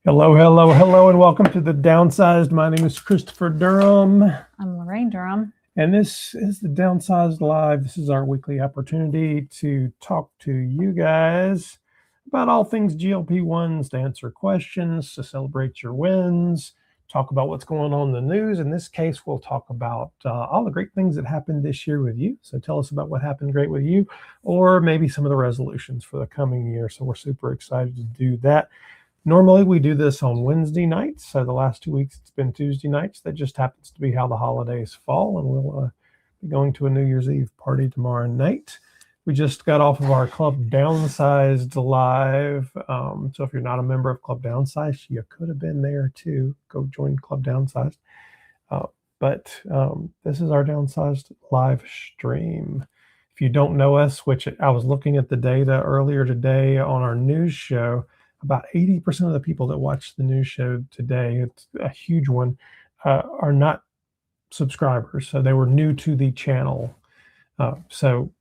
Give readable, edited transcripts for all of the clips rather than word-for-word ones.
Hello, hello, hello, and welcome to the Downsized. My name is Christopher Durham. I'm Laraine Durham. And this is the Downsized Live. This is our weekly opportunity to talk to you guys about all things GLP-1s, to answer questions, to celebrate your wins, talk about what's going on in the news. In this case, we'll talk about all the great things that happened this year with you. So tell us about what happened great with you, or maybe some of the resolutions for the coming year. So we're super excited to do that. Normally we do this on Wednesday nights. So the last 2 weeks it's been Tuesday nights. That just happens to be how the holidays fall, and we'll be going to a New Year's Eve party tomorrow night. We just got off of our Club Downsized live. So if you're not a member of Club Downsized, you could have been there too. Go join Club Downsized. But this is our Downsized live stream. If you don't know us, which I was looking at the data earlier today on our news show, about 80% of the people that watch the news show today, it's a huge one, are not subscribers. So they were new to the channel. So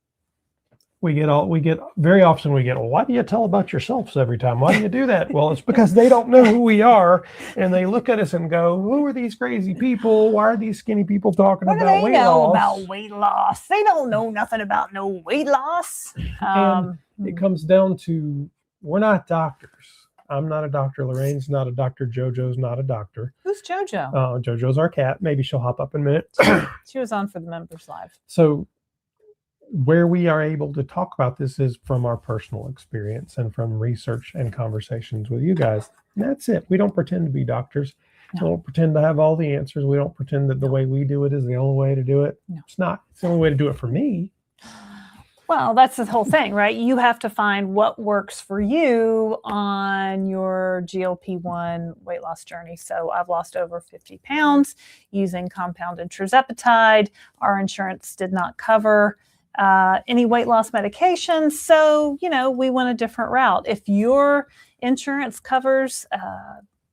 we get very often, well, why do you tell about yourselves every time? Why do you do that? Well, it's because they don't know who we are. And they look at us and go, who are these crazy people? Why are these skinny people talking about weight loss? What do they know about weight loss? They don't know nothing about no weight loss. And it comes down to, we're not doctors. I'm not a doctor. Lorraine's not a doctor. JoJo's not a doctor. Who's JoJo? JoJo's our cat. Maybe she'll hop up in a minute. She was on for the members live. So where we are able to talk about this is from our personal experience and from research and conversations with you guys. And that's it. We don't pretend to be doctors. No. We don't pretend to have all the answers. We don't pretend that the way we do it is the only way to do it. No. It's not. It's the only way to do it for me. Well, that's the whole thing, right? You have to find what works for you on your GLP-1 weight loss journey. So I've lost over 50 pounds using compounded tirzepatide. Our insurance did not cover any weight loss medications. So, we went a different route. If your insurance covers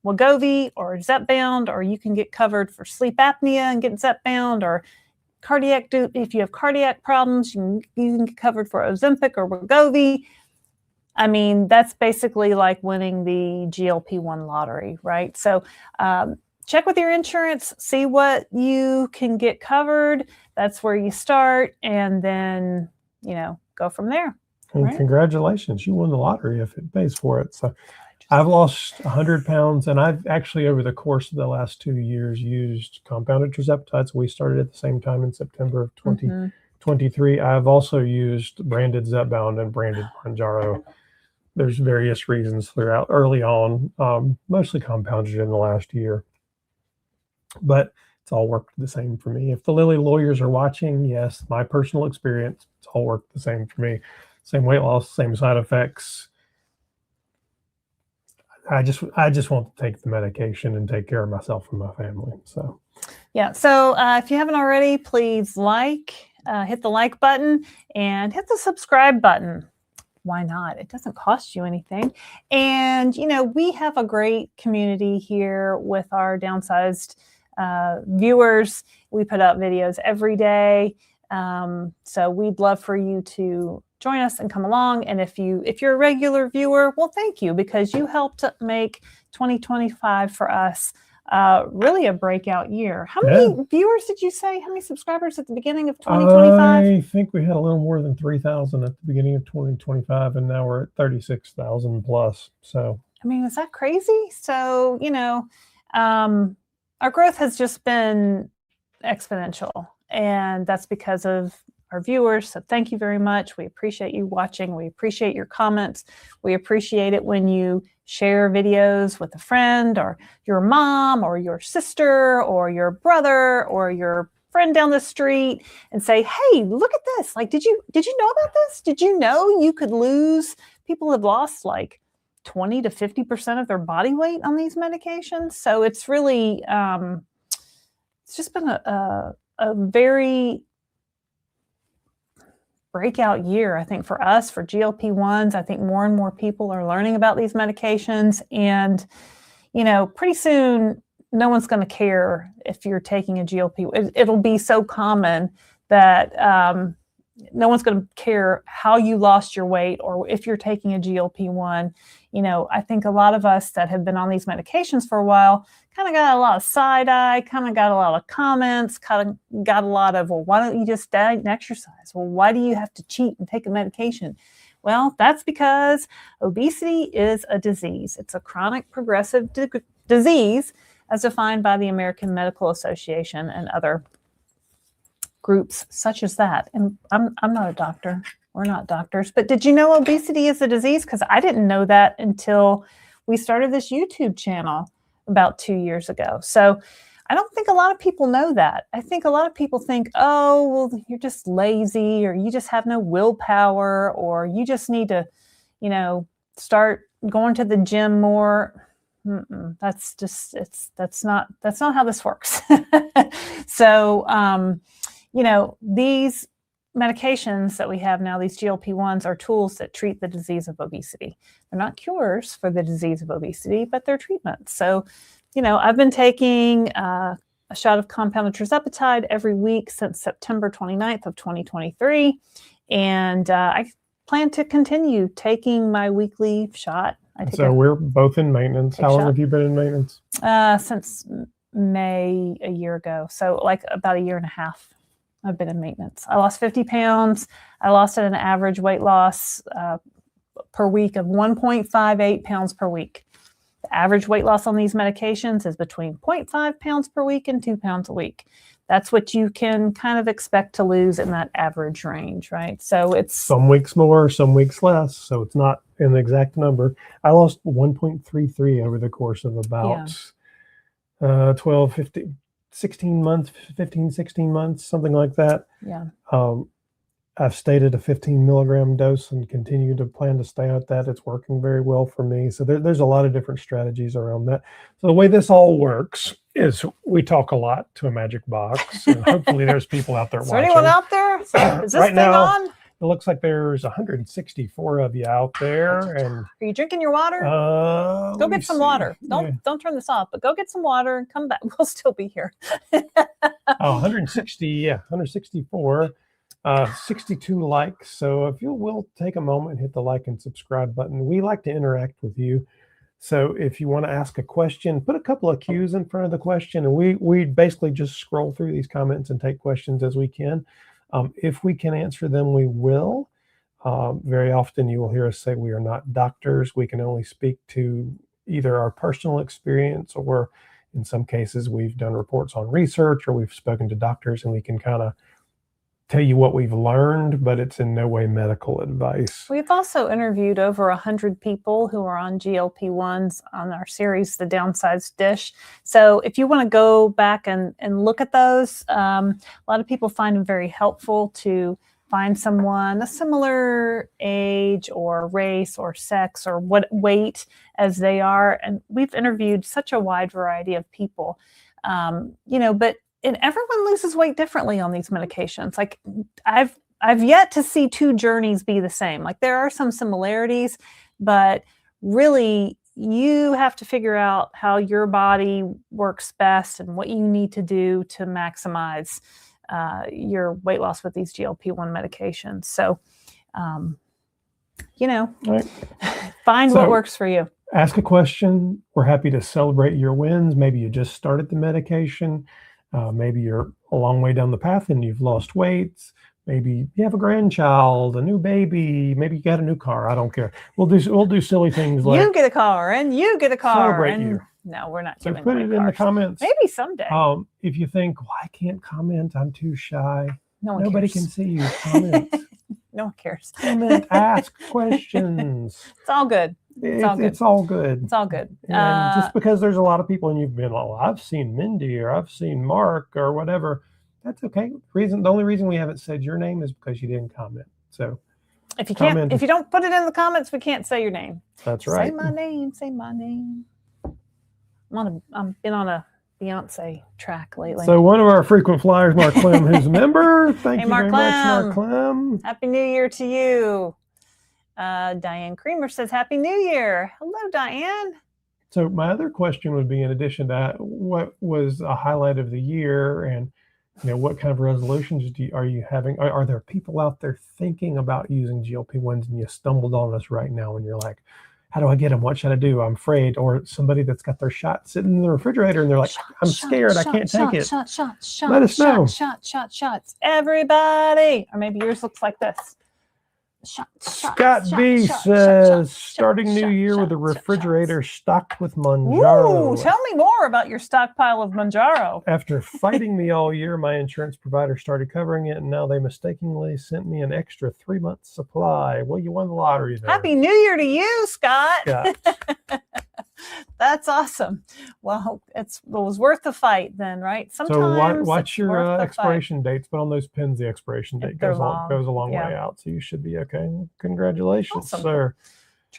Wegovy or Zepbound, or you can get covered for sleep apnea and get Zepbound, or if you have cardiac problems, you can get covered for Ozempic or Wegovy. I mean, that's basically like winning the GLP-1 lottery, right? So check with your insurance, see what you can get covered. That's where you start, and then, go from there. And right? Congratulations, you won the lottery if it pays for it. So I've lost 100 pounds, and I've actually, over the course of the last 2 years, used compounded tirzepatide. So we started at the same time in September of 2023. I've also used branded Zepbound and branded Mounjaro. There's various reasons throughout early on, mostly compounded in the last year. But it's all worked the same for me. If the Lilly lawyers are watching, yes, my personal experience, it's all worked the same for me. Same weight loss, same side effects. I just want to take the medication and take care of myself and my family. So, yeah. So if you haven't already, please hit the like button and hit the subscribe button. Why not? It doesn't cost you anything. And, we have a great community here with our Downsized viewers. We put out videos every day. So we'd love for you to join us and come along. And if you're a regular viewer, well, thank you, because you helped make 2025 for us really a breakout year. How many viewers did you say? How many subscribers at the beginning of 2025? I think we had a little more than 3,000 at the beginning of 2025, and now we're at 36,000 plus. So, I mean, is that crazy? So, our growth has just been exponential, and that's because of our viewers. So thank you very much. We appreciate you watching. We appreciate your comments. We appreciate it when you share videos with a friend, or your mom, or your sister, or your brother, or your friend down the street, and say, hey, look at this. Like, did you know about this? Did you know you could lose? People have lost like 20 to 50% of their body weight on these medications. So it's really, it's just been a very breakout year, I think, for us, for GLP-1s. I think more and more people are learning about these medications, and, pretty soon, no one's going to care if you're taking a GLP. It'll be so common that, no one's going to care how you lost your weight or if you're taking a GLP-1. You know, I think a lot of us that have been on these medications for a while kind of got a lot of side eye, kind of got a lot of comments, kind of got a lot of, well, why don't you just diet and exercise? Well, why do you have to cheat and take a medication? Well, that's because obesity is a disease. It's a chronic progressive disease as defined by the American Medical Association and other groups such as that. And I'm not a doctor. We're not doctors. But did you know obesity is a disease? Because I didn't know that until we started this YouTube channel about 2 years ago. So I don't think a lot of people know that. I think a lot of people think, oh, well, you're just lazy, or you just have no willpower, or you just need to, you know, start going to the gym more. That's not how this works. So, you know, these medications that we have now, these GLP-1s, are tools that treat the disease of obesity. They're not cures for the disease of obesity, but they're treatments. So, you know, I've been taking a shot of compounded tirzepatide every week since September 29th of 2023. And I plan to continue taking my weekly shot. So we're both in maintenance. How long have you been in maintenance? Since May a year ago. So like about a year and a half. I've been in maintenance. I lost 50 pounds. I lost at an average weight loss per week of 1.58 pounds per week. The average weight loss on these medications is between 0.5 pounds per week and 2 pounds a week. That's what you can kind of expect to lose in that average range, right? So it's some weeks more, some weeks less. So it's not an exact number. I lost 1.33 over the course of about 12, 15, 16 months, 15, 16 months, something like that. Yeah. I've stayed at a 15 milligram dose and continue to plan to stay at that. It's working very well for me. So there's a lot of different strategies around that. So the way this all works is we talk a lot to a magic box, and hopefully there's people out there watching. Is there anyone out there? Is this right thing now, on? It looks like there's 164 of you out there. And are you drinking your water? Go get some water. Don't turn this off, but go get some water and come back. We'll still be here. 160, yeah, 164. 62 likes. So if you will take a moment and hit the like and subscribe button, we like to interact with you. So if you want to ask a question, put a couple of Q's in front of the question, and we basically just scroll through these comments and take questions as we can. If we can answer them, we will. Very often you will hear us say we are not doctors. We can only speak to either our personal experience, or in some cases we've done reports on research, or we've spoken to doctors, and we can kind of tell you what we've learned, but it's in no way medical advice. We've also interviewed over 100 people who are on GLP-1s on our series, The Downsized Dish. So if you want to go back and look at those, a lot of people find them very helpful to find someone a similar age or race or sex or what weight as they are. And we've interviewed such a wide variety of people, and everyone loses weight differently on these medications. Like I've yet to see two journeys be the same. Like there are some similarities, but really you have to figure out how your body works best and what you need to do to maximize your weight loss with these GLP-1 medications. So, right. Find what works for you. Ask a question. We're happy to celebrate your wins. Maybe you just started the medication. Maybe you're a long way down the path and you've lost weight. Maybe you have a grandchild, a new baby. Maybe you got a new car. I don't care. We'll do silly things like you get a car and you get a car. Celebrate you. No, we're not. So put it in the comments. Maybe someday. If you think, well, I can't comment, I'm too shy. Nobody can see you. Comment. No one cares. Comment. Ask questions. It's all good. It's all good. It's all good. And just because there's a lot of people and you've been, I've seen Mindy or I've seen Mark or whatever, that's okay. The only reason we haven't said your name is because you didn't comment. So if you don't put it in the comments, we can't say your name. That's right. Say my name. Say my name. I've been on a Beyonce track lately. So one of our frequent flyers, Mark Clem, who's a member. Thank you Mark very much, Mark Clem. Happy New Year to you. Diane Creamer says, Happy New Year. Hello, Diane. So my other question would be, in addition to that, what was a highlight of the year? And what kind of resolutions are you having? Are there people out there thinking about using GLP-1s and you stumbled on us right now and you're like, how do I get them? What should I do? I'm afraid. Or somebody that's got their shot sitting in the refrigerator and they're like, I'm scared. I can't take it. Let us know. Shots. Everybody. Or maybe yours looks like this. Scott B says, starting new year with a refrigerator stocked with Manjaro. Ooh, tell me more about your stockpile of Manjaro. After fighting me all year, my insurance provider started covering it, and now they mistakenly sent me an extra 3-month supply. Well, you won the lottery there. Happy New Year to you, Scott. That's awesome. Well, it was worth the fight then, right? Sometimes so watch your expiration dates, but on those pins, the expiration date goes a long way out, so you should be okay. Congratulations, sir.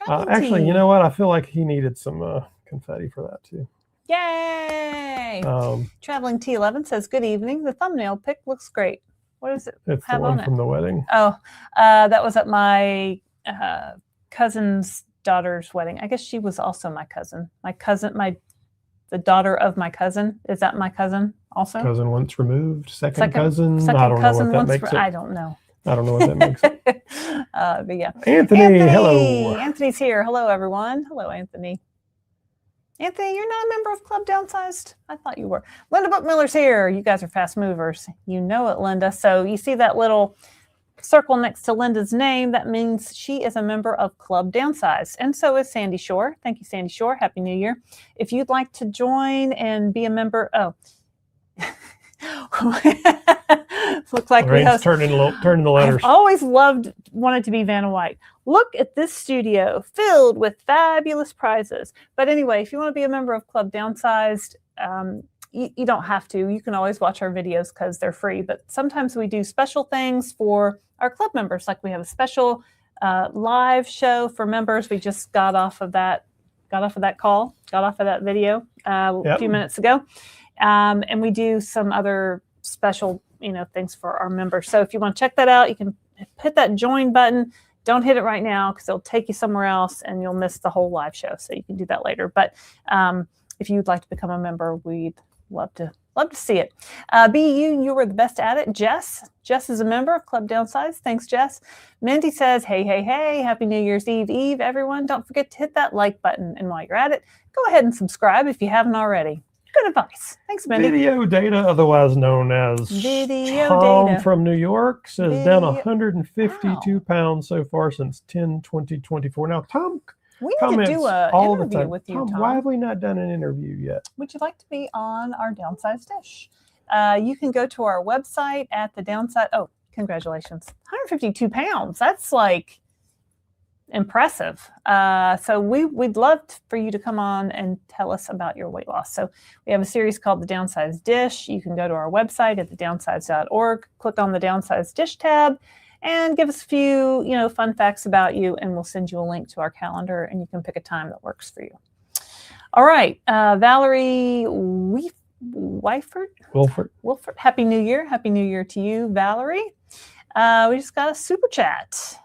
Actually, you know what? I feel like he needed some confetti for that too. Yay! Traveling T11 says, good evening. The thumbnail pic looks great. What is it? It's the one from the wedding. Oh, that was at my cousin's daughter's wedding. I guess she was also my cousin. The daughter of my cousin. Is that my cousin also? Cousin once removed. Second cousin. I don't know what that makes it. I don't know. I don't know what that makes it. But yeah. Anthony, hello. Anthony's here. Hello, everyone. Hello, Anthony. Anthony, you're not a member of Club Downsized? I thought you were. Linda Bookmiller's here. You guys are fast movers. You know it, Linda. So you see that little circle next to Linda's name, that means she is a member of Club Downsized. And so is Sandy Shore. Thank you, Sandy Shore. Happy New Year. If you'd like to join and be a member, looks like we host. Turning the letters. I've always wanted to be Vanna White. Look at this studio filled with fabulous prizes. But anyway, if you want to be a member of Club Downsized, you don't have to. You can always watch our videos because they're free. But sometimes we do special things for our club members. Like we have a special live show for members. We just got off of that video a few minutes ago. And we do some other special, things for our members. So if you want to check that out, you can hit that join button. Don't hit it right now because it'll take you somewhere else and you'll miss the whole live show. So you can do that later. But if you'd like to become a member, we'd love to see it. You were the best at it. Jess is a member of Club Downsized. Thanks, Jess. Mindy says, hey, happy New Year's Eve, everyone. Don't forget to hit that like button. And while you're at it, go ahead and subscribe if you haven't already. Good advice. Thanks, Mindy. Video Data, otherwise known as Tom from New York, says down 152 pounds so far since 10/20/24. Now, Tom we need to do an interview with you, Tom. Why have we not done an interview yet? Would you like to be on our Downsized Dish? You can go to our website at the Downside. Oh, congratulations. 152 pounds. That's like impressive. So we'd love for you to come on and tell us about your weight loss. So we have a series called The Downsized Dish. You can go to our website at thedownsized.org, click on the Downsized Dish tab, and give us a few, fun facts about you, and we'll send you a link to our calendar, and you can pick a time that works for you. All right, Valerie Wilford. Happy New Year. Happy New Year to you, Valerie. We just got a super chat.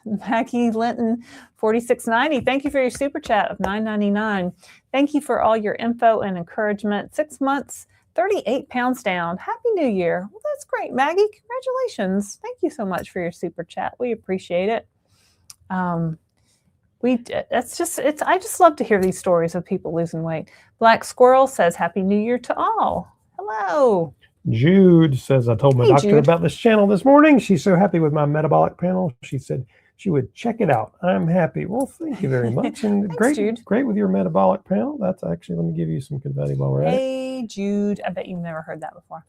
Maggie Linton, 4690. Thank you for your super chat of $9.99. Thank you for all your info and encouragement. 6 months, 38 pounds down. Happy New Year. Well, that's great, Maggie. Congratulations. Thank you so much for your super chat. We appreciate it. I just love to hear these stories of people losing weight. Black Squirrel says, Happy New Year to all. Hello. Jude says, I told my doctor about this channel this morning. She's so happy with my metabolic panel. She said she would check it out. I'm happy. Well, thank you very much. And Thanks, Jude. Great with your metabolic panel. That's actually, let me give you some confetti while we're at it. Hey, Jude. I bet you've never heard that before.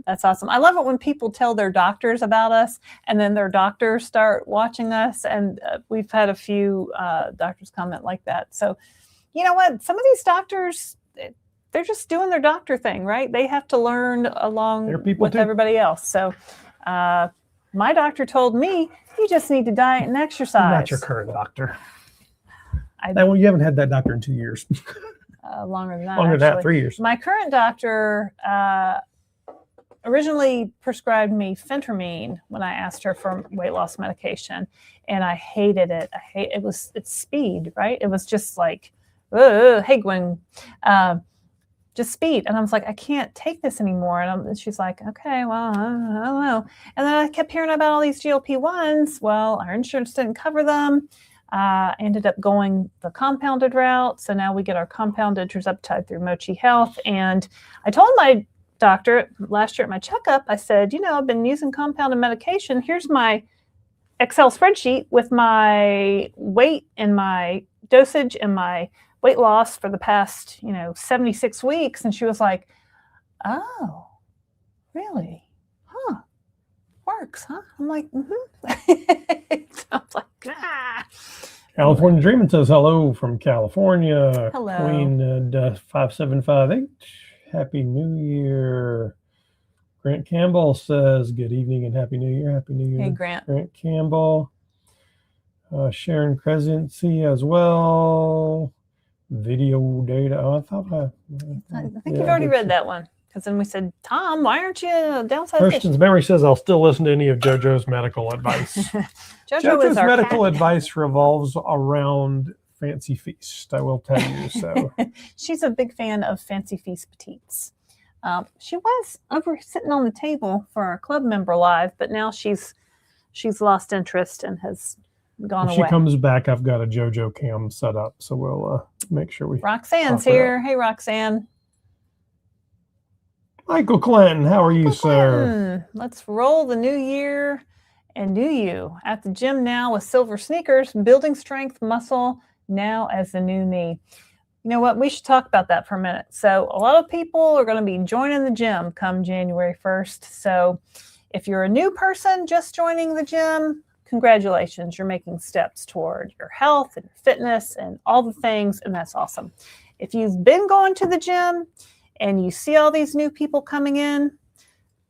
That's awesome. I love it when people tell their doctors about us and then their doctors start watching us. And we've had a few doctors comment like that. So you know what? Some of these doctors, they're just doing their doctor thing, right? They have to learn along with everybody else. So my doctor told me, you just need to diet and exercise. Not your current doctor. Well, you haven't had that doctor in 2 years. Longer than that. Longer than that, 3 years. My current doctor originally prescribed me phentermine when I asked her for weight loss medication, and I hated it. It's speed, right? It was just like, hey, Gwen. just speed. And I was like, I can't take this anymore. And she's like, okay, well, I don't know. And then I kept hearing about all these GLP-1s. Well, our insurance didn't cover them. Ended up going the compounded route. So now we get our compounded tirzepatide through Mochi Health. And I told my doctor last year at my checkup, I said, I've been using compounded medication. Here's my Excel spreadsheet with my weight and my dosage and my weight loss for the past, 76 weeks. And she was like, oh, really? Huh. Works, huh? I'm like, So I was like, ah. California Dreaming says hello from California. Hello. Queen 5758. Happy New Year. Grant Campbell says good evening and Happy New Year. Happy New Year. Hey, Grant. Grant Campbell. Sharon Crescency as well. Video data. Oh, I think you've already read that one. Because then we said, Tom, why aren't you downsized? Christian's memory says I'll still listen to any of JoJo's medical advice. JoJo's medical advice revolves around Fancy Feast, I will tell you so. She's a big fan of Fancy Feast Petites. She was over sitting on the table for our club member live, but now she's lost interest and has gone away. If she comes back, I've got a JoJo cam set up, so we'll make sure we. Roxanne's here. Hey, Roxanne. Michael Clinton, how are you, sir? Let's roll the new year and new you. At the gym now with silver sneakers, building strength, muscle, now as the new me. You know what? We should talk about that for a minute. So a lot of people are going to be joining the gym come January 1st. So if you're a new person just joining the gym, congratulations. You're making steps toward your health and fitness and all the things, and that's awesome. If you've been going to the gym and you see all these new people coming in,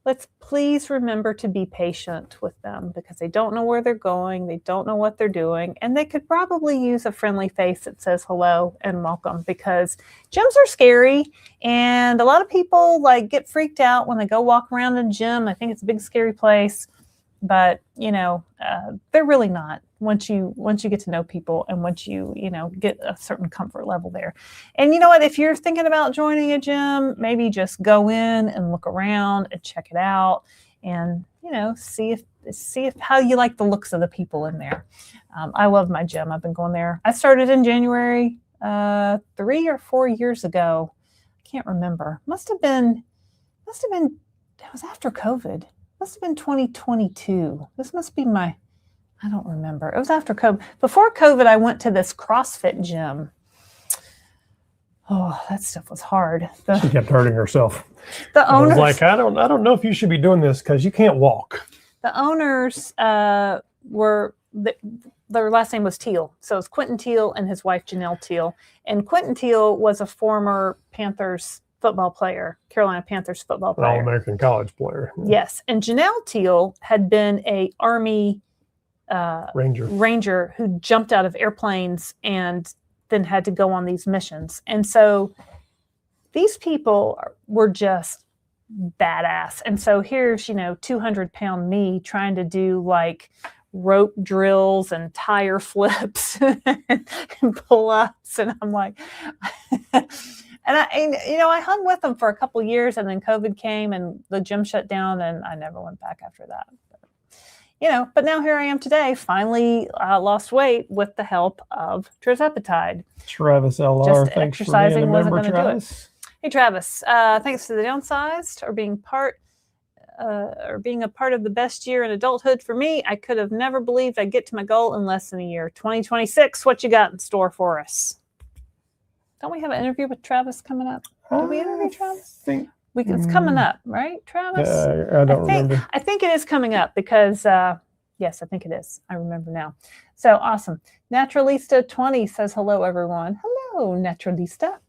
let's please remember to be patient with them because they don't know where they're going. They don't know what they're doing. And they could probably use a friendly face that says hello and welcome because gyms are scary. And a lot of people get freaked out when they go walk around a gym. I think it's a big, scary place. But, they're really not once you get to know people and once you, get a certain comfort level there. And you know what, if you're thinking about joining a gym, maybe just go in and look around and check it out and, see if how you like the looks of the people in there. I love my gym. I've been going there. I started in January 3 or 4 years ago. I can't remember. Must have been, it was after COVID. Must have been 2022. This must be I don't remember. It was after COVID. Before COVID, I went to this CrossFit gym. Oh, that stuff was hard. She kept hurting herself. The owners, I was like, I don't know if you should be doing this because you can't walk. The owners their last name was Teal. So it's Quentin Teal and his wife, Janelle Teal. And Quentin Teal was a former Panthers football player, Carolina Panthers football player. All-American college player. Yes. And Janelle Teal had been a Army Ranger who jumped out of airplanes and then had to go on these missions. And so these people were just badass. And so here's, 200-pound me trying to do rope drills and tire flips and pull-ups. And I'm like, and I hung with them for a couple years and then COVID came and the gym shut down and I never went back after that. But now here I am today, finally lost weight with the help of tirzepatide. Travis LR, just thanks exercising for being a wasn't member, going to do it. Travis. Hey, Travis, thanks to the Downsized or being a part of the best year in adulthood for me. I could have never believed I'd get to my goal in less than a year. 2026, what you got in store for us? Don't we have an interview with Travis coming up? Did we interview Travis? It's coming up, right, Travis? I don't remember. I think it is coming up because, yes, I think it is. I remember now. So awesome. Naturalista20 says, hello, everyone. Hello, Naturalista.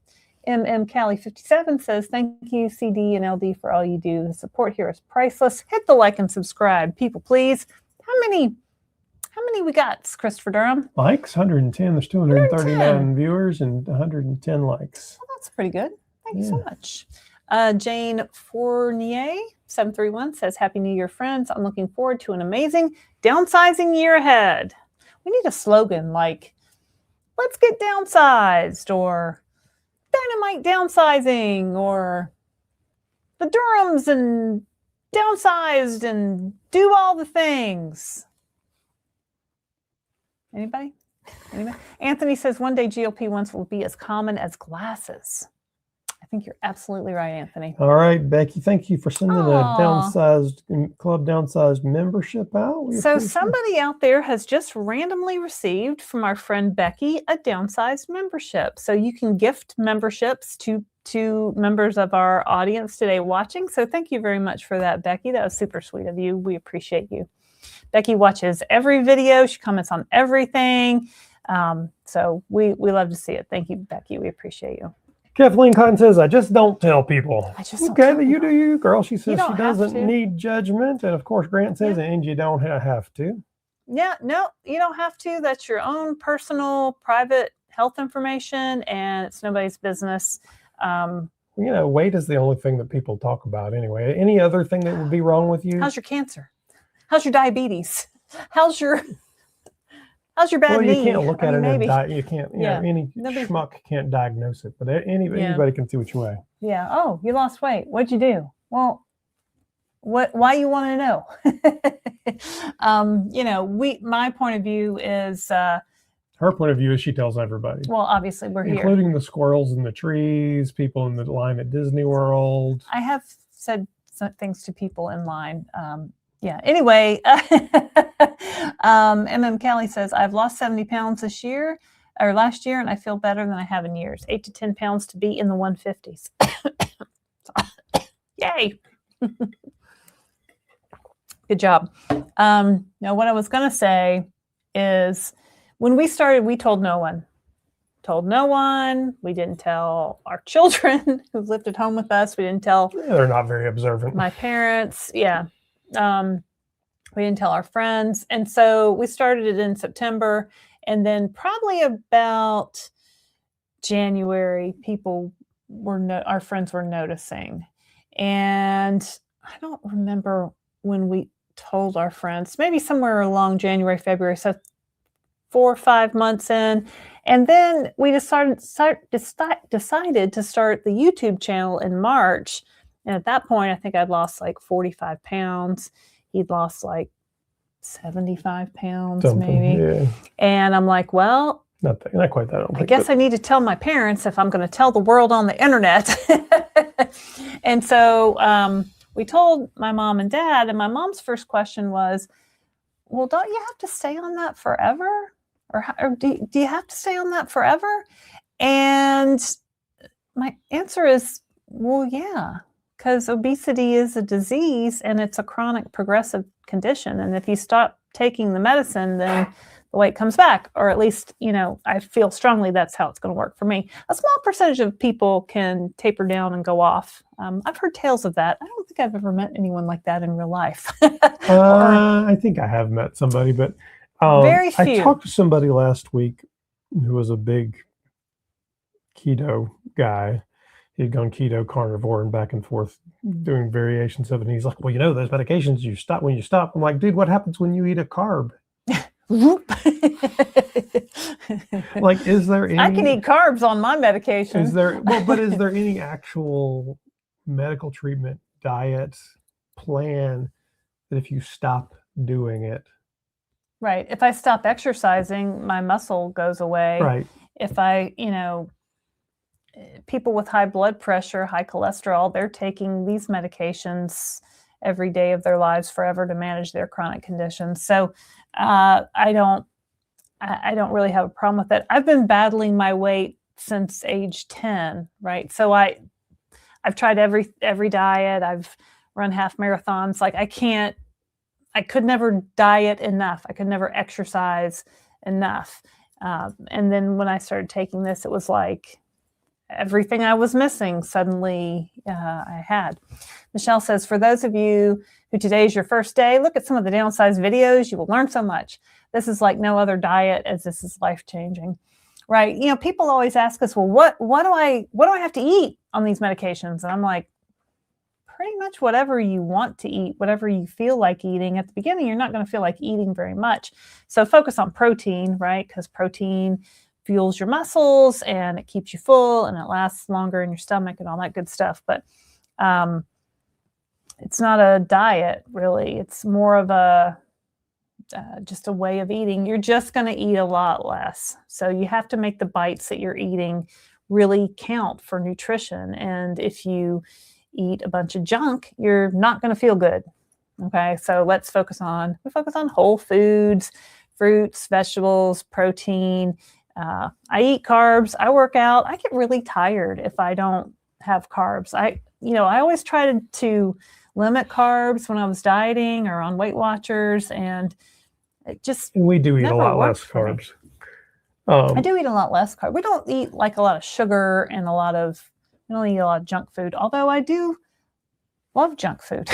Cali57 says, thank you, CD and LD, for all you do. The support here is priceless. Hit the like and subscribe, people, please. How many we got, Christopher Durham? Likes, 110. There's 239 viewers and 110 likes. Well, that's pretty good. Thank you so much. Jane Fournier, 731, says, Happy New Year, friends. I'm looking forward to an amazing downsizing year ahead. We need a slogan like, let's get downsized, or dynamite downsizing, or the Durhams and downsized and do all the things. Anybody? Anthony says one day GLP-1s will be as common as glasses. I think you're absolutely right, Anthony. All right, Becky, thank you for sending Aw. a Club Downsized membership out. So somebody out there has just randomly received from our friend Becky a Downsized membership. So you can gift memberships to members of our audience today watching. So thank you very much for that, Becky. That was super sweet of you. We appreciate you. Becky watches every video. She comments on everything. So we love to see it. Thank you, Becky. We appreciate you. Kathleen Cotton says, I just don't tell people. Okay, you do you, girl. She says she doesn't to. need judgment. And of course, Grant says, and you don't have to. Yeah, no, you don't have to. That's your own personal, private health information, and it's nobody's business. Weight is the only thing that people talk about anyway. Any other thing that would be wrong with you? How's your cancer? How's your diabetes? How's your bad knee? Well, you can't look at it and you can't, any Nobody... schmuck can't diagnose it, but anybody can see what you weigh. Yeah. Oh, you lost weight. What'd you do? Well, why you want to know? My point of view is, her point of view is she tells everybody. Well, obviously we're here. Including the squirrels in the trees, people in the line at Disney World. I have said some things to people in line. Anyway, MM Kelly says, I've lost 70 pounds last year, and I feel better than I have in years. 8 to 10 pounds to be in the 150s. Yay. Good job. Now, what I was going to say is when we started, we told no one. We didn't tell our children who lived at home with us. We didn't tell. They're not very observant. My parents. Yeah. We didn't tell our friends. And so we started it in September. And then probably about January, our friends were noticing. And I don't remember when we told our friends, maybe somewhere along January, February. So 4 or 5 months in. And then we decided to start the YouTube channel in March. And at that point, I think I'd lost like 45 pounds. He'd lost like 75 pounds, maybe. Yeah. And I'm like, well, not quite that. I guess I need to tell my parents if I'm going to tell the world on the internet. And so we told my mom and dad, and my mom's first question was, well, don't you have to stay on that forever? Or do you have to stay on that forever? And my answer is, well, yeah, because obesity is a disease and it's a chronic progressive condition. And if you stop taking the medicine, then the weight comes back, or at least, I feel strongly that's how it's going to work for me. A small percentage of people can taper down and go off. I've heard tales of that. I don't think I've ever met anyone like that in real life. I think I have met somebody, but very few. I talked to somebody last week who was a big keto guy. He'd gone keto, carnivore, and back and forth doing variations of it. And he's like, well, those medications you stop when you stop. I'm like, dude, what happens when you eat a carb? Like, is there any... I can eat carbs on my medication. Is there any actual medical treatment, diet, plan that if you stop doing it? Right. If I stop exercising, my muscle goes away. Right. If I, people with high blood pressure, high cholesterol, they're taking these medications every day of their lives forever to manage their chronic conditions. So I don't really have a problem with it. I've been battling my weight since age 10, right? So I've tried every diet. I've run half marathons. Like I could never diet enough. I could never exercise enough. And then when I started taking this, it was like everything I was missing suddenly I had. Michelle says, for those of you who today is your first day, look at some of the Downsized videos. You will learn so much. This is like no other diet, as this is life-changing, right? People always ask us, well, what do I have to eat on these medications? And I'm like, pretty much whatever you want to eat, whatever you feel like eating. At the beginning, you're not going to feel like eating very much. So focus on protein, right? Because protein fuels your muscles and it keeps you full and it lasts longer in your stomach and all that good stuff. But it's not a diet, really. It's more of a just a way of eating. You're just going to eat a lot less. So you have to make the bites that you're eating really count for nutrition. And if you eat a bunch of junk, you're not going to feel good. Okay, so we focus on whole foods, fruits, vegetables, protein. I eat carbs. I work out. I get really tired if I don't have carbs. I always tried to limit carbs when I was dieting or on Weight Watchers, and it just and we do eat a lot less carbs. I do eat a lot less carbs. We don't eat like a lot of sugar and we don't eat a lot of junk food, although I do love junk food.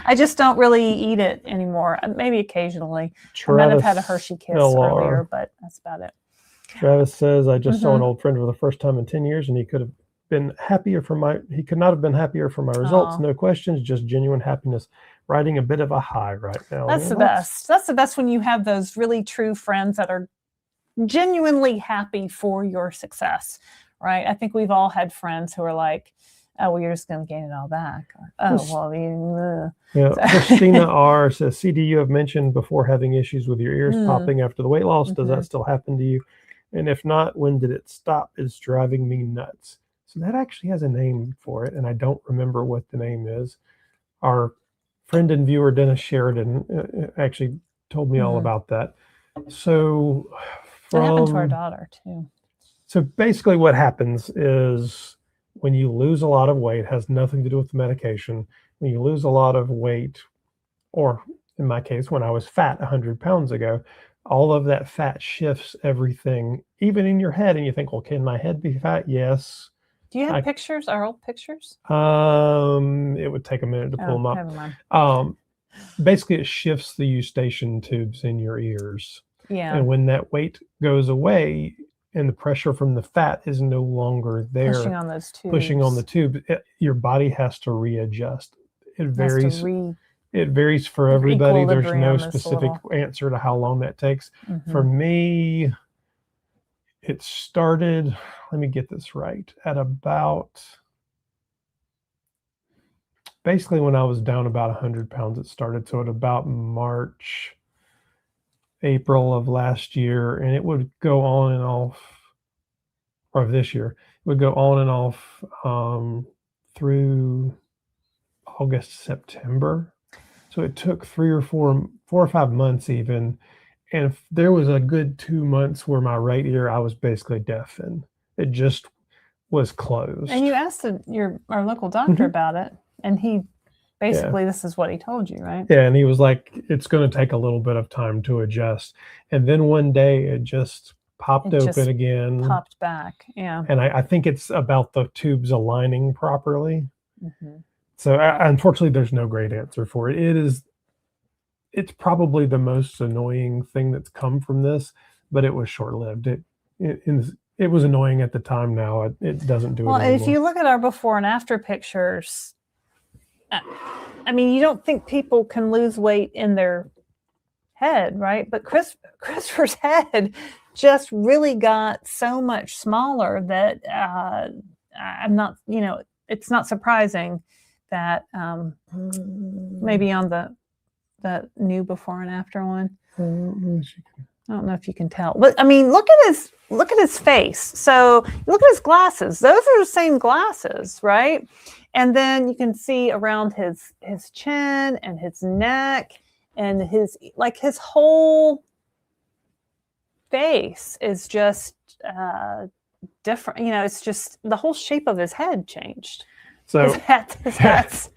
I just don't really eat it anymore. Maybe occasionally. I might have had a Hershey Kiss earlier, but that's about it. Travis says, I just saw an old friend for the first time in 10 years, and he could not have been happier for my results. No questions, just genuine happiness. Riding a bit of a high right now. That's the best. That's the best when you have those really true friends that are genuinely happy for your success, right? I think we've all had friends who are like, oh, well, you're just going to gain it all back. Or, oh, well, yeah. Christina R. says, CD, you have mentioned before having issues with your ears popping after the weight loss. Does that still happen to you? And if not, when did it stop? It's driving me nuts. So that actually has a name for it, and I don't remember what the name is. Our friend and viewer, Dennis Sheridan, actually told me all about that. So it happened to our daughter, too. So basically what happens is when you lose a lot of weight, it has nothing to do with the medication. When you lose a lot of weight, or in my case, when I was fat 100 pounds ago, all of that fat shifts everything, even in your head. And you think, well, can my head be fat? Yes. Do you have pictures, our old pictures? It would take a minute to pull them up. Never mind. Basically, it shifts the eustachian tubes in your ears. Yeah. And when that weight goes away and the pressure from the fat is no longer there, pushing on those tubes, pushing on the tube, your body has to readjust. It varies. It varies for everybody. There's no specific answer to how long that takes. For me, it started, let me get this right, at about, basically when I was down about 100 pounds, it started. So at about March, April of last year, and it would go on and off, or of this year, it would go on and off through August, September. So it took 4 or 5 months even. And there was a good 2 months where my right ear, I was basically deaf in. It just was closed. And you asked our local doctor about it, and he basically, this is what he told you, right? Yeah, and he was like, it's going to take a little bit of time to adjust. And then one day it just popped open again. Popped back, yeah. And I think it's about the tubes aligning properly. So unfortunately, there's no great answer for it. It's probably the most annoying thing that's come from this, but it was short-lived. It was annoying at the time. Now it doesn't do it anymore. Well, if you look at our before and after pictures, I mean, you don't think people can lose weight in their head, right? But Christopher's head just really got so much smaller that I'm not, it's not surprising that maybe on the new before and after one. I don't know if you can tell, but I mean, look at his face. So look at his glasses. Those are the same glasses, right? And then you can see around his chin and his neck and his whole face is just different. It's just the whole shape of his head changed. So, his hats.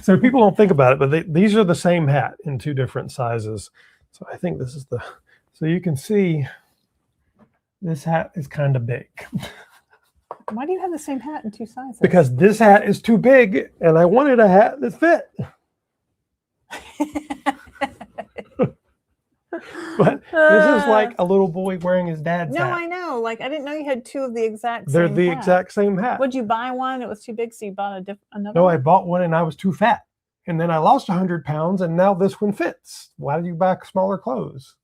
So people don't think about it, but these are the same hat in 2 different sizes. So I think this is so you can see this hat is kind of big. Why do you have the same hat in 2 sizes? Because this hat is too big and I wanted a hat that fit. But this is like a little boy wearing his dad's hat. No, I know. Like, I didn't know you had 2 of the exact They're same the hat. exact same hat. Would you buy one? It was too big, so you bought another No, one? I bought one and I was too fat. And then I lost 100 pounds and now this one fits. Why did you buy smaller clothes?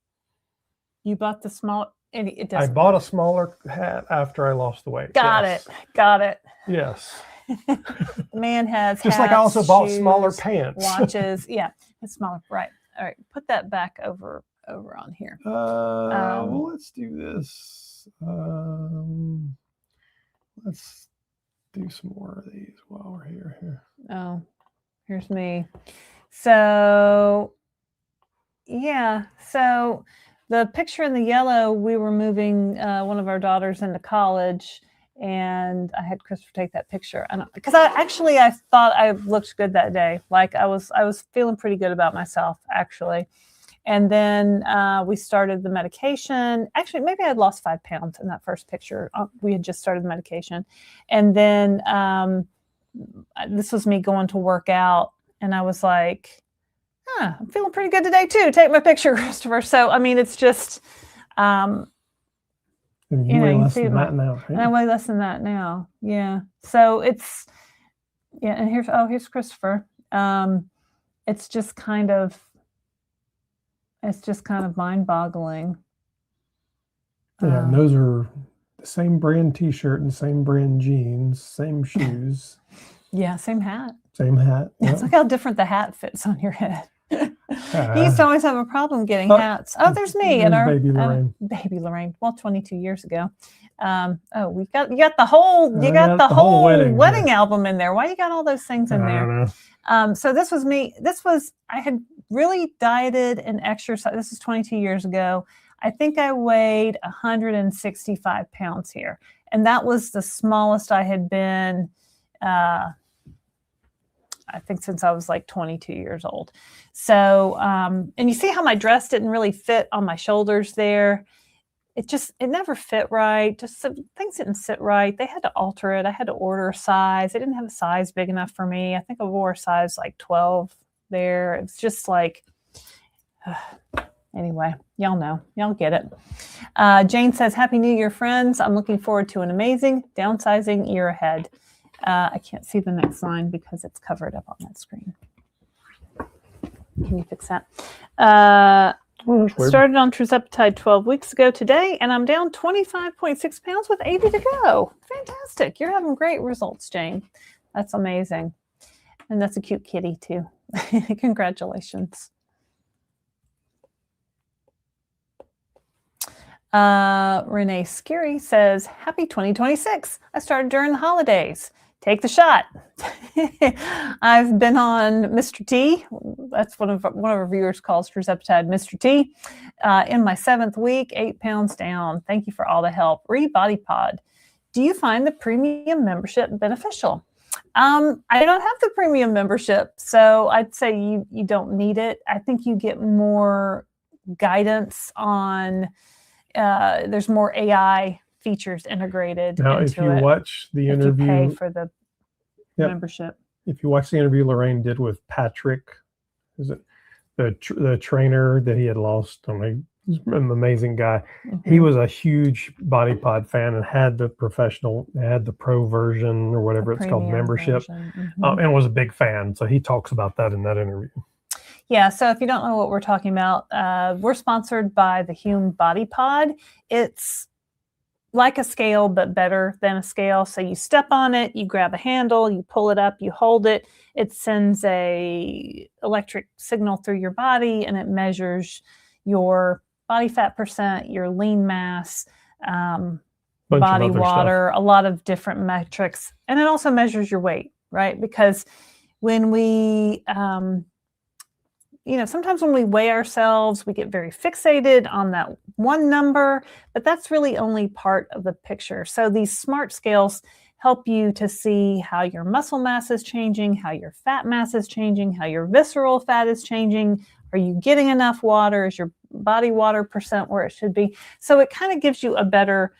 You bought the small. It I doesn't. bought a smaller hat after I lost the weight. Got Yes. it. Got it. Yes. The man has Just hats, like I also bought shoes, smaller pants. watches. Yeah, it's smaller. Right. All right. Put that back over on here. Well, let's do this. Let's do some more of these while we're here. Oh, here's me. So, yeah. So the picture in the yellow, we were moving one of our daughters into college, and I had Christopher take that picture. And because I thought I looked good that day. Like I was feeling pretty good about myself, actually. And then we started the medication. Actually, maybe I had lost 5 pounds in that first picture. We had just started the medication. And then this was me going to work out. And I was like, I'm feeling pretty good today, too. Take my picture, Christopher. So, I mean, it's just, And you weigh less than that now, right? And I weigh less than that now. Yeah. So it's, and here's Christopher. It's just kind of mind-boggling. Yeah, and those are the same brand T-shirt and same brand jeans, same shoes. Yeah, same hat. Same hat. Yep. It's like how different the hat fits on your head. He used to always have a problem getting hats. Oh, there's me and our baby Laraine. Well, 22 years ago. You got the whole wedding album in there. Why you got all those things in there? I don't know. So this was me. I had really dieted and exercised. This is 22 years ago. I think I weighed 165 pounds here. And that was the smallest I had been, I think since I was like 22 years old. So, and you see how my dress didn't really fit on my shoulders there. It never fit right. Just some things didn't sit right. They had to alter it. I had to order a size. They didn't have a size big enough for me. I think I wore a size like 12 there. It's just like, anyway, y'all know. Y'all get it. Jane says, Happy New Year, friends. I'm looking forward to an amazing downsizing year ahead. I can't see the next line because it's covered up on that screen. Can you fix that? Started on tirzepatide 12 weeks ago today, and I'm down 25.6 pounds with 80 to go. Fantastic. You're having great results, Jane. That's amazing. And that's a cute kitty, too. Congratulations. Renee Scary says, Happy 2026. I started during the holidays. Take the shot. I've been on Mr. T. That's one of our viewers calls tirzepatide Mr. T. In my 7th week, 8 pounds down. Thank you for all the help. Body Pod. Do you find the premium membership beneficial? I don't have the premium membership, so I'd say you don't need it. I think you get more guidance on. There's more AI features integrated now into if you watch the interview, if you pay for the membership. If you watch the interview Laraine did with Patrick, is it the trainer that he had lost? He's an amazing guy. Mm-hmm. He was a huge Body Pod fan and had the pro version or whatever it's called, membership, mm-hmm. And was a big fan. So he talks about that in that interview. Yeah, so if you don't know what we're talking about, we're sponsored by the Hume Body Pod. It's like a scale, but better than a scale. So you step on it, you grab a handle, you pull it up, you hold it. It sends a electric signal through your body, and it measures your body fat percent, your lean mass, body water, a lot of different metrics. And it also measures your weight, right? Because when we... sometimes when we weigh ourselves, we get very fixated on that one number, but that's really only part of the picture. So these smart scales help you to see how your muscle mass is changing, how your fat mass is changing, how your visceral fat is changing. Are you getting enough water? Is your body water percent where it should be? So it kind of gives you a better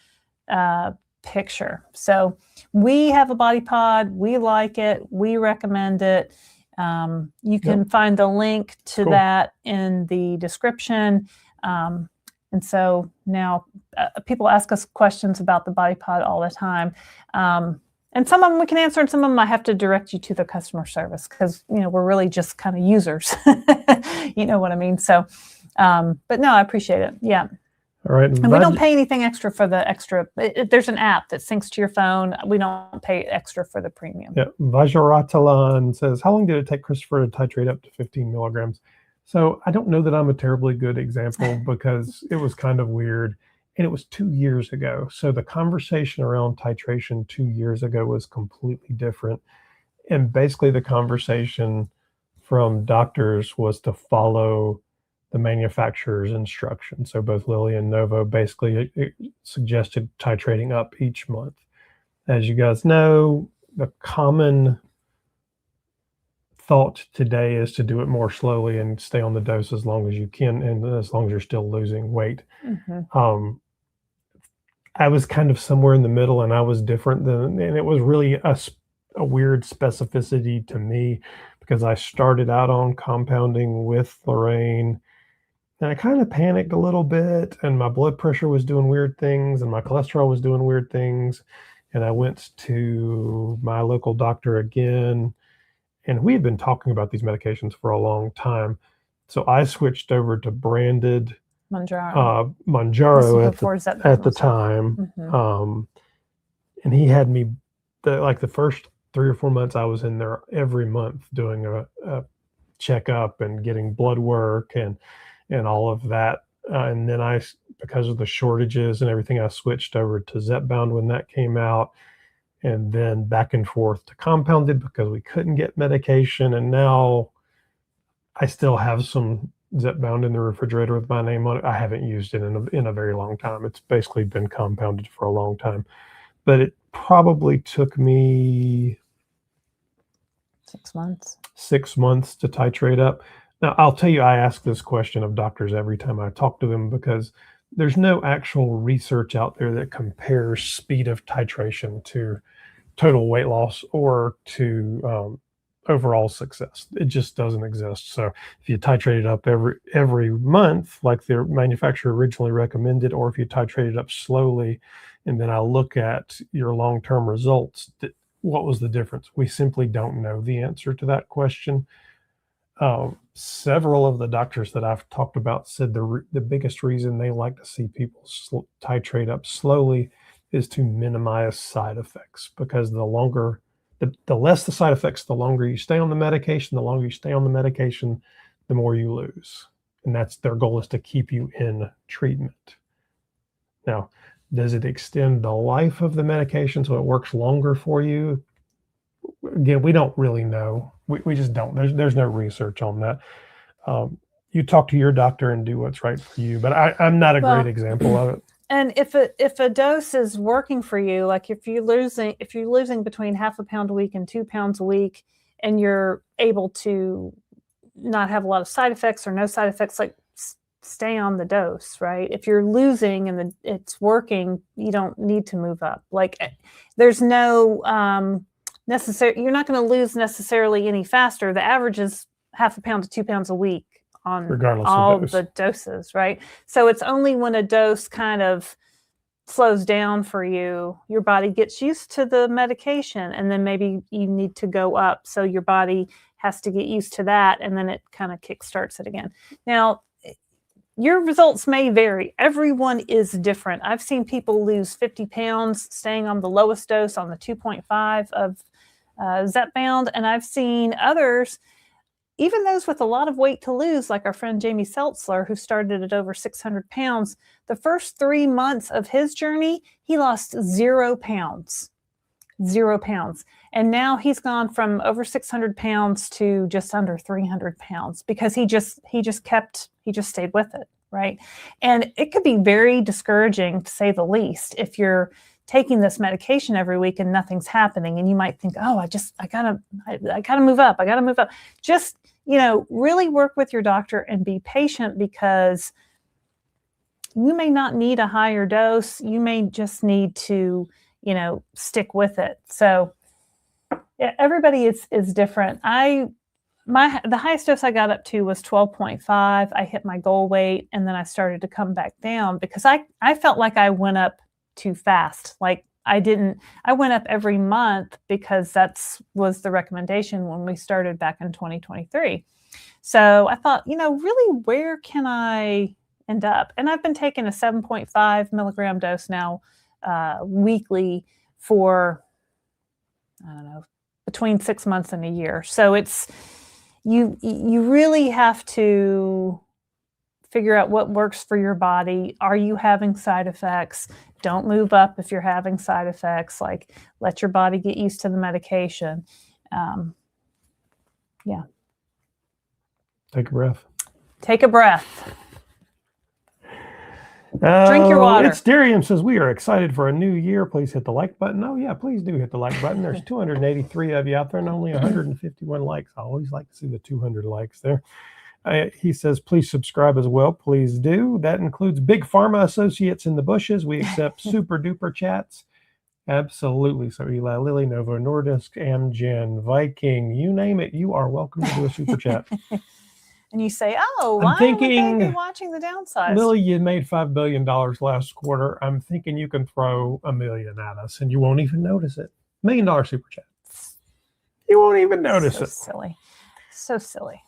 picture. So we have a Body Pod. We like it. We recommend it. You can find the link to that in the description. And so now people ask us questions about the Body Pod all the time. And some of them we can answer, and some of them I have to direct you to the customer service because, we're really just kind of users. You know what I mean? So, but no, I appreciate it. Yeah. All right. And we don't pay anything extra for the extra. There's an app that syncs to your phone. We don't pay extra for the premium. Yeah. Vajratalan says, how long did it take Christopher to titrate up to 15 milligrams? So I don't know that I'm a terribly good example because it was kind of weird. And it was 2 years ago. So the conversation around titration 2 years ago was completely different. And basically the conversation from doctors was to follow the manufacturer's instructions. So both Lilly and Novo basically suggested titrating up each month. As you guys know, the common thought today is to do it more slowly and stay on the dose as long as you can and as long as you're still losing weight. Mm-hmm. I was kind of somewhere in the middle, and I was different and it was really a weird specificity to me because I started out on compounding with Laraine, and I kind of panicked a little bit, and my blood pressure was doing weird things, and my cholesterol was doing weird things, and I went to my local doctor again, and we had been talking about these medications for a long time, so I switched over to branded Mounjaro at the time. Mm-hmm. And he had me the first 3 or 4 months I was in there every month doing a checkup and getting blood work and all of that. And then because of the shortages and everything, I switched over to Zepbound when that came out, and then back and forth to compounded because we couldn't get medication. And now I still have some Zepbound in the refrigerator with my name on it. I haven't used it in a very long time. It's basically been compounded for a long time, but it probably took me 6 months. 6 months to titrate up. Now, I'll tell you, I ask this question of doctors every time I talk to them because there's no actual research out there that compares speed of titration to total weight loss or to overall success. It just doesn't exist. So if you titrate it up every month, like the manufacturer originally recommended, or if you titrate it up slowly, and then I look at your long-term results, what was the difference? We simply don't know the answer to that question. Several of the doctors that I've talked about said the biggest reason they like to see people titrate up slowly is to minimize side effects, because the less the side effects, the longer you stay on the medication, the more you lose. And that's their goal, is to keep you in treatment. Now, does it extend the life of the medication so it works longer for you? Again, we don't really know. We just don't. There's no research on that. You talk to your doctor and do what's right for you, but I'm not a great example of it. And if a dose is working for you, like if you're losing between half a pound a week and 2 pounds a week, and you're able to not have a lot of side effects or no side effects, like stay on the dose, right? If you're losing and it's working, you don't need to move up. Like there's no you're not going to lose necessarily any faster. The average is half a pound to 2 pounds a week on regardless all of dose. The doses, right? So it's only when a dose kind of slows down for you, your body gets used to the medication, and then maybe you need to go up. So your body has to get used to that, and then it kind of kickstarts it again. Now, your results may vary. Everyone is different. I've seen people lose 50 pounds staying on the lowest dose on the 2.5 of Zepbound, and I've seen others, even those with a lot of weight to lose, like our friend Jamie Seltzler, who started at over 600 pounds, the first 3 months of his journey, he lost 0 pounds. 0 pounds. And now he's gone from over 600 pounds to just under 300 pounds because he just stayed with it, right? And it could be very discouraging, to say the least, if you're taking this medication every week and nothing's happening, and you might think, oh, I gotta move up. I gotta move up. Just, really work with your doctor and be patient, because you may not need a higher dose. You may just need to, stick with it. So yeah, everybody is different. The highest dose I got up to was 12.5. I hit my goal weight, and then I started to come back down because I felt like I went up too fast. Like I went up every month because was the recommendation when we started back in 2023. So I thought, really, where can I end up. And I've been taking a 7.5 milligram dose now weekly for, I don't know, between 6 months and a year. So it's, you really have to figure out what works for your body. Are you having side effects? Don't move up if you're having side effects. Like, let your body get used to the medication. Yeah. Take a breath. Take a breath. Drink your water. It's Darium says, we are excited for a new year. Please hit the like button. Oh, yeah, please do hit the like button. There's 283 of you out there and only 151 likes. I always like to see the 200 likes there. He says, please subscribe as well. Please do. That includes Big Pharma Associates in the Bushes. We accept super duper chats. Absolutely. So Eli Lilly, Novo Nordisk, Amgen, Viking, you name it, you are welcome to do a super chat. And you say, oh, why would they be watching the Downsized? Lily, you made $5 billion last quarter. I'm thinking you can throw $1 million at us and you won't even notice it. $1 million super chat. You won't even notice it. Silly. So silly.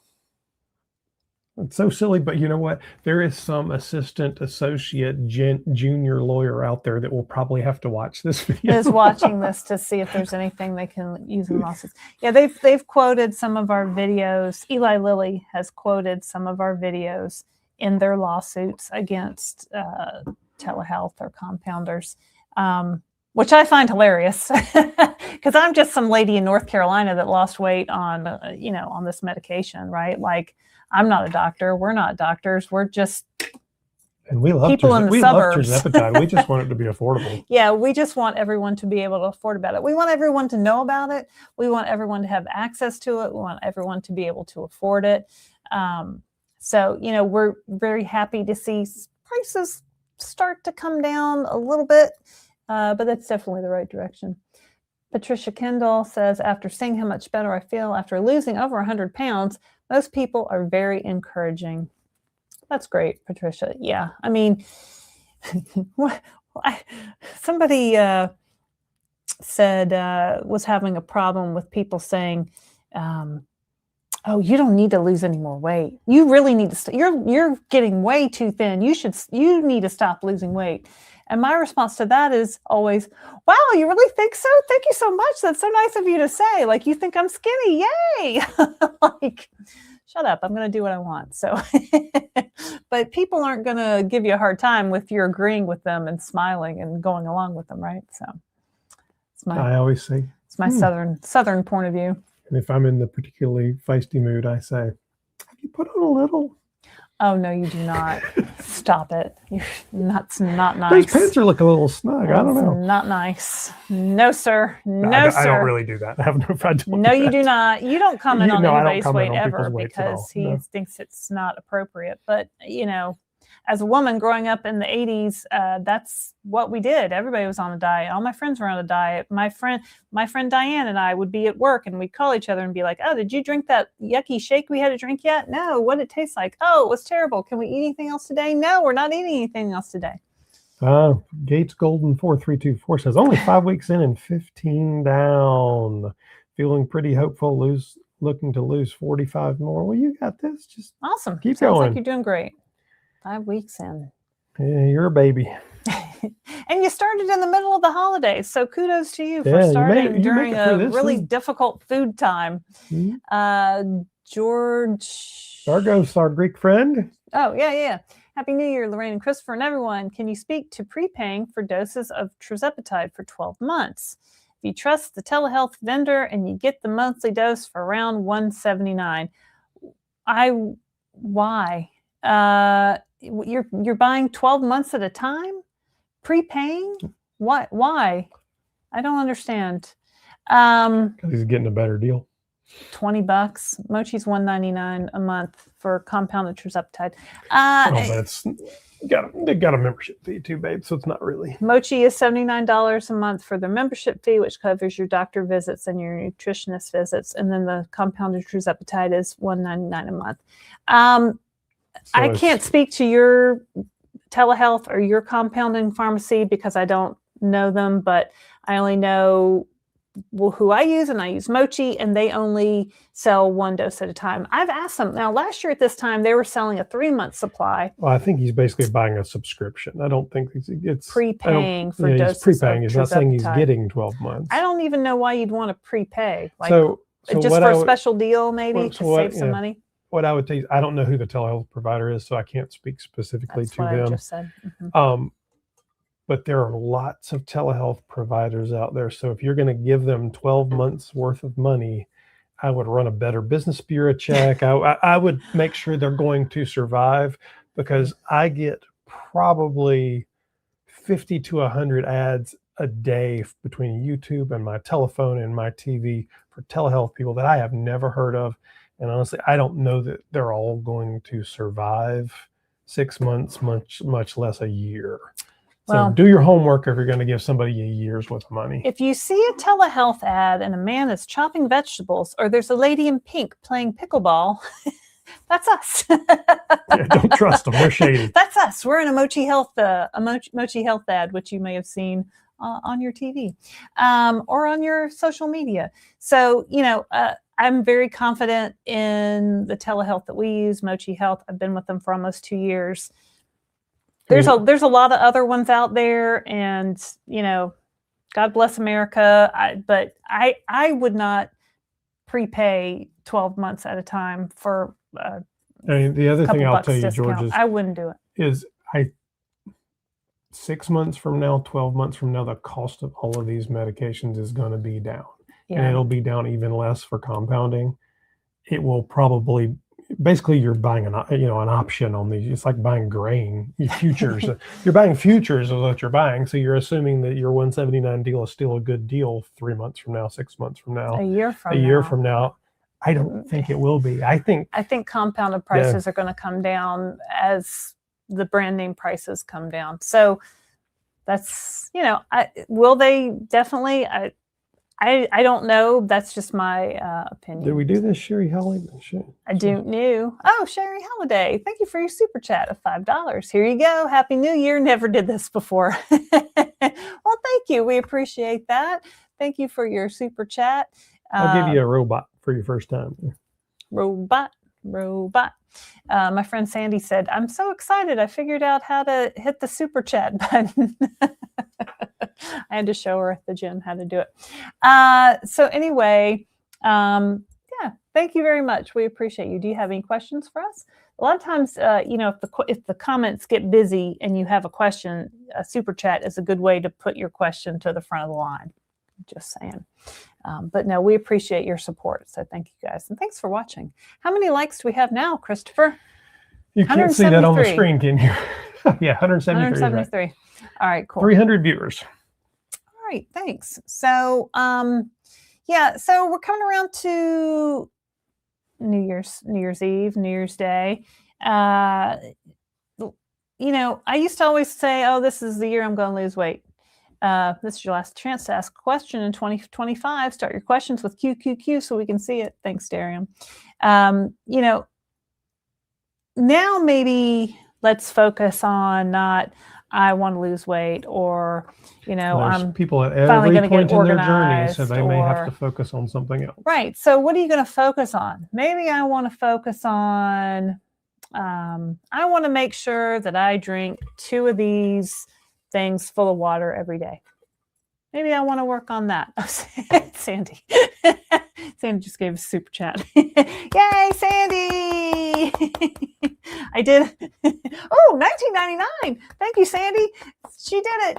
It's so silly, but you know what? There is some assistant, associate, junior lawyer out there that will probably have to watch this video. Is watching this to see if there's anything they can use in lawsuits. Yeah, they've quoted some of our videos. Eli Lilly has quoted some of our videos in their lawsuits against telehealth or compounders, which I find hilarious because I'm just some lady in North Carolina that lost weight on, on this medication, right? Like, I'm not a doctor. We're not doctors. We're just we love people in the suburbs. Tirzepatide. We just want it to be affordable. Yeah, we just want everyone to be able to afford about it. We want everyone to know about it. We want everyone to have access to it. We want everyone to be able to afford it. So, we're very happy to see prices start to come down a little bit, but that's definitely the right direction. Patricia Kendall says, after seeing how much better I feel after losing over 100 pounds, most people are very encouraging. That's great, Patricia. Yeah. I mean, somebody said was having a problem with people saying, oh, you don't need to lose any more weight. You really need to, you're getting way too thin. You need to stop losing weight. And my response to that is always, wow, you really think so? Thank you so much. That's so nice of you to say. Like, you think I'm skinny. Yay. Like, shut up. I'm going to do what I want. So, but people aren't going to give you a hard time if you're agreeing with them and smiling and going along with them, right? So I always say, it's my southern point of view. And if I'm in the particularly feisty mood, I say, have you put on a little? Oh, no, you do not. Stop it. That's not nice. Those pants are looking a little snug. I don't know. Not nice. No, sir. No, sir. I don't really do that. No, you do not. You don't comment on anybody's weight ever because he thinks it's not appropriate. But, as a woman growing up in the 80s, that's what we did. Everybody was on a diet. All my friends were on a diet. My friend Diane and I would be at work and we'd call each other and be like, oh, did you drink that yucky shake we had to drink yet? No. What did it taste like? Oh, it was terrible. Can we eat anything else today? No, we're not eating anything else today. Gates Golden 4324 says, only 5 weeks in and 15 down. Feeling pretty hopeful, looking to lose 45 more. Well, you got this. Just awesome. Keep Sounds going. Like you're doing great. 5 weeks in. Yeah, you're a baby. And you started in the middle of the holidays, so kudos to you for starting during a really difficult food time. Mm-hmm. George Argos, our Greek friend. Oh, yeah. Happy New Year, Laraine and Christopher and everyone. Can you speak to prepaying for doses of tirzepatide for 12 months? If you trust the telehealth vendor and you get the monthly dose for around $179, why? You're buying 12 months at a time, prepaying. Why? I don't understand. Because he's getting a better deal. $20. Mochi's $199 a month for compounded tirzepatide. They got a membership fee too, babe. So it's not really. Mochi is $79 a month for their membership fee, which covers your doctor visits and your nutritionist visits, and then the compounded tirzepatide is $199 a month. I can't speak to your telehealth or your compounding pharmacy because I don't know them, but I only know who I use, and I use Mochi, and they only sell 1 dose at a time. I've asked them. Now, last year at this time, they were selling a 3-month supply. Well, I think he's basically buying a subscription. I don't think it's prepaying for doses. He's prepaying. He's not saying he's tirzepatide. Getting 12 months. I don't even know why you'd want to prepay. Like, so just for a special deal, maybe to save some money. What I would tell you, I don't know who the telehealth provider is, so I can't speak specifically That's to what them. I just said. Mm-hmm. But there are lots of telehealth providers out there. So if you're going to give them 12 months worth of money, I would run a Better Business Bureau check. I would make sure they're going to survive, because I get probably 50 to 100 ads a day between YouTube and my telephone and my TV for telehealth people that I have never heard of. And honestly, I don't know that they're all going to survive 6 months, much less a year. So do your homework if you're going to give somebody a year's worth of money. If you see a telehealth ad and a man is chopping vegetables, or there's a lady in pink playing pickleball, that's us. Yeah, don't trust them. They're shady. That's us. We're in a Mochi Health Mochi Health ad, which you may have seen on your TV or on your social media. So, I'm very confident in the telehealth that we use, Mochi Health. I've been with them for almost 2 years. There's a lot of other ones out there, and God bless America. But I would not prepay 12 months at a time for. The other thing I'll tell you, George, is I wouldn't do it. 6 months from now, 12 months from now, the cost of all of these medications is going to be down, and it'll be down even less for compounding. It will probably. Basically, you're buying an option on these. It's like buying grain, futures. You're buying futures is what you're buying. So you're assuming that your 179 deal is still a good deal 3 months from now, 6 months from now, a year from now. I don't think it will be. I think compounded prices are going to come down as the brand name prices come down. So that's will they definitely? I don't know. That's just my opinion. Did we do this, Sherry Holiday? I do new. Oh, Sherry Holiday. Thank you for your super chat of $5. Here you go. Happy New Year. Never did this before. Well, thank you. We appreciate that. Thank you for your super chat. I'll give you a robot for your first time. Robot. My friend Sandy said, I'm so excited. I figured out how to hit the super chat button. I had to show her at the gym how to do it. So anyway, thank you very much. We appreciate you. Do you have any questions for us? A lot of times, if the comments get busy and you have a question, a super chat is a good way to put your question to the front of the line. Just saying. But no, we appreciate your support. So thank you guys. And thanks for watching. How many likes do we have now, Christopher? You can't see that on the screen, can you? Yeah, 173. 173. Right. All right, cool. 300 viewers. All right, thanks. So, so we're coming around to New Year's Eve, New Year's Day. I used to always say, oh, this is the year I'm going to lose weight. This is your last chance to ask a question in 2025. Start your questions with QQQ so we can see it. Thanks, Darian. Now maybe let's focus on not I want to lose weight, or I'm people at every point in their journey, so they may have to focus on something else. Right. So what are you going to focus on? Maybe I want to focus on I want to make sure that I drink 2 of these things full of water every day. Maybe I want to work on that. Sandy. Sandy just gave a super chat. Yay, Sandy! I did. Oh, 1999. Thank you, Sandy. She did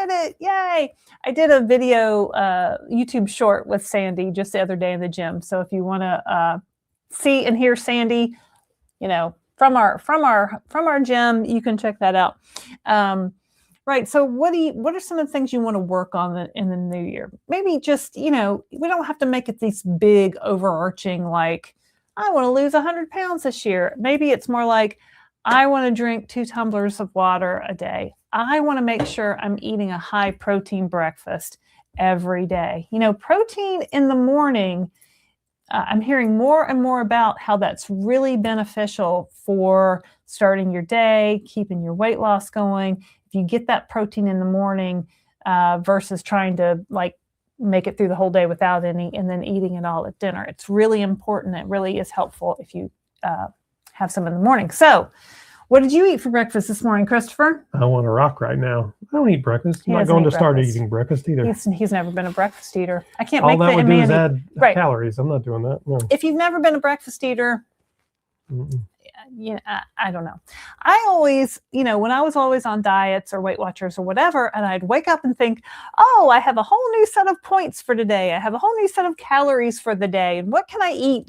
it. Yay. I did a video YouTube short with Sandy just the other day in the gym. So if you want to see and hear Sandy, from our gym, you can check that out. Right. So what are some of the things you want to work on in the new year? Maybe just, we don't have to make it these big overarching, like, I want to lose 100 pounds this year. Maybe it's more like, I want to drink 2 tumblers of water a day. I want to make sure I'm eating a high protein breakfast every day. Protein in the morning, I'm hearing more and more about how that's really beneficial for starting your day, keeping your weight loss going. If you get that protein in the morning versus trying to make it through the whole day without any, and then eating it all at dinner. It's really important. It really is helpful if you have some in the morning. So what did you eat for breakfast this morning, Christopher? I want to rock right now. I don't eat breakfast. I'm not doesn't going eat to start breakfast. eating breakfast either. He's never been a breakfast eater. I can't All make that the would do is man add right. calories. I'm not doing that. No. If you've never been a breakfast eater, I don't know. I always, when I was always on diets or Weight Watchers or whatever, and I'd wake up and think, oh, I have a whole new set of points for today. I have a whole new set of calories for the day. And what can I eat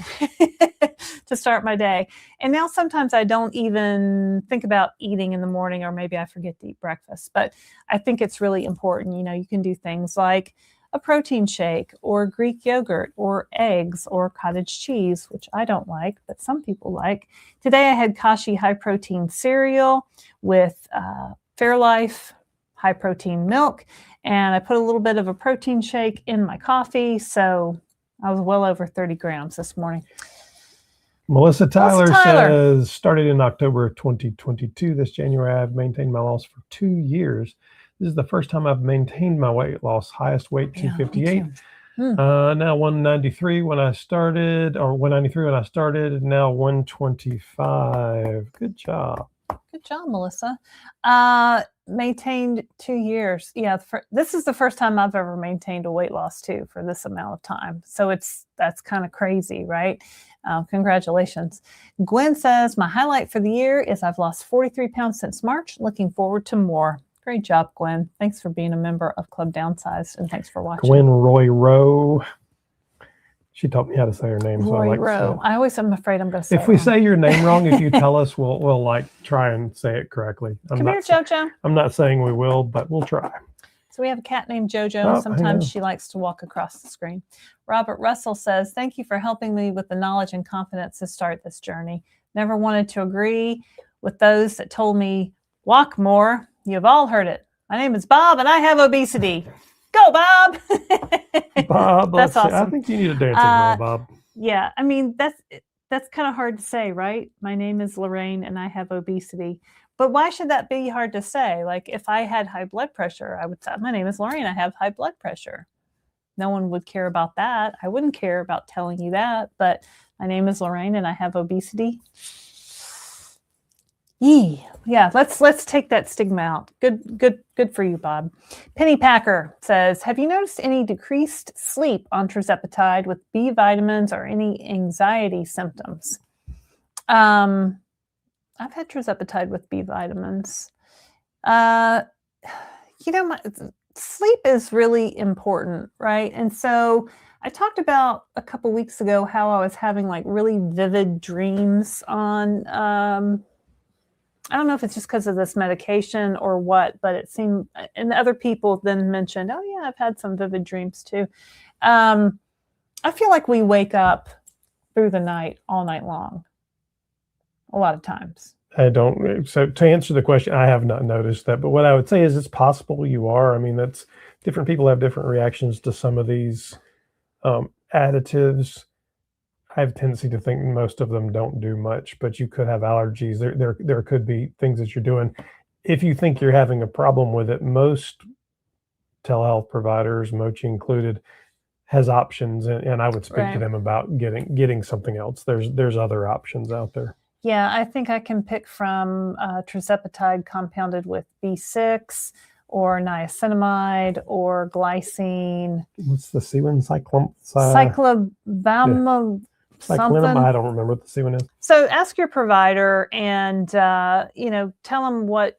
to start my day? And now sometimes I don't even think about eating in the morning, or maybe I forget to eat breakfast. But I think it's really important. You can do things like a protein shake or Greek yogurt or eggs or cottage cheese, which I don't like, but some people like. Today I had Kashi high protein cereal with Fairlife high protein milk, and I put a little bit of a protein shake in my coffee. So I was well over 30 grams this morning. Melissa Tyler says, started in October of 2022. This January, I've maintained my loss for 2 years. This is the first time I've maintained my weight loss. Highest weight, 258. Now 193 when I started, or 193 when I started, now 125. Good job. Good job, Melissa. Maintained 2 years. Yeah, this is the first time I've ever maintained a weight loss too for this amount of time. So that's kind of crazy, right? Congratulations. Gwen says, my highlight for the year is I've lost 43 pounds since March. Looking forward to more. Great job, Gwen. Thanks for being a member of Club Downsized, and thanks for watching. Gwen Roy Rowe. She taught me how to say her name. Roy so I like Rowe. I always am afraid I'm going to say it. If we say your name wrong, if you tell us, we'll like try and say it correctly. Come here, Jojo. I'm not saying we will, but we'll try. So we have a cat named Jojo, and sometimes she likes to walk across the screen. Robert Russell says, thank you for helping me with the knowledge and confidence to start this journey. Never wanted to agree with those that told me, walk more. You've all heard it. My name is Bob, and I have obesity. Go, Bob. Bob, that's awesome. I think you need a dancing girl, Bob. Yeah, I mean, that's kind of hard to say, right? My name is Laraine, and I have obesity. But why should that be hard to say? Like, if I had high blood pressure, I would say, my name is Laraine, I have high blood pressure. No one would care about that. I wouldn't care about telling you that. But my name is Laraine, and I have obesity. Yeah, let's take that stigma out. Good for you, Bob. Penny Packer says, have you noticed any decreased sleep on tirzepatide with B vitamins or any anxiety symptoms? I've had tirzepatide with B vitamins. Sleep is really important, right? And so I talked about a couple weeks ago how I was having like really vivid dreams on I don't know if it's just because of this medication or what, but it seemed, and other people then mentioned, oh yeah, I've had some vivid dreams too. I feel like we wake up through the night, all night long, a lot of times. I don't. So to answer the question, I have not noticed that, but what I would say is it's possible you are. I mean, that's different people have different reactions to some of these additives. I have a tendency to think most of them don't do much, but you could have allergies. There could be things that you're doing. If you think you're having a problem with it, most telehealth providers, Mochi included, has options, and I would speak to them about getting something else. There's other options out there. Yeah, I think I can pick from tirzepatide compounded with B6 or niacinamide or glycine. What's the C one? Cyclobamol. Something. I don't remember what the C one is. So ask your provider and tell them what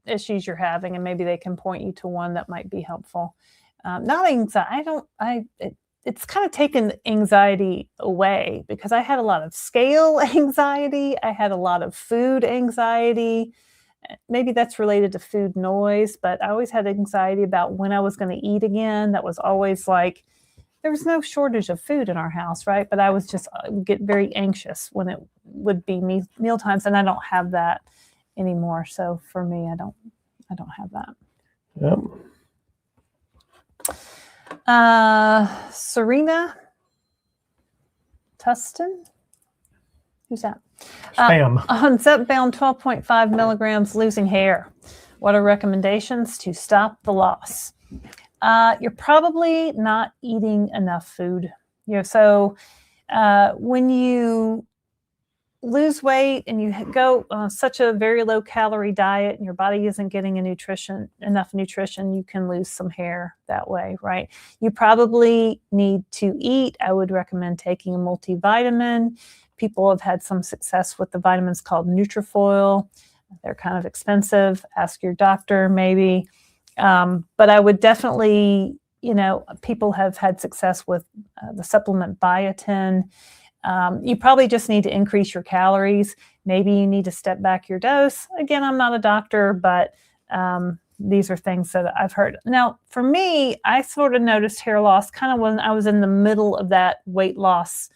issues you're having, and maybe they can point you to one that might be helpful. Not anxiety. It's kind of taken anxiety away because I had a lot of scale anxiety. I had a lot of food anxiety. Maybe that's related to food noise, but I always had anxiety about when I was going to eat again. That was always like, there was no shortage of food in our house, right? But I would get very anxious when it would be meal times, and I don't have that anymore. So for me, I don't have that. Yep. Serena Tustin, who's that? Spam. On Zepbound 12.5 milligrams, losing hair. What are recommendations to stop the loss? You're probably not eating enough food. So when you lose weight and you go on such a very low calorie diet and your body isn't getting enough nutrition, you can lose some hair that way, right? You probably need to eat. I would recommend taking a multivitamin. People have had some success with the vitamins called Nutrifoil. They're kind of expensive. Ask your doctor maybe. But I would definitely, people have had success with the supplement biotin. You probably just need to increase your calories. Maybe you need to step back your dose. Again, I'm not a doctor, but these are things that I've heard. Now, for me, I sort of noticed hair loss kind of when I was in the middle of that weight loss,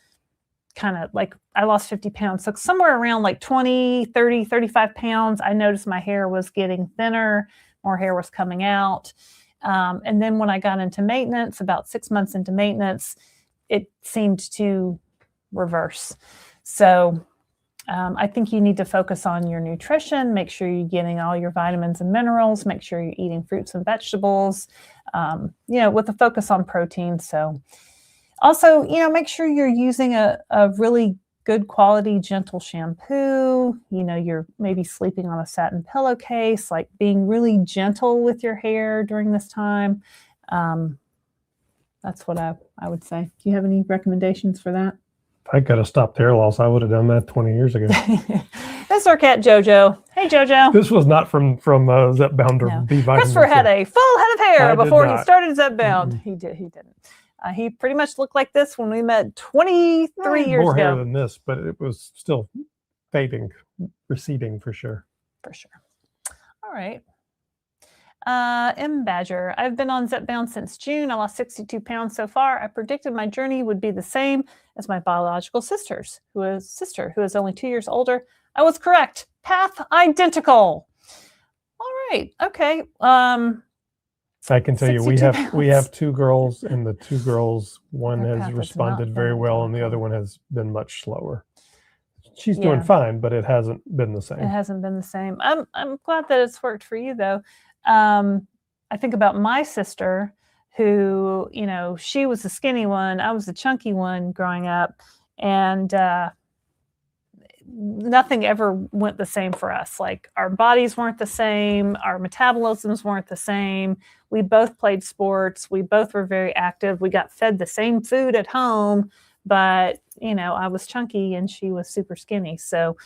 kind of like I lost 50 pounds. So somewhere around like 20, 30, 35 pounds, I noticed my hair was getting thinner, more hair was coming out. And then when I got into maintenance, about 6 months into maintenance, it seemed to reverse. So I think you need to focus on your nutrition, make sure you're getting all your vitamins and minerals, make sure you're eating fruits and vegetables, with a focus on protein. So also, make sure you're using a really good quality, gentle shampoo. You're maybe sleeping on a satin pillowcase, like being really gentle with your hair during this time. That's what I would say. Do you have any recommendations for that? If I could have stopped hair loss, I would have done that 20 years ago. That's our cat, Jojo. Hey, Jojo. This was not from Zepbound or B vitamin. Christopher had a full head of hair before he started Zepbound. Mm-hmm. He didn't. He pretty much looked like this when we met 23 years ago. More hair than this, but it was still fading, receding for sure. For sure. All right. M. Badger. I've been on Zepbound since June. I lost 62 pounds so far. I predicted my journey would be the same as my biological sister's, who is only 2 years older. I was correct. Path identical. All right. Okay. I can tell you, we have two girls, and the two girls, one has responded very well, and the other one has been much slower. She's doing fine, but it hasn't been the same. It hasn't been the same. I'm glad that it's worked for you, though. I think about my sister, who, she was the skinny one, I was the chunky one growing up, and nothing ever went the same for us. Like, our bodies weren't the same, our metabolisms weren't the same. We both played sports, we both were very active, we got fed the same food at home, but I was chunky and she was super skinny. So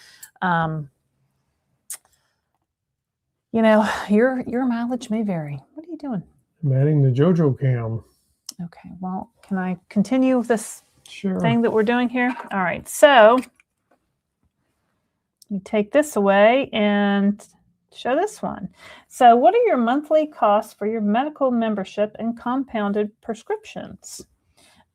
your mileage may vary. What are you doing? I'm adding the JoJo cam. Okay, well, can I continue with this Sure. thing that we're doing here? All right, so let me take this away and show this one. So what are your monthly costs for your medical membership and compounded prescriptions?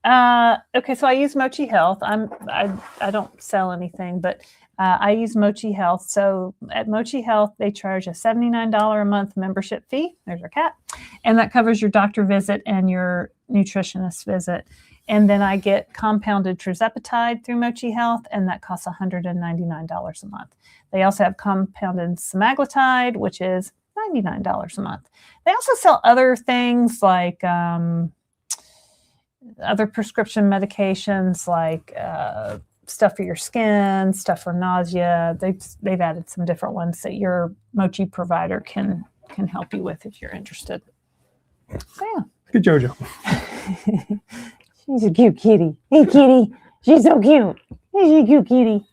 Okay, so I use Mochi Health. I don't sell anything, but I use Mochi Health. So at Mochi Health, they charge a $79 a month membership fee. There's our cat. And that covers your doctor visit and your nutritionist visit. And then I get compounded tirzepatide through Mochi Health, and that costs $199 a month. They also have compounded semaglutide, which is $99 a month. They also sell other things like other prescription medications, like stuff for your skin, stuff for nausea. They've added some different ones that your Mochi provider can help you with if you're interested. So yeah. Good JoJo. She's a cute kitty. Hey, kitty. She's so cute. She's a cute kitty.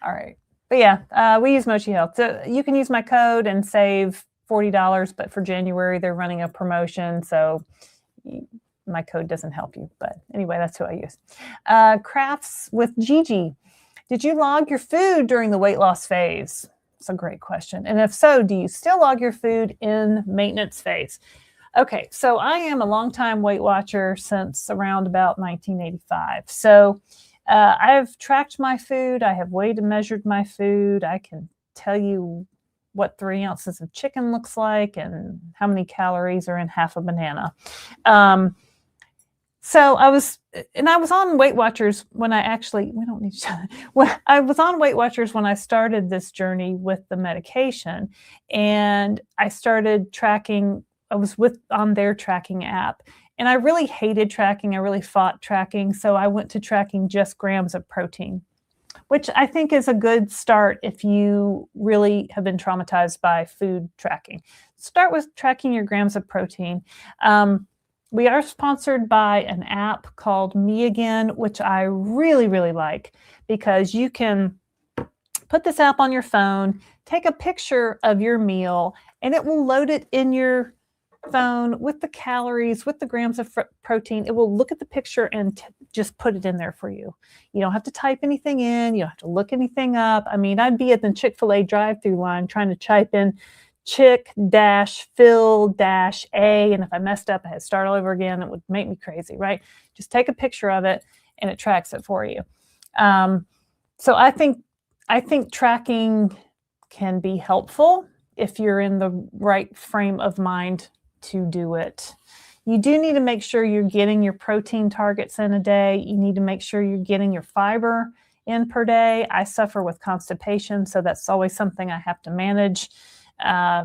All right. But yeah, we use Mochi Health. So you can use my code and save $40, but for January, they're running a promotion. So my code doesn't help you. But anyway, that's who I use. Crafts with Gigi. Did you log your food during the weight loss phase? It's a great question. And if so, do you still log your food in maintenance phase? Okay, so I am a longtime Weight Watcher since around about 1985. So I've tracked my food. I have weighed and measured my food. I can tell you what 3 ounces of chicken looks like and how many calories are in half a banana. So I was on Weight Watchers when I was on Weight Watchers when I started this journey with the medication, and I started tracking on their tracking app, and I really hated tracking. I really fought tracking. So I went to tracking just grams of protein, which I think is a good start if you really have been traumatized by food tracking. Start with tracking your grams of protein. We are sponsored by an app called Me Again, which I really, really like, because you can put this app on your phone, take a picture of your meal, and it will load it in your phone with the calories, with the grams of protein. It will look at the picture and just put it in there for you. You don't have to type anything in. You don't have to look anything up. I mean, I'd be at the Chick-fil-A drive-through line trying to type in Chick-fil-A, and if I messed up, I had to start all over again. It would make me crazy, right? Just take a picture of it and it tracks it for you. So I think tracking can be helpful if you're in the right frame of mind to do it. You do need to make sure you're getting your protein targets in a day. You need to make sure you're getting your fiber in per day. I suffer with constipation, so that's always something I have to manage. I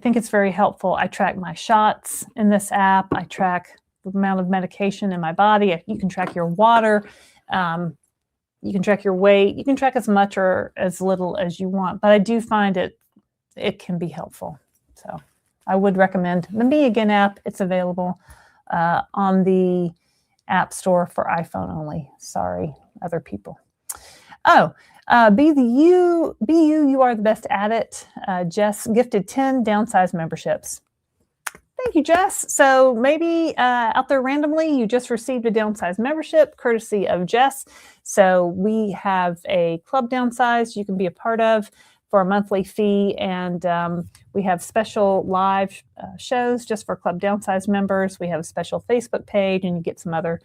think it's very helpful. I track my shots in this app. I track the amount of medication in my body. You can track your water. You can track your weight. You can track as much or as little as you want, but I do find it can be helpful. So I would recommend the Me Again app. It's available on the App Store for iPhone only. Sorry, other people. Oh, be you, you are the best at it. Jess gifted 10 Downsized memberships. Thank you, Jess. So maybe out there randomly, you just received a Downsized membership courtesy of Jess. So we have a Club Downsized you can be a part of for a monthly fee. And we have special live shows just for Club Downsized members. We have a special Facebook page, and you get some other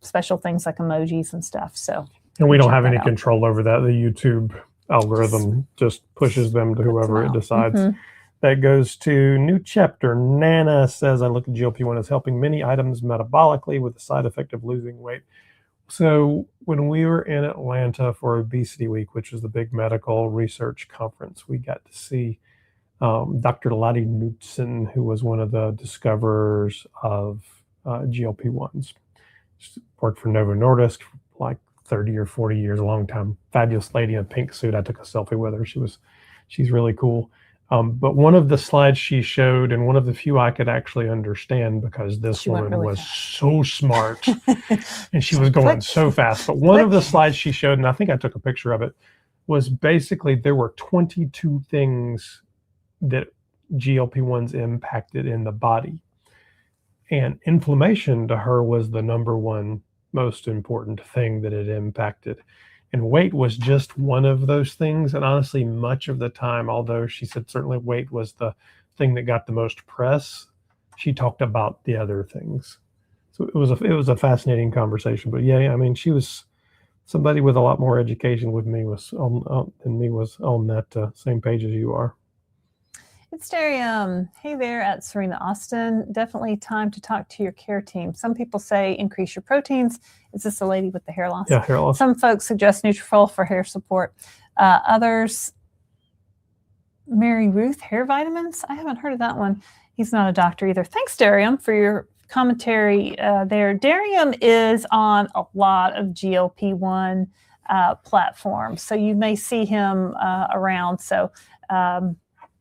special things like emojis and stuff. So, and we don't have any control over that. The YouTube algorithm just pushes them to whoever it decides. Mm-hmm. That goes to New Chapter. Nana says, I look at GLP-1 as helping many items metabolically with the side effect of losing weight. So when we were in Atlanta for Obesity Week, which is the big medical research conference, we got to see Dr. Lottie Knudsen, who was one of the discoverers of GLP-1s. She worked for Novo Nordisk for like 30 or 40 years, a long time. Fabulous lady in a pink suit. I took a selfie with her. She's really cool. But one of the slides she showed, and one of the few I could actually understand, because this woman was so smart and she was going so fast. But one of the slides she showed, and I think I took a picture of it, was basically there were 22 things that GLP-1s impacted in the body. And inflammation to her was the number one most important thing that it impacted. And weight was just one of those things. And honestly, much of the time, although she said certainly weight was the thing that got the most press, she talked about the other things. So it was a fascinating conversation. But yeah, I mean, she was somebody with a lot more education than me was on that same page as you are. It's Darium. Hey there at Serena Austin. Definitely time to talk to your care team. Some people say increase your proteins. Is this the lady with the hair loss? Yeah, hair loss. Some folks suggest Nutritional for hair support. Others, Mary Ruth, hair vitamins. I haven't heard of that one. He's not a doctor either. Thanks, Darium, for your commentary there. Darium is on a lot of GLP-1 platforms, so you may see him around. So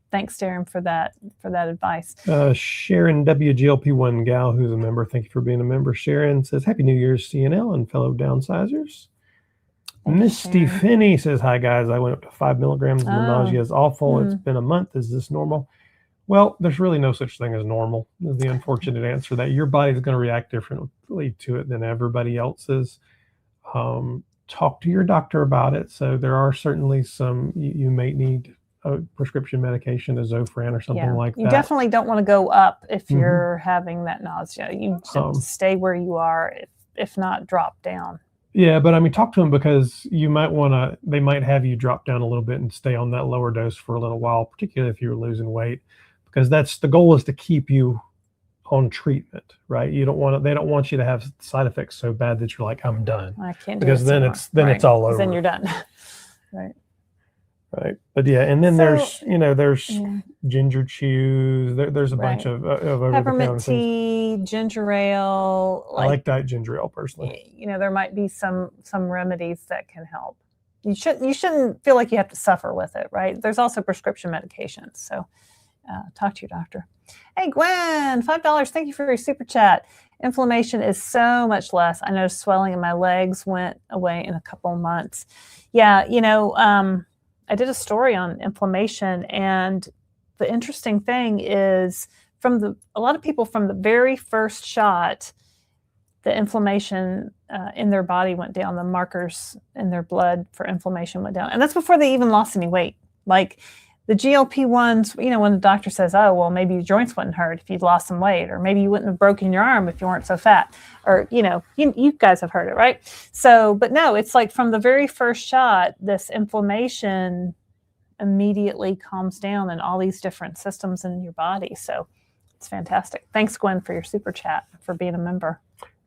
thanks, Darren, for that advice. Sharon WGLP1 gal, who's a member. Thank you for being a member. Sharon says, Happy New Year's, CNL and fellow downsizers. Misty Finney says, hi, guys. I went up to 5 milligrams. The nausea is awful. It's been a month. Is this normal? Well, there's really no such thing as normal, is the unfortunate answer. That your body's going to react differently to it than everybody else's. Talk to your doctor about it. So there are certainly some, you may need a prescription medication, a Zofran or something like that. You definitely don't want to go up if you're having that nausea. You should stay where you are, if not drop down. Yeah, but I mean, talk to them, because you might they might have you drop down a little bit and stay on that lower dose for a little while, particularly if you're losing weight, because the goal is to keep you on treatment, right? They don't want you to have side effects so bad that you're like, I'm done. I can't do because then it's all over. Then you're done. Right. Right. But yeah, and then there's Yeah. ginger chews. There's a bunch Right. of over the Peppermint counter things. tea, ginger ale, I like diet ginger ale personally. there might be some remedies that can help. You shouldn't feel like you have to suffer with it, right? There's also prescription medications. So talk to your doctor. Hey, Gwen, $5. Thank you for your super chat. Inflammation is so much less. I noticed swelling in my legs went away in a couple of months. Yeah, I did a story on inflammation, and the interesting thing is a lot of people from the very first shot, the inflammation in their body went down, the markers in their blood for inflammation went down. And that's before they even lost any weight. Like the GLP-1s, when the doctor says, oh, well, maybe your joints wouldn't hurt if you'd lost some weight, or maybe you wouldn't have broken your arm if you weren't so fat, or, you guys have heard it, right? So, but no, it's like from the very first shot, this inflammation immediately calms down in all these different systems in your body. So it's fantastic. Thanks, Gwen, for your super chat, for being a member.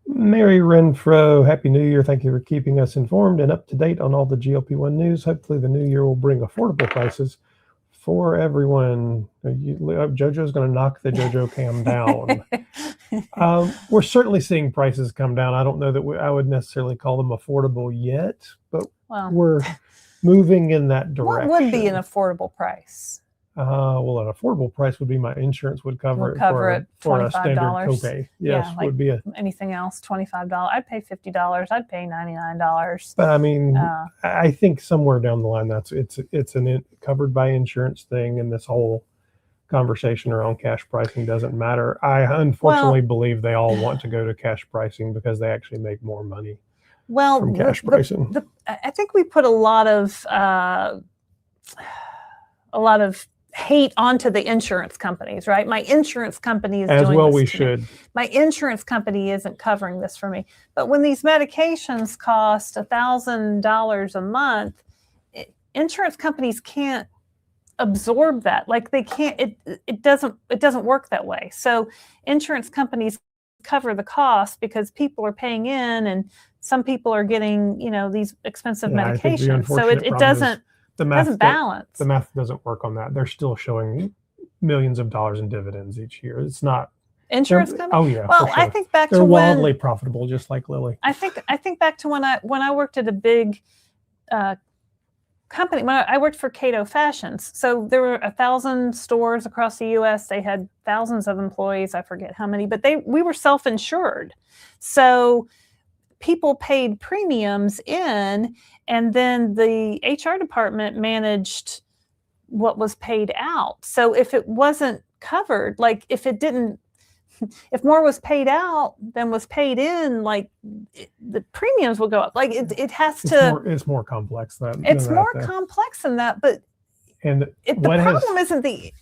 Mary Renfro, Happy New Year. Thank you for keeping us informed and up to date on all the GLP-1 news. Hopefully the new year will bring affordable prices for everyone. JoJo's going to knock the JoJo cam down. We're certainly seeing prices come down. I don't know that I would necessarily call them affordable yet, but we're moving in that direction. What would be an affordable price? Well, an affordable price would be my insurance would cover it for a standard copay. Yes, would be anything else, $25. I'd pay $50. I'd pay $99. But I mean, I think somewhere down the line it's covered by insurance thing, and this whole conversation around cash pricing doesn't matter. I unfortunately believe they all want to go to cash pricing because they actually make more money. From cash pricing. I think we put a lot of hate onto the insurance companies, right? My insurance company is doing this. As well we should. My insurance company isn't covering this for me. But when these medications cost $1,000 a month, insurance companies can't absorb that. Like they can't. It doesn't work that way. So insurance companies cover the cost because people are paying in, and some people are getting these expensive medications. So it doesn't. The math doesn't balance. The math doesn't work on that. They're still showing millions of dollars in dividends each year. It's not insurance company. Oh yeah. Well, sure. I think back they're to wildly profitable, just like Lilly. I think back to when I worked at a big company. When I worked for Cato Fashions, so there were 1,000 stores across the U.S. They had thousands of employees. I forget how many, but we were self-insured, so people paid premiums in, and then the HR department managed what was paid out. So if it wasn't covered, like if more was paid out than was paid in, like the premiums will go up. Like it has to. It's more complex than it's more complex than that, but the problem isn't the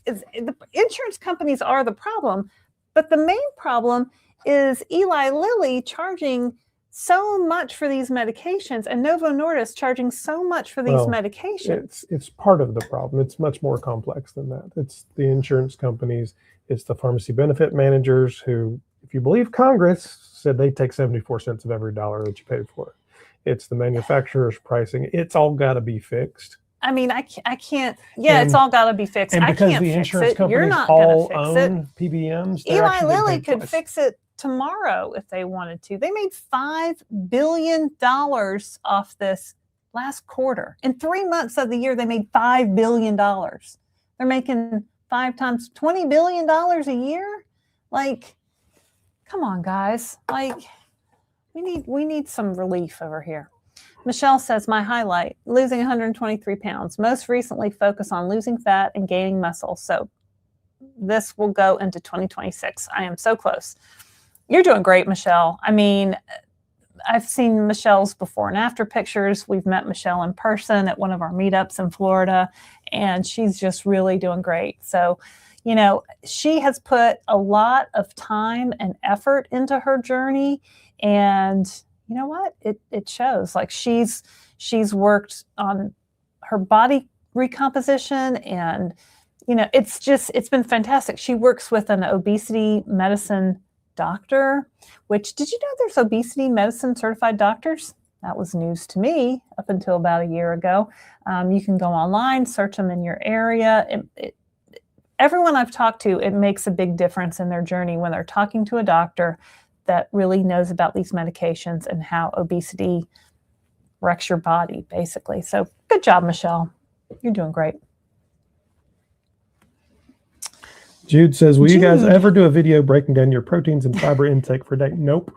insurance companies are the problem, but the main problem is Eli Lilly charging so much for these medications, and Novo Nordisk charging so much for these medications. It's part of the problem. It's much more complex than that. It's the insurance companies, it's the pharmacy benefit managers who, if you believe Congress, said they take 74 cents of every dollar that you paid for it. It's the manufacturer's pricing. It's all got to be fixed. I mean, I can't. Yeah, it's all got to be fixed. And because I can't the insurance fix it. companies You're not all gonna fix own PBMs, Eli Lilly could fix it tomorrow if they wanted to. They made $5 billion off this last quarter. In 3 months of the year, they made $5 billion. They're making 5 times $20 billion a year. Like, come on, guys. Like, we need some relief over here. Michelle says, my highlight, losing 123 pounds. Most recently focus on losing fat and gaining muscle. So this will go into 2026. I am so close. You're doing great, Michelle. I mean, I've seen Michelle's before and after pictures. We've met Michelle in person at one of our meetups in Florida, and she's just really doing great. So, she has put a lot of time and effort into her journey, and you know what? It shows. Like she's worked on her body recomposition, and it's been fantastic. She works with an obesity medicine doctor, which, did you know there's obesity medicine certified doctors? That was news to me up until about a year ago. You can go online, search them in your area. Everyone I've talked to, it makes a big difference in their journey when they're talking to a doctor that really knows about these medications and how obesity wrecks your body, basically. So good job, Michelle. You're doing great. Jude says, will you guys ever do a video breaking down your proteins and fiber intake for a day? Nope.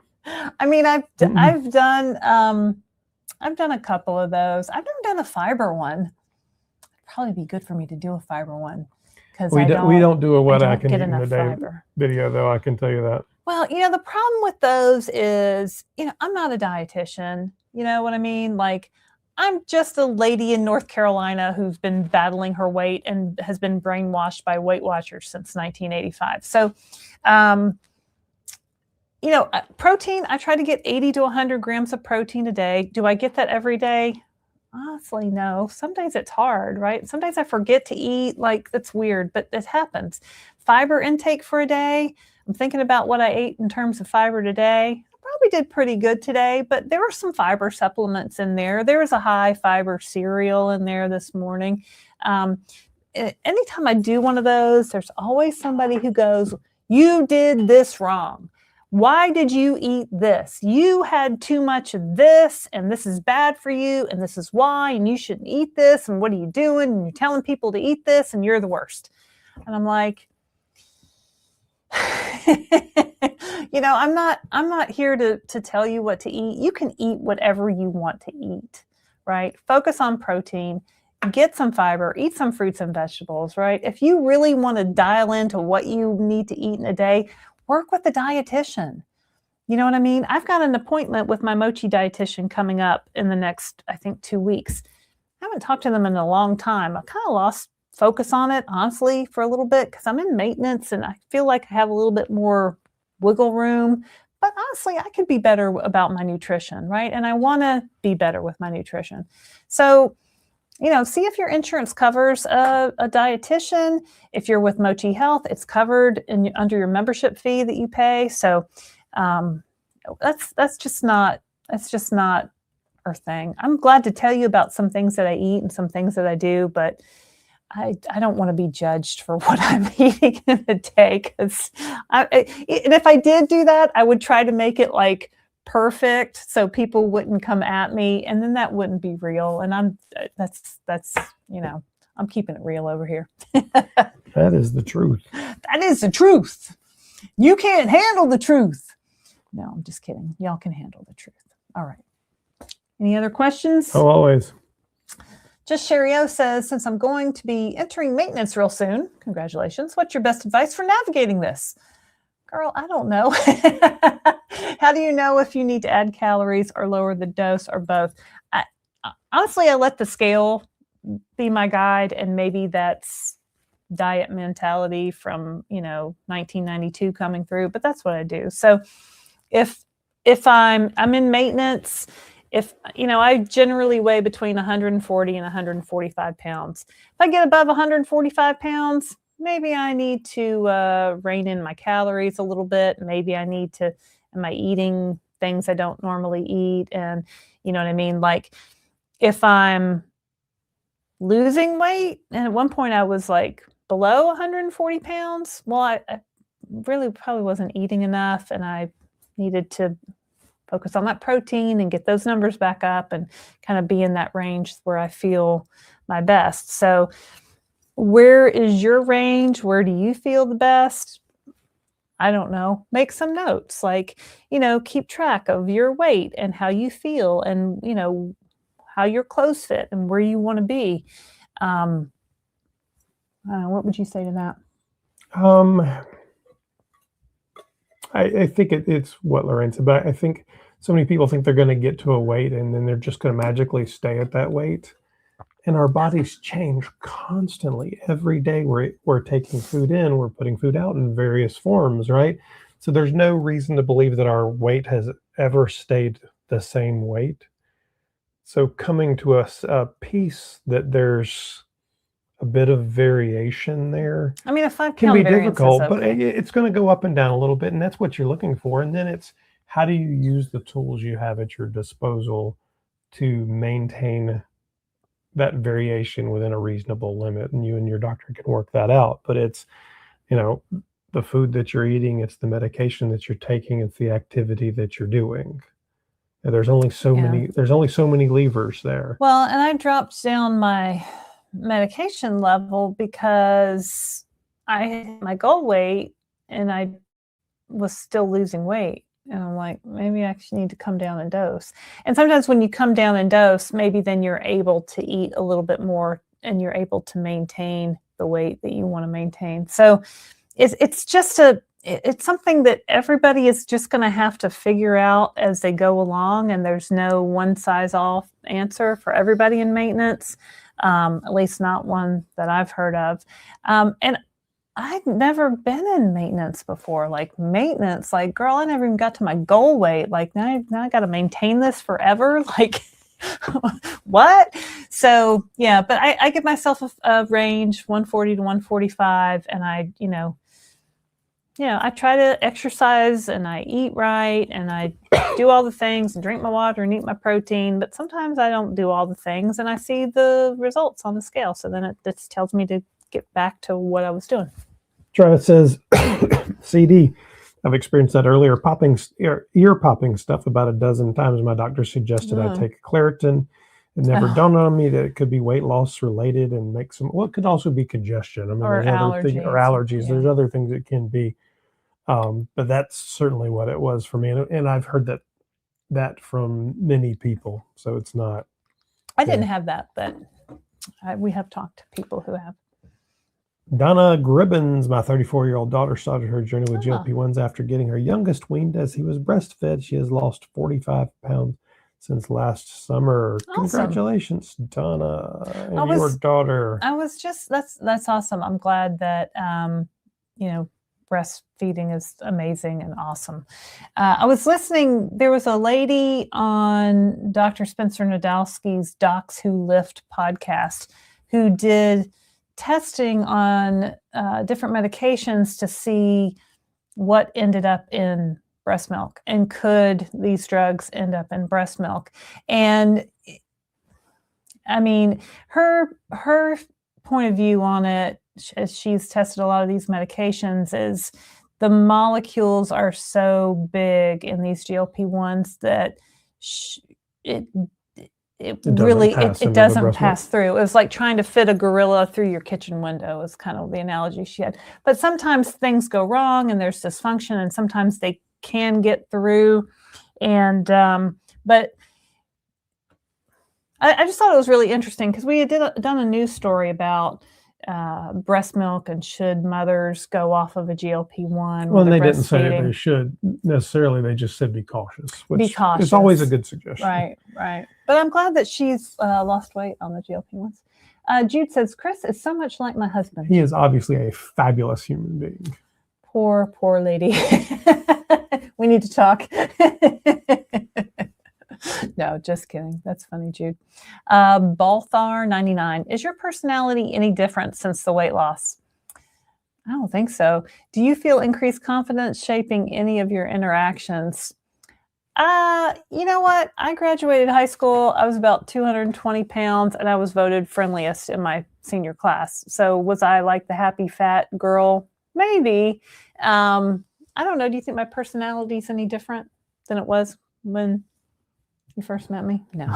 I mean, I've done a couple of those. I've never done a fiber one. It'd probably be good for me to do a fiber one, because we don't do a what I can eat in a day fiber video, though. I can tell you that. Well, the problem with those is, I'm not a dietitian. You know what I mean? Like, I'm just a lady in North Carolina who's been battling her weight and has been brainwashed by Weight Watchers since 1985. So, protein, I try to get 80 to 100 grams of protein a day. Do I get that every day? Honestly, no. Some days it's hard, right? Sometimes I forget to eat. Like, that's weird, but it happens. Fiber intake for a day. I'm thinking about what I ate in terms of fiber today. I probably did pretty good today, but there were some fiber supplements in there. There was a high fiber cereal in there this morning. Anytime I do one of those, there's always somebody who goes, you did this wrong. Why did you eat this? You had too much of this, and this is bad for you, and this is why, and you shouldn't eat this, and what are you doing? And you're telling people to eat this, and you're the worst. And I'm like, I'm not here to tell you what to eat. You can eat whatever you want to eat, right? Focus on protein, get some fiber, eat some fruits and vegetables, right? If you really want to dial into what you need to eat in a day, work with a dietitian. You know what I mean? I've got an appointment with my Mochi dietitian coming up in the next, I think, 2 weeks. I haven't talked to them in a long time. I kind of lost focus on it, honestly, for a little bit, because I'm in maintenance and I feel like I have a little bit more wiggle room. But honestly, I could be better about my nutrition, right? And I want to be better with my nutrition. So, see if your insurance covers a dietitian. If you're with Mochi Health, it's covered under your membership fee that you pay. So that's just not our thing. I'm glad to tell you about some things that I eat and some things that I do, but I don't want to be judged for what I'm eating in a day. And if I did do that, I would try to make it like perfect so people wouldn't come at me, and then that wouldn't be real. And I'm keeping it real over here. That is the truth. That is the truth. You can't handle the truth. No, I'm just kidding. Y'all can handle the truth. All right. Any other questions? Oh, always. Just Sherry O says, since I'm going to be entering maintenance real soon, congratulations. What's your best advice for navigating this? Girl, I don't know. How do you know if you need to add calories or lower the dose or both? Honestly, I let the scale be my guide, and maybe that's diet mentality from 1992 coming through, but that's what I do. So if I'm in maintenance, I generally weigh between 140 and 145 pounds. If I get above 145 pounds, maybe I need to rein in my calories a little bit. Maybe I need to, am I eating things I don't normally eat? And you know what I mean? Like, if I'm losing weight, and at one point I was like below 140 pounds, well, I really probably wasn't eating enough, and I needed to focus on that protein and get those numbers back up and kind of be in that range where I feel my best. So where is your range? Where do you feel the best? I don't know. Make some notes, like, keep track of your weight and how you feel, and, how your clothes fit and where you want to be. I don't know, what would you say to that? I think it's what Laraine said, but I think so many people think they're going to get to a weight and then they're just going to magically stay at that weight. And our bodies change constantly. Every day we're taking food in, we're putting food out in various forms, right? So there's no reason to believe that our weight has ever stayed the same weight. So coming to a piece that there's a bit of variation there. I mean, a 5 can pound be difficult, okay. But it's going to go up and down a little bit, and that's what you're looking for. And then it's, how do you use the tools you have at your disposal to maintain that variation within a reasonable limit, and you and your doctor can work that out. But it's, the food that you're eating, it's the medication that you're taking, it's the activity that you're doing. And there's only so many levers there. Well, and I dropped down my medication level because I hit my goal weight and I was still losing weight. And I'm like, maybe I actually need to come down in dose. And sometimes when you come down in dose, maybe then you're able to eat a little bit more and you're able to maintain the weight that you want to maintain. So it's just it's something that everybody is just going to have to figure out as they go along. And there's no one size all answer for everybody in maintenance, at least not one that I've heard of. And I'd never been in maintenance before. Like maintenance, like, girl, I never even got to my goal weight. Like now I got to maintain this forever. Like what? So yeah, but I give myself a range 140 to 145, and I try to exercise and I eat right and I do all the things and drink my water and eat my protein, but sometimes I don't do all the things and I see the results on the scale. So then it just tells me to get back to what I was doing. Travis says, CD, I've experienced that earlier, ear popping stuff about a dozen times. My doctor suggested I take a Claritin. It never dawned on me that it could be weight loss related and make it could also be congestion. I mean, or allergies. Yeah. There's other things it can be. But that's certainly what it was for me. And I've heard that from many people. So it's not. I didn't have that, but we have talked to people who have. Donna Gribbins, my 34-year-old daughter, started her journey with GLP-1s after getting her youngest weaned as he was breastfed. She has lost 45 pounds since last summer. Awesome. Congratulations, Donna, and your daughter. That's awesome. I'm glad that, breastfeeding is amazing and awesome. I was listening, there was a lady on Dr. Spencer Nadolsky's Docs Who Lift podcast who did testing on different medications to see what ended up in breast milk and could these drugs end up in breast milk. And I mean, her point of view on it, as she's tested a lot of these medications, is the molecules are so big in these GLP-1s that it doesn't pass through. It was like trying to fit a gorilla through your kitchen window is kind of the analogy she had. But sometimes things go wrong and there's dysfunction, and sometimes they can get through. And but I just thought it was really interesting because we had done a news story about breast milk and should mothers go off of a GLP-1. Well, they didn't say they should necessarily. They just said be cautious. Which be cautious. It's always a good suggestion. Right. But I'm glad that she's lost weight on the GLP-1s. Jude says, Chris is so much like my husband. He is obviously a fabulous human being. Poor lady. We need to talk. No, just kidding. That's funny, Jude. Balthar 99. Is your personality any different since the weight loss? I don't think so. Do you feel increased confidence shaping any of your interactions? You know what? I graduated high school. I was about 220 pounds and I was voted friendliest in my senior class. So was I like the happy fat girl? Maybe. I don't know. Do you think my personality is any different than it was when you first met me? No.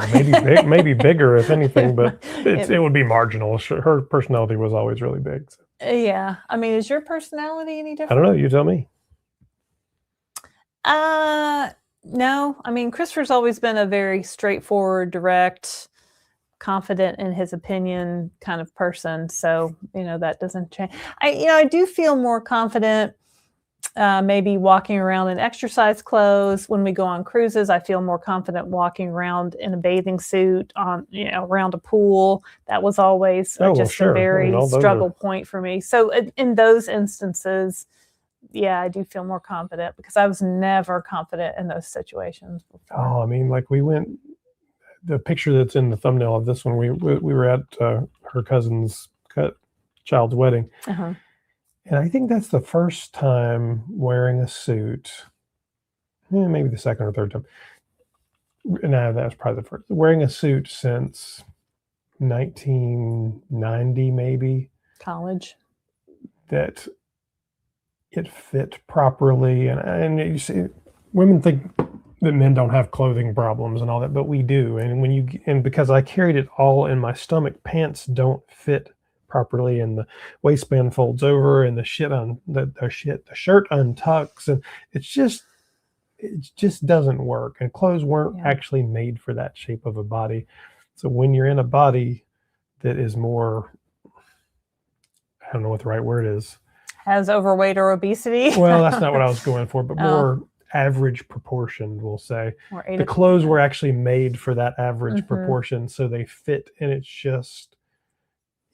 maybe bigger, if anything, but it would be marginal. Her personality was always really big. So. Yeah. I mean, is your personality any different? I don't know. You tell me. No. I mean, Christopher's always been a very straightforward, direct, confident in his opinion kind of person. So, that doesn't change. I do feel more confident maybe walking around in exercise clothes. When we go on cruises, I feel more confident walking around in a bathing suit around a pool. That was always a very struggle point for me. So in those instances, yeah, I do feel more confident because I was never confident in those situations before. Oh, I mean, like we went, the picture that's in the thumbnail of this one, we were at her cousin's child's wedding. Uh-huh. And I think that's the first time wearing a suit, maybe the second or third time, No, that was probably the first. Wearing a suit since 1990, maybe, College. that it fit properly. And you see, women think that men don't have clothing problems and all that, but we do. And because I carried it all in my stomach, pants don't fit properly, and the waistband folds over, and the shirt untucks, and it just doesn't work. And clothes weren't actually made for that shape of a body. So when you're in a body that is more, I don't know what the right word is. Has overweight or obesity? Well, that's not what I was going for, but more average proportion, we'll say. The clothes were actually made for that average proportion, so they fit, and it's just,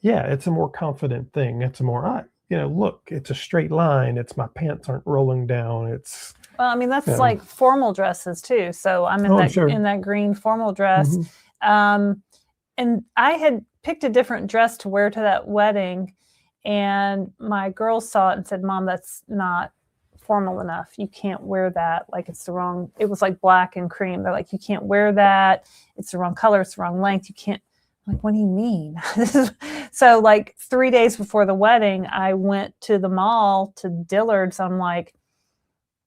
it's a more confident thing. It's a more, look, it's a straight line. It's my pants aren't rolling down. It's, well, I mean, that's like formal dresses too. So I'm in in that green formal dress. And I had picked a different dress to wear to that wedding, and my girls saw it and said, "Mom, that's not formal enough. You can't wear that. Like, it's the wrong," it was like black and cream. They're like, "You can't wear that. It's the wrong color. It's the wrong length. You can't." I'm like, "What do you mean?" So like 3 days before the wedding, I went to the mall to Dillard's. I'm like,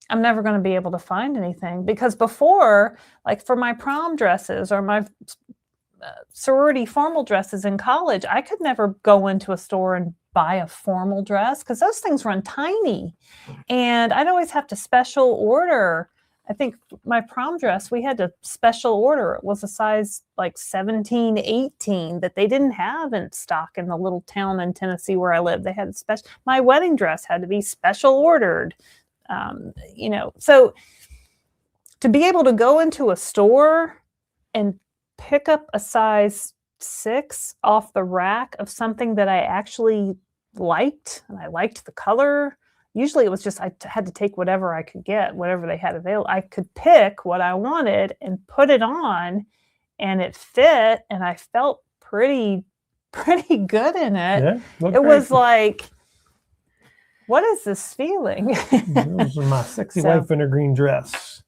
I'm never going to be able to find anything, because before, like for my prom dresses or my sorority formal dresses in college, I could never go into a store and buy a formal dress because those things run tiny, and I'd always have to special order. I think my prom dress, we had to special order. It was a size like 17, 18 that they didn't have in stock in the little town in Tennessee where I lived. They had special. My wedding dress had to be special ordered. So to be able to go into a store and pick up a size 6 off the rack of something that I actually liked, and I liked the color. Usually it was just, I had to take whatever I could get, whatever they had available. I could pick what I wanted and put it on, and it fit, and I felt pretty good in it. Yeah, it was like, what is this feeling? This is my sexy wife in a green dress.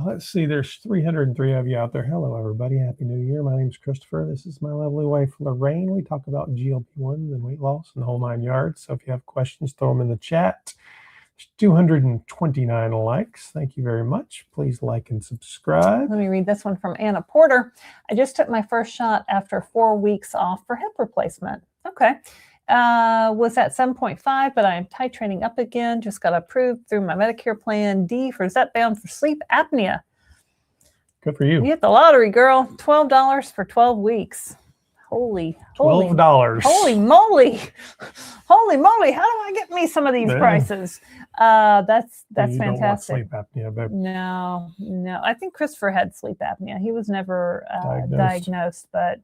Let's see, there's 303 of you out there. Hello, everybody. Happy New Year. My name's Christopher. This is my lovely wife, Laraine. We talk about GLP-1s and weight loss and the whole 9 yards. So if you have questions, throw them in the chat. There's 229 likes. Thank you very much. Please like and subscribe. Let me read this one from Anna Porter. I just took my first shot after 4 weeks off for hip replacement. Okay. Was at 7.5, but I am titrating up again. Just got approved through my Medicare plan D for Zepbound for sleep apnea. Good for you. You hit the lottery, girl. $12 for 12 weeks. Holy $12. Holy moly. Holy moly. How do I get me some of these prices? That's fantastic. Don't want sleep apnea, babe. No. I think Christopher had sleep apnea. He was never diagnosed, but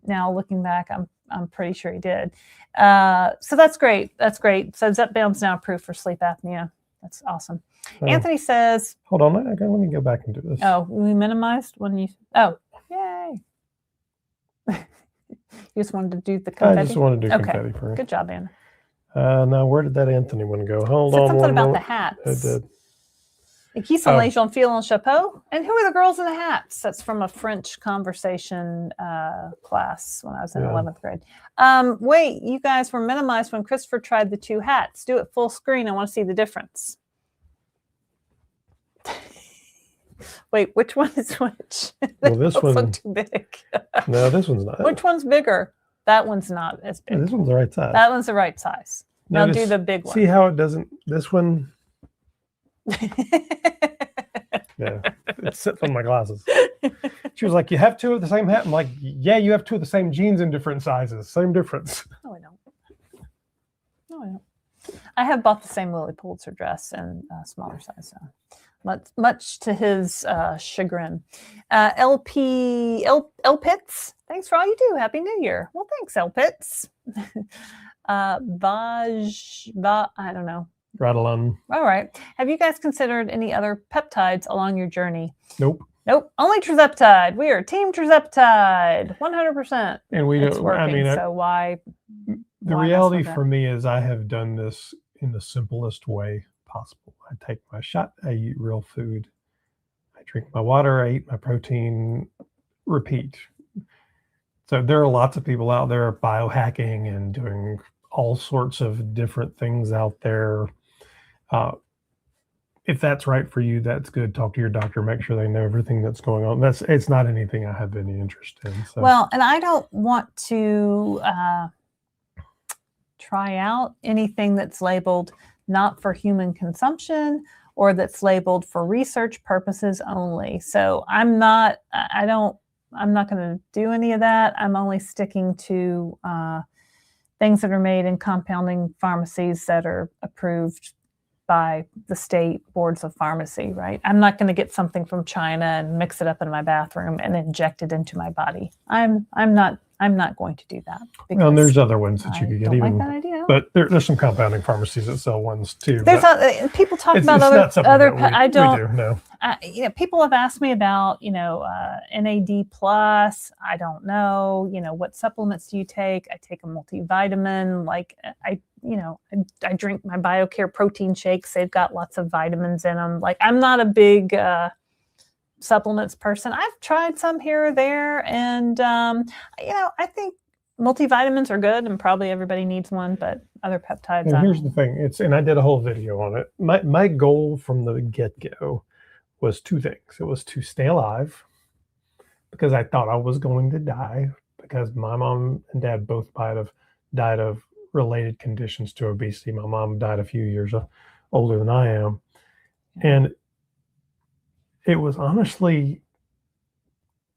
now looking back, I'm pretty sure he did. So that's great. So Zepbound's now approved for sleep apnea. That's awesome. Anthony says, hold on, let me go back and do this. Oh, we minimized when you, yay. You just wanted to do the confetti? I just wanted to do confetti for you. Good job, Anna. Now, where did that Anthony one go? Hold on. Something about the hats. I did. Qui sont les gens filles en chapeau? And who are the girls in the hats? That's from a French conversation class when I was in 11th grade. Wait, you guys were minimized when Christopher tried the 2 hats. Do it full screen. I want to see the difference. Wait, which one is which? Well, this one too big. No, this one's not. Which one's bigger? That one's not as big. Yeah, this one's the right size. That one's the right size. Now do the big one. See how it doesn't? This one. Yeah, it sits on my glasses. She was like, "You have 2 of the same hat." I'm like, "Yeah, you have 2 of the same jeans in different sizes. Same difference." No, I don't. I have bought the same Lily Pulitzer dress in a smaller size, so much to his chagrin. L Pitts, thanks for all you do. Happy New Year. Well, thanks, L Pitts. I don't know. Right along. All right. Have you guys considered any other peptides along your journey? Nope. Only tirzepatide. We are team tirzepatide, 100%. And we don't. Working, so why? The reality for me is I have done this in the simplest way possible. I take my shot. I eat real food. I drink my water, I eat my protein, repeat. So there are lots of people out there biohacking and doing all sorts of different things out there. If that's right for you, that's good. Talk to your doctor, make sure they know everything that's going on. It's not anything I have any interest in. So. Well, and I don't want to try out anything that's labeled not for human consumption or that's labeled for research purposes only. So I'm not going to do any of that. I'm only sticking to things that are made in compounding pharmacies that are approved by the state boards of pharmacy, right? I'm not going to get something from China and mix it up in my bathroom and inject it into my body. I'm not going to do that. Well, and there's other ones that you could get. Don't even like that idea. But there's some compounding pharmacies that sell ones too. There's people talk about other. I don't. We do, no. People have asked me about NAD plus. I don't know. What supplements do you take? I take a multivitamin. Like I drink my BioCare protein shakes. They've got lots of vitamins in them. Like I'm not a big supplements person. I've tried some here or there, and I think multivitamins are good, and probably everybody needs one. But other peptides. And here's the thing: and I did a whole video on it. My goal from the get-go was two things. It was to stay alive because I thought I was going to die because my mom and dad both died of related conditions to obesity. My mom died a few years older than I am, and it was honestly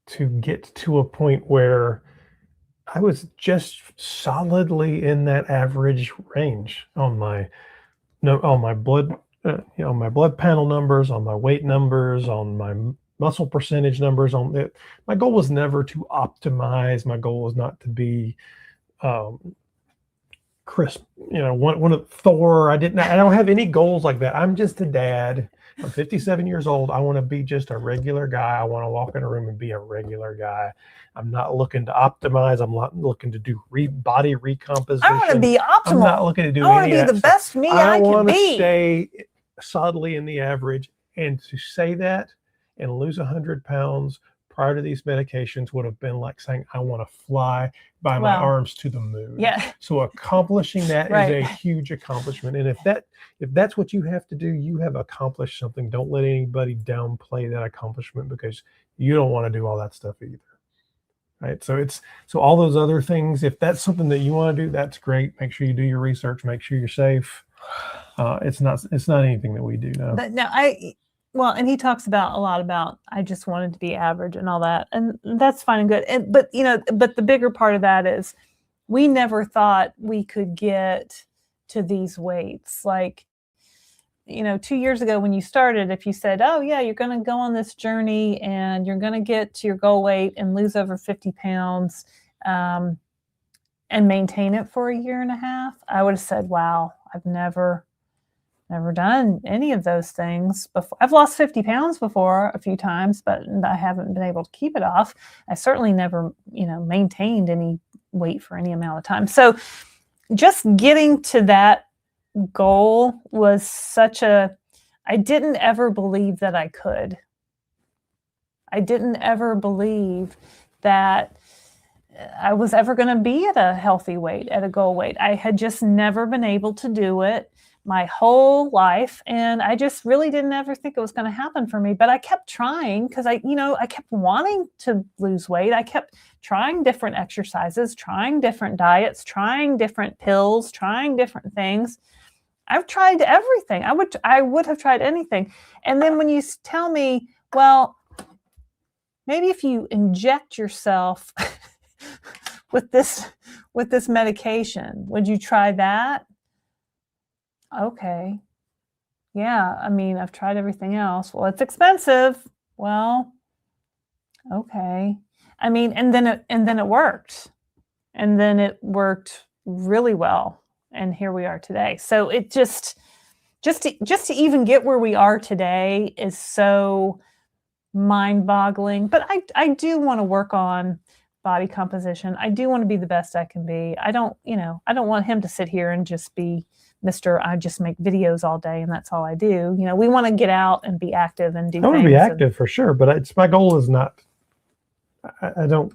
to get to a point where I was just solidly in that average range on my blood, my blood panel numbers, on my weight numbers, on my muscle percentage numbers. My goal was never to optimize. My goal was not to be crisp. One of Thor. I don't have any goals like that. I'm just a dad. I'm 57 years old. I want to be just a regular guy. I want to walk in a room and be a regular guy. I'm not looking to optimize. I'm not looking to do body recomposition. I want to be optimal. I'm not looking to do I want any to of be that the stuff. best me I can want to be. stay solidly in the average, and to say that and lose 100 pounds prior to these medications would have been like saying I want to fly by my arms to the moon. Yeah. So accomplishing that Right. is a huge accomplishment. And if that's what you have to do, you have accomplished something. Don't let anybody downplay that accomplishment because you don't want to do all that stuff either. Right. So all those other things, if that's something that you want to do, that's great. Make sure you do your research, make sure you're safe. It's not anything that we do now. And he talks a lot about I just wanted to be average and all that, and that's fine and good. But the bigger part of that is we never thought we could get to these weights. Like, 2 years ago when you started, if you said, oh yeah, you're going to go on this journey and you're going to get to your goal weight and lose over 50 pounds and maintain it for a year and a half, I would have said, wow, I've never done any of those things before. I've lost 50 pounds before a few times, but I haven't been able to keep it off. I certainly never, maintained any weight for any amount of time. So just getting to that goal was I didn't ever believe that I could. I didn't ever believe that I was ever going to be at a healthy weight, at a goal weight. I had just never been able to do it my whole life. And I just really didn't ever think it was going to happen for me. But I kept trying because I kept wanting to lose weight. I kept trying different exercises, trying different diets, trying different pills, trying different things. I've tried everything. I would have tried anything. And then when you tell me, well, maybe if you inject yourself with this medication, would you try that? Okay. Yeah. I mean, I've tried everything else. Well, it's expensive. Well, okay. I mean, and then it worked. And then it worked really well. And here we are today. So it just to even get where we are today is so mind-boggling. But I do want to work on body composition. I do want to be the best I can be. I don't want him to sit here and just be Mr. I just make videos all day and that's all I do. You know, we want to get out and be active and do I things. want to be active for sure, but it's my goal is not. I don't.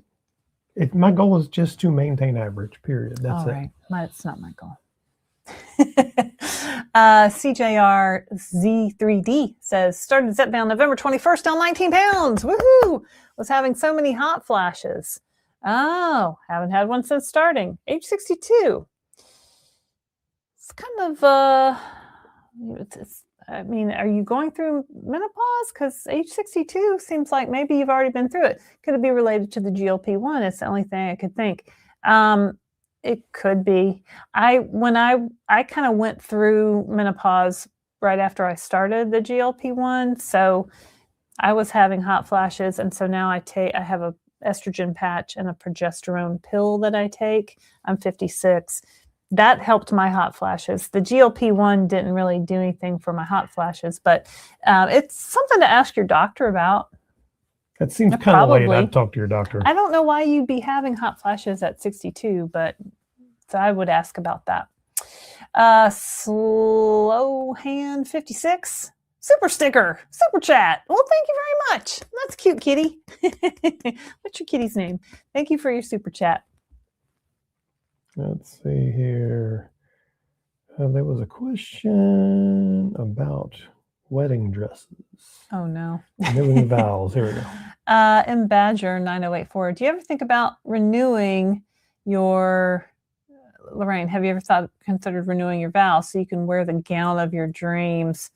My goal is just to maintain average. Period. That's all it. right. That's not my goal. CJR Z3D says, started Zepbound November 21st, down 19 pounds. Woohoo! Was having so many hot flashes. Oh, haven't had one since starting. Age 62. It's kind of, I mean, are you going through menopause? Because age 62 seems like maybe you've already been through it. Could it be related to the GLP-1? It's the only thing I could think. It could be. When I kind of went through menopause right after I started the GLP-1, so I was having hot flashes, and so now I have a estrogen patch and a progesterone pill that I take. I'm 56. That helped my hot flashes. The GLP-1 didn't really do anything for my hot flashes, but it's something to ask your doctor about. That seems kind of late. I'd talk to your doctor. I don't know why you'd be having hot flashes at 62, but so I would ask about that. Slow Hand 56, super sticker, super chat. Well, thank you very much. That's cute, kitty. What's your kitty's name? Thank you for your super chat. Let's see here. There was a question about wedding dresses. Oh, no. Renewing vows. Here we go. M. Badger 9084. Do you ever think about renewing your, Laraine, have you ever considered renewing your vows so you can wear the gown of your dreams?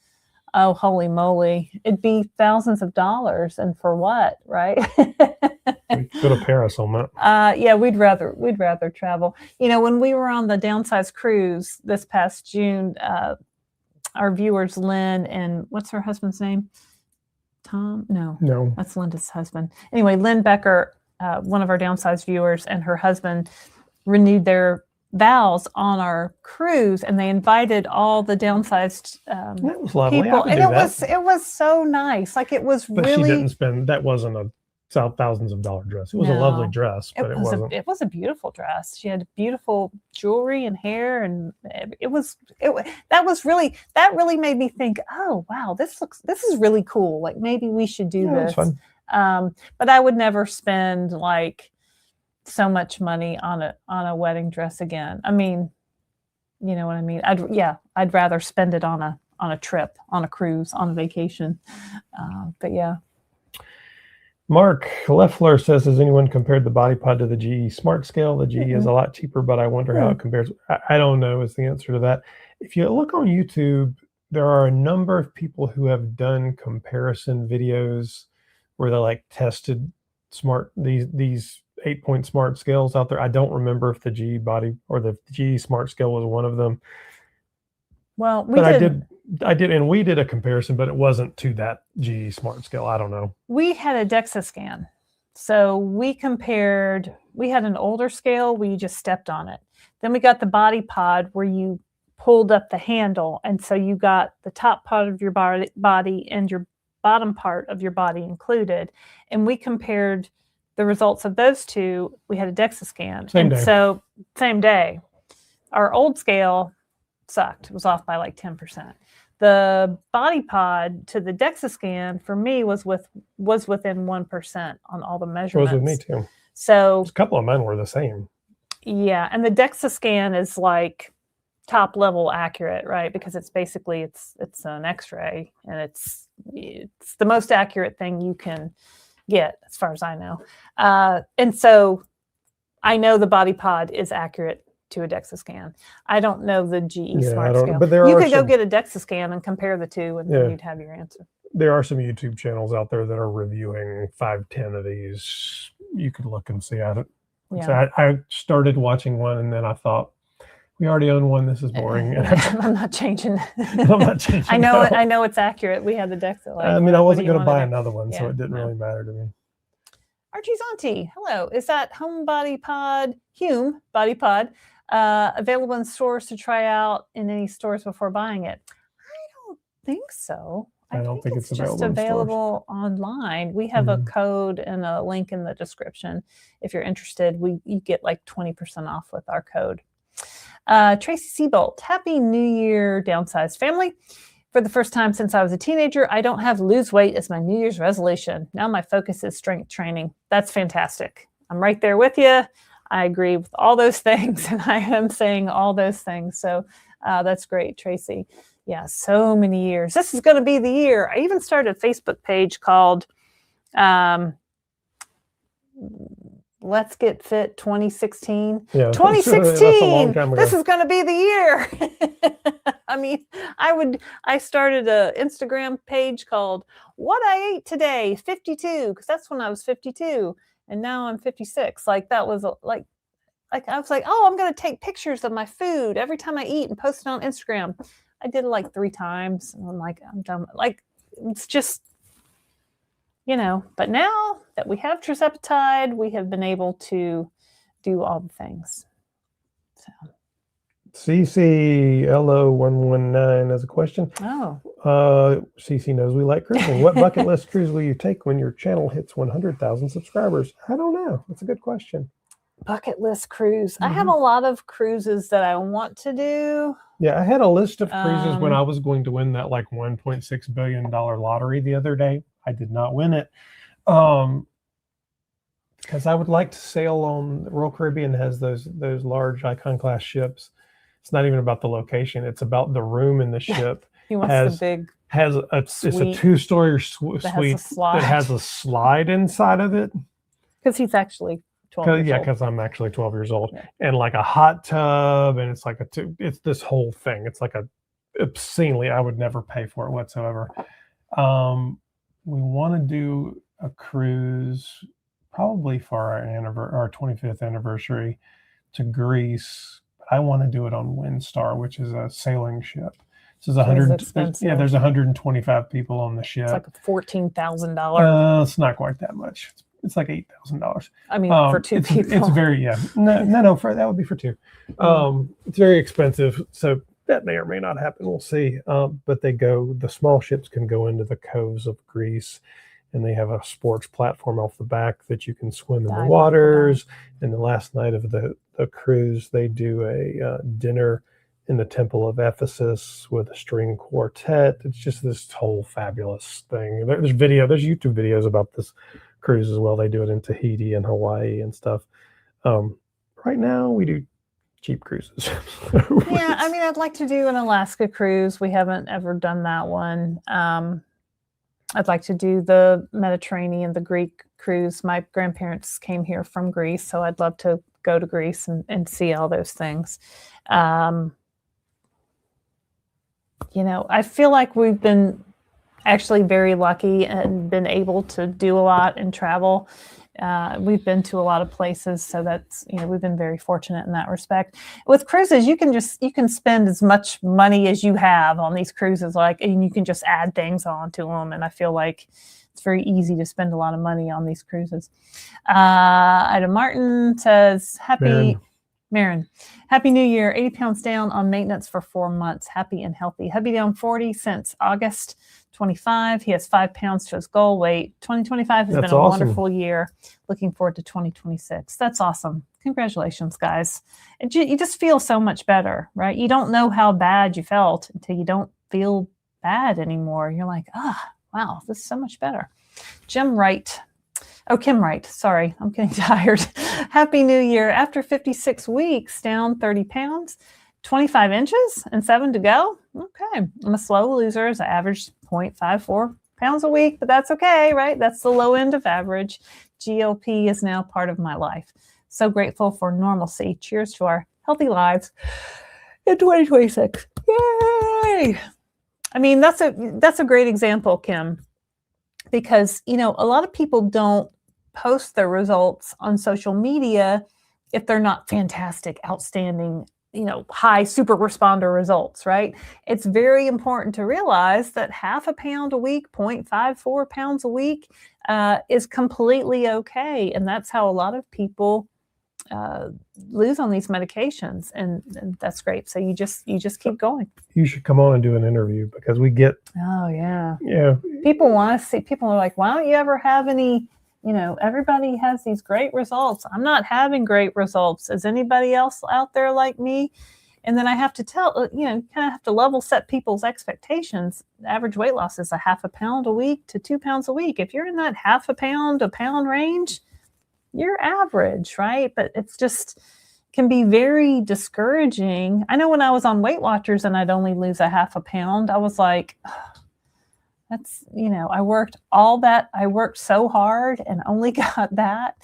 Oh, holy moly. It'd be thousands of dollars. And for what, right? We go to Paris on that. Yeah, we'd rather travel. You know, when we were on the Downsized cruise this past June, our viewers, Lynn and what's her husband's name? Tom? No, that's Linda's husband. Anyway, Lynn Becker, one of our Downsized viewers, and her husband renewed their vows on our cruise, and they invited all the Downsized that was lovely. people, and it was so nice. Like it was but really. She didn't spend. That wasn't a thousands of dollar dress. It was a lovely dress, but it wasn't. It was a beautiful dress. She had beautiful jewelry and hair, and that really made me think, oh wow, this is really cool. Like maybe we should do this. It was fun. But I would never spend like so much money on a wedding dress again. I mean, you know what I mean? I'd rather spend it on a trip, on a cruise, on a vacation. But yeah. Mark Leffler says, has anyone compared the Body Pod to the GE Smart Scale? The GE is a lot cheaper, but I wonder how it compares. I don't know is the answer to that. If you look on YouTube, there are a number of people who have done comparison videos where they like tested these 8-point smart scales out there. I don't remember if the GE Body or the GE Smart Scale was one of them. Well, I did, and we did a comparison, but it wasn't to that GE Smart Scale. I don't know. We had a DEXA scan. So we compared, we had an older scale where you just stepped on it. Then we got the Body Pod where you pulled up the handle. And so you got the top part of your body and your bottom part of your body included. And we compared the results of those two. We had a DEXA scan. So same day. Our old scale sucked. It was off by like 10%. The Body Pod to the DEXA scan for me was within 1% on all the measurements. It was with me too. So a couple of mine were the same. Yeah, and the DEXA scan is like top level accurate, right? Because it's basically it's an X-ray, and it's the most accurate thing you can get, as far as I know. And so I know the Body Pod is accurate to a DEXA scan. I don't know the GE Smart Scale. But you could go get a DEXA scan and compare the two, and then you'd have your answer. There are some YouTube channels out there that are reviewing 5-10 of these. You could look and see at it. Yeah. So I started watching one, and then I thought, we already own one. This is boring. I'm not changing. I'm not changing. I know it's accurate. We had the DEXA. I mean, I wasn't going to buy another one, so it didn't really matter to me. Archie's auntie, hello. Is that Hume Body Pod available in stores to try out in any stores before buying it? I don't think so. I don't think it's just available online. We have a code and a link in the description. If you're interested, you get like 20% off with our code. Tracy Seabolt, Happy New Year, Downsized family. For the first time since I was a teenager, I don't have lose weight as my New Year's resolution. Now my focus is strength training. That's fantastic. I'm right there with you. I agree with all those things, and I am saying all those things. So that's great, Tracy. Yeah, so many years. This is going to be the year. I even started a Facebook page called Let's Get Fit 2016. Yeah, 2016. that's a long time ago. This is going to be the year. I mean, I started an Instagram page called What I Ate Today 52, because that's when I was 52, and now I'm 56. Like that was like I was like, oh, I'm going to take pictures of my food every time I eat and post it on Instagram. I did it like 3 times, and I'm like, I'm done. Like it's just, but now that we have tirzepatide, we have been able to do all the things. So. CCLO119 has a question. Oh. CC knows we like cruising. What bucket list cruise will you take when your channel hits 100,000 subscribers? I don't know. That's a good question. Bucket list cruise. I have a lot of cruises that I want to do. Yeah, I had a list of cruises when I was going to win that like $1.6 billion lottery the other day. I did not win it. Because I would like to sail on Royal Caribbean has those large icon class ships. It's not even about the location. It's about the room in the ship. He wants the big it's a 2-story suite that has a slide inside of it. Because he's actually 12 years old. Yeah, because I'm actually 12 years old. Yeah. And like a hot tub, and it's like it's this whole thing. It's like obscenely, I would never pay for it whatsoever. We want to do a cruise probably for our 25th anniversary to Greece. I want to do it on Windstar, which is a sailing ship. This is there's 125 people on the ship. It's like $14,000. It's not quite that much. It's like $8,000. I mean, for 2 people. It's very, no, that would be for 2. It's very expensive. So that may or may not happen. We'll see. But the small ships can go into the coves of Greece, and they have a sports platform off the back that you can swim in the waters. And the last night of the cruise, they do a dinner in the Temple of Ephesus with a string quartet. It's just this whole fabulous thing. There's YouTube videos about this cruise as well. They do it in Tahiti and Hawaii and stuff. Right now we do cheap cruises. Yeah, I mean, I'd like to do an Alaska cruise. We haven't ever done that one. I'd like to do the Mediterranean, the Greek cruise. My grandparents came here from Greece, so I'd love to go to Greece and see all those things. I feel like we've been actually very lucky and been able to do a lot and travel. We've been to a lot of places, so that's, we've been very fortunate in that respect. With cruises, you can spend as much money as you have on these cruises, and you can just add things onto them. And I feel like it's very easy to spend a lot of money on these cruises. Ida Martin says, Marin, Happy New Year. 80 pounds down on maintenance for 4 months. Happy and healthy. Hubby down 40 since August 25. He has 5 pounds to his goal weight. 2025 has been a wonderful year. Looking forward to 2026. That's awesome. Congratulations, guys. You just feel so much better, right? You don't know how bad you felt until you don't feel bad anymore. You're like, wow, this is so much better. Kim Wright. Sorry, I'm getting tired. Happy New Year. After 56 weeks, down 30 pounds, 25 inches and 7 to go. Okay. I'm a slow loser. I averaged 0.54 pounds a week, but that's okay, right? That's the low end of average. GLP is now part of my life. So grateful for normalcy. Cheers to our healthy lives in 2026. Yay! I mean, that's a great example, Kim, because, a lot of people don't post their results on social media if they're not fantastic, outstanding, high super responder results, right? It's very important to realize that 0.5 pound a week, 0.54 pounds a week is completely okay. And that's how a lot of people lose on these medications. And that's great. So you just keep going. You should come on and do an interview, because we get, people want to see, people are like, why don't you ever have any, everybody has these great results. I'm not having great results. Is anybody else out there like me? And then I have to kind of have to level set people's expectations. The average weight loss is a half a pound a week to 2 pounds a week. If you're in that half a pound range, you're average, right? But it's just can be very discouraging. I know when I was on Weight Watchers and I'd only lose a half a pound, I was like, that's, I worked so hard and only got that.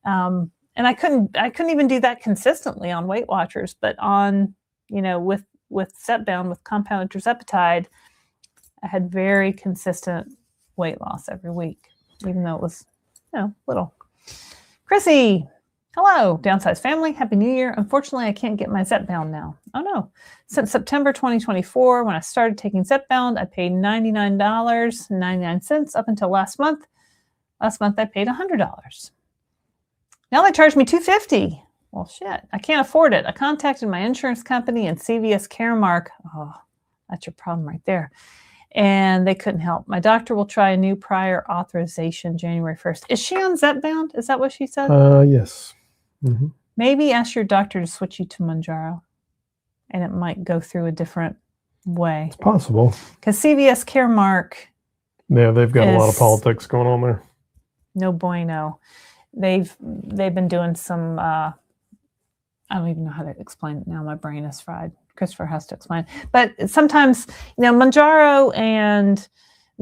And I couldn't even do that consistently on Weight Watchers, but on, with Zepbound, with compounded tirzepatide, I had very consistent weight loss every week, even though it was, little. Chrissy, hello, Downsized family. Happy New Year. Unfortunately, I can't get my Zepbound now. Oh no. Since September 2024, when I started taking Zepbound, I paid $99.99 up until last month. Last month, I paid $100. Now they charge me $250. Well, shit, I can't afford it. I contacted my insurance company and CVS Caremark. Oh, that's your problem right there. And they couldn't help. My doctor will try a new prior authorization January 1st. Is she on Zepbound? Is that what she said? Yes. Mm-hmm. Maybe ask your doctor to switch you to Mounjaro, and it might go through a different way. It's possible. Because CVS Caremark, they've got a lot of politics going on there. No bueno. They've been doing some. I don't even know how to explain it now. My brain is fried. Christopher has to explain. But sometimes, Mounjaro and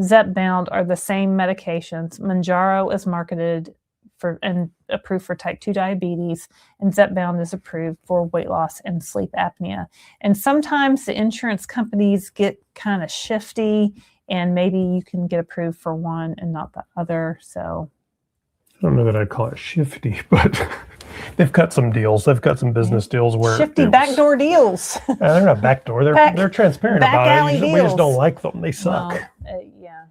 Zepbound are the same medications. Mounjaro is marketed for and approved for type 2 diabetes, and Zepbound is approved for weight loss and sleep apnea. And sometimes the insurance companies get kind of shifty, and maybe you can get approved for one and not the other. So I don't know that I'd call it shifty, but they've cut some deals. They've cut some business deals where shifty backdoor deals. They're not backdoor. They're transparent about it. We just don't like them. They suck. Well, yeah.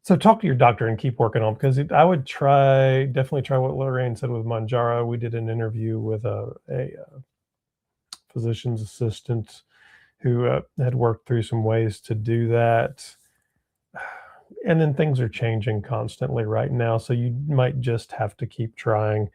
So talk to your doctor and keep working on, because I would definitely try what Laraine said with Mounjaro. We did an interview with a physician's assistant who had worked through some ways to do that. And then things are changing constantly right now, so you might just have to keep trying.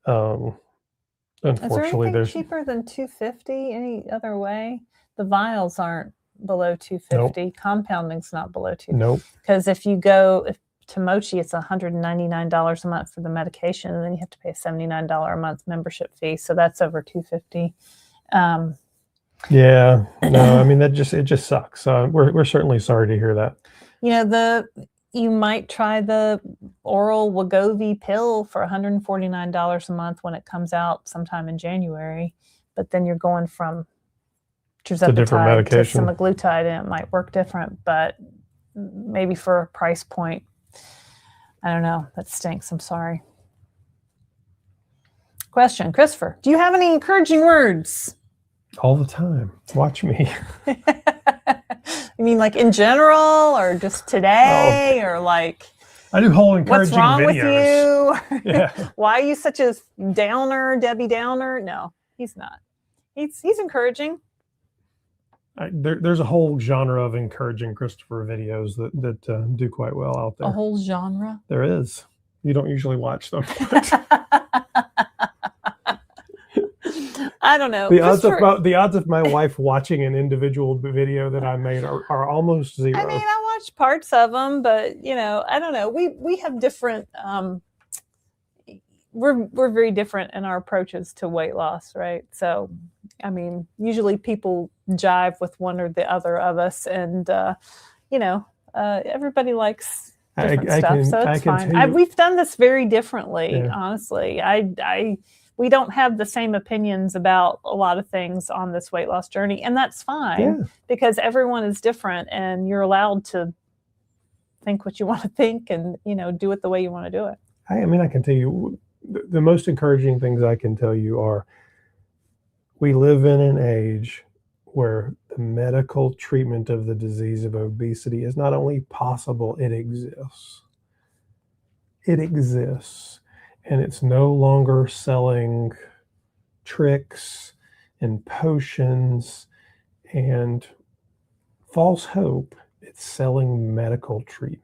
Unfortunately, there's cheaper than $250 any other way. The vials aren't below $250. Nope. Compounding's not below $250. Nope. Because if you go to Mochi, it's $199 a month for the medication, and then you have to pay a $79 a month membership fee. So that's over $250. Yeah. No, I mean it just sucks. We're certainly sorry to hear that. You might try the oral Wegovy pill for $149 a month when it comes out sometime in January, but then you're going from tirzepatide to semaglutide, and it might work different, but maybe for a price point, I don't know. That stinks. I'm sorry. Question, Christopher, do you have any encouraging words? All the time. Watch me. You mean like in general, or just today, or like I do whole encouraging what's wrong videos. With you? Yeah. Why are you such a downer, Debbie Downer? No, he's not. He's encouraging. There's a whole genre of encouraging Christopher videos that do quite well out there. A whole genre? There is. You don't usually watch them. I don't know. The odds of my wife watching an individual video that I made are almost zero. I mean, I watched parts of them, but I don't know. We have different. We're very different in our approaches to weight loss, right? So, I mean, usually people jive with one or the other of us, and everybody likes different stuff, so it's fine. We've done this very differently, honestly. We don't have the same opinions about a lot of things on this weight loss journey, and that's fine because everyone is different, and you're allowed to think what you want to think and do it the way you want to do it. I mean, I can tell you the most encouraging things I can tell you are we live in an age where the medical treatment of the disease of obesity is not only possible, it exists. It exists. And it's no longer selling tricks and potions and false hope. It's selling medical treatment.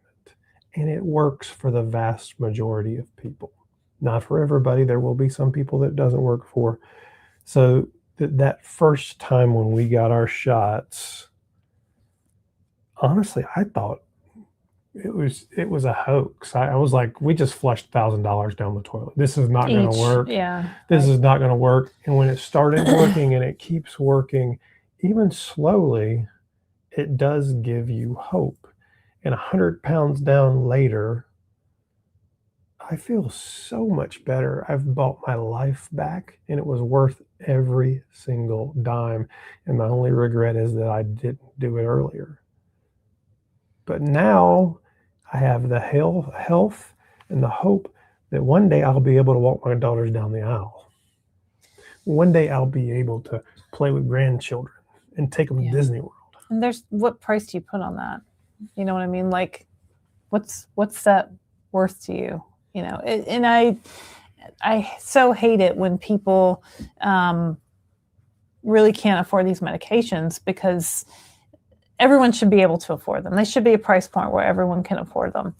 And it works for the vast majority of people. Not for everybody. There will be some people that it doesn't work for. So that first time when we got our shots, honestly, I thought it was a hoax. I was like, we just flushed $1,000 down the toilet. This is not going to work. Yeah. This is not going to work. And when it started working and it keeps working, even slowly, it does give you hope. And 100 pounds down later, I feel so much better. I've bought my life back, and it was worth every single dime. And my only regret is that I didn't do it earlier. But now I have the health and the hope that one day I'll be able to walk my daughters down the aisle. One day I'll be able to play with grandchildren and take them to Disney World. And what price do you put on that? You know what I mean? Like, what's that worth to you? You know, and I so hate it when people really can't afford these medications, because everyone should be able to afford them. They should be a price point where everyone can afford them.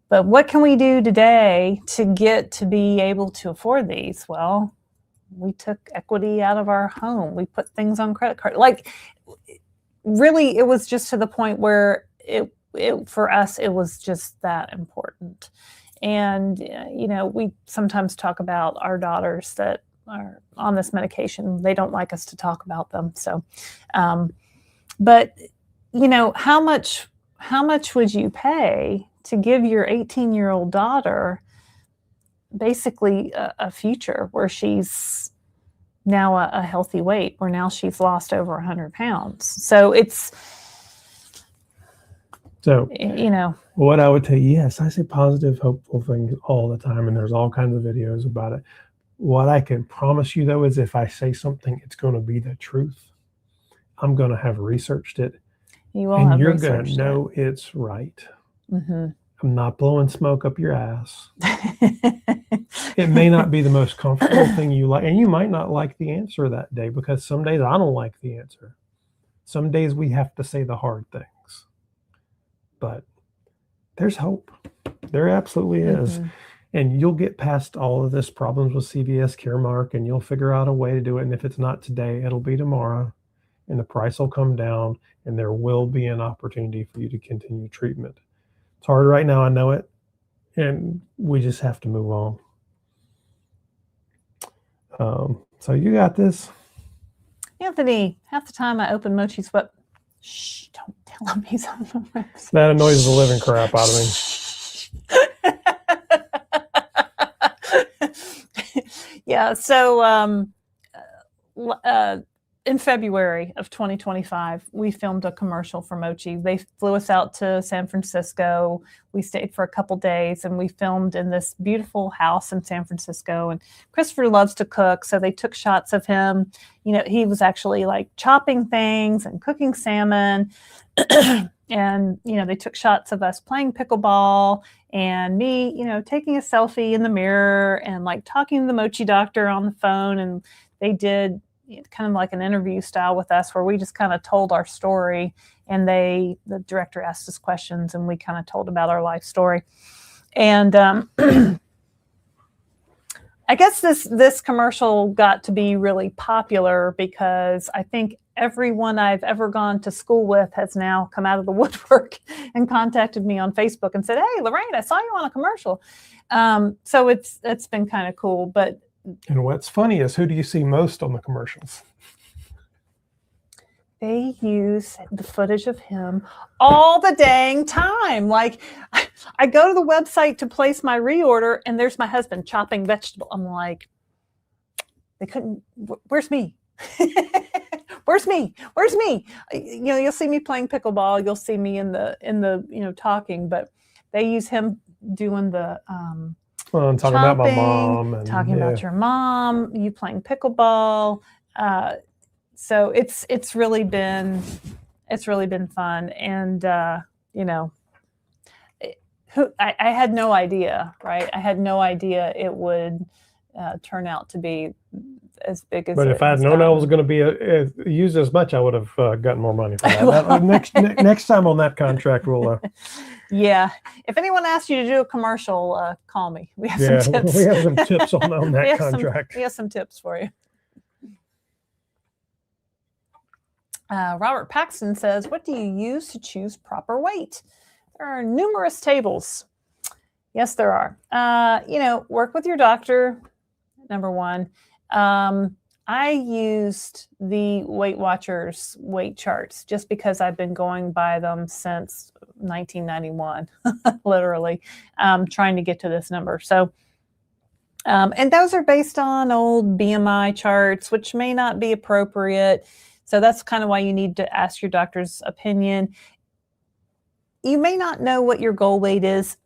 But what can we do today to get to be able to afford these? Well, we took equity out of our home. We put things on credit card. Like, really, it was just to the point where it for us, it was just that important. And, you know, we sometimes talk about our daughters that are on this medication. They don't like us to talk about them. So, but, you know, how much would you pay to give your 18-year-old daughter basically a future where she's now a healthy weight, where now she's lost over 100 pounds? So you know, what I would tell you, yes, I say positive, hopeful things all the time, and there's all kinds of videos about it. What I can promise you, though, is if I say something, it's going to be the truth. I'm going to have researched it. You will have researched it. And you're going to know it's right. Mm-hmm. I'm not blowing smoke up your ass. It may not be the most comfortable thing you like, and you might not like the answer that day, because some days I don't like the answer. Some days we have to say the hard things. But there's hope. There absolutely is. Mm-hmm. And you'll get past all of this problems with CVS Caremark, and you'll figure out a way to do it. And if it's not today, it'll be tomorrow, and the price will come down, and there will be an opportunity for you to continue treatment. It's hard right now, I know it, and we just have to move on. So you got this. Anthony, half the time I open Mochi's web. Shh, don't tell him he's on the website. That annoys the living crap out of me. Yeah, so in February of 2025, we filmed a commercial for Mochi. They flew us out to San Francisco. We stayed for a couple days, and we filmed in this beautiful house in San Francisco. And Christopher loves to cook, so they took shots of him. You know, he was actually like chopping things and cooking salmon. And, you know, they took shots of us playing pickleball and me, you know, taking a selfie in the mirror and like talking to the Mochi doctor on the phone. And they did kind of like an interview style with us, where we just kind of told our story, and the director asked us questions, and we kind of told about our life story. And I guess this commercial got to be really popular because I think everyone I've ever gone to school with has now come out of the woodwork and contacted me on Facebook and said, "Hey, Laraine, I saw you on a commercial." So it's been kind of cool. But and what's funny is, who do you see most on the commercials? They use the footage of him all the dang time. Like, I go to the website to place my reorder, and there's my husband chopping vegetable. I'm like, they couldn't. Where's me? Where's me? Where's me? You know, you'll see me playing pickleball. You'll see me in the you know, talking. But they use him doing the well, I'm talking chopping, about my mom, and talking about your mom, you playing pickleball. So it's really been fun. And you know, I had no idea, right? I had no idea it would turn out to be as big as. But if I had known I was going to be used as much, I would have gotten more money for that. Next time on that contract, we'll. Yeah, if anyone asks you to do a commercial, call me. We have some tips. We have some tips on that contract. We have some tips for you. Robert Paxton says, what do you use to choose proper weight? There are numerous tables. Yes, there are. Work with your doctor, number one. I used the Weight Watchers weight charts just because I've been going by them since 1991, literally, trying to get to this number. So, and those are based on old BMI charts, which may not be appropriate. So that's kind of why you need to ask your doctor's opinion. You may not know what your goal weight is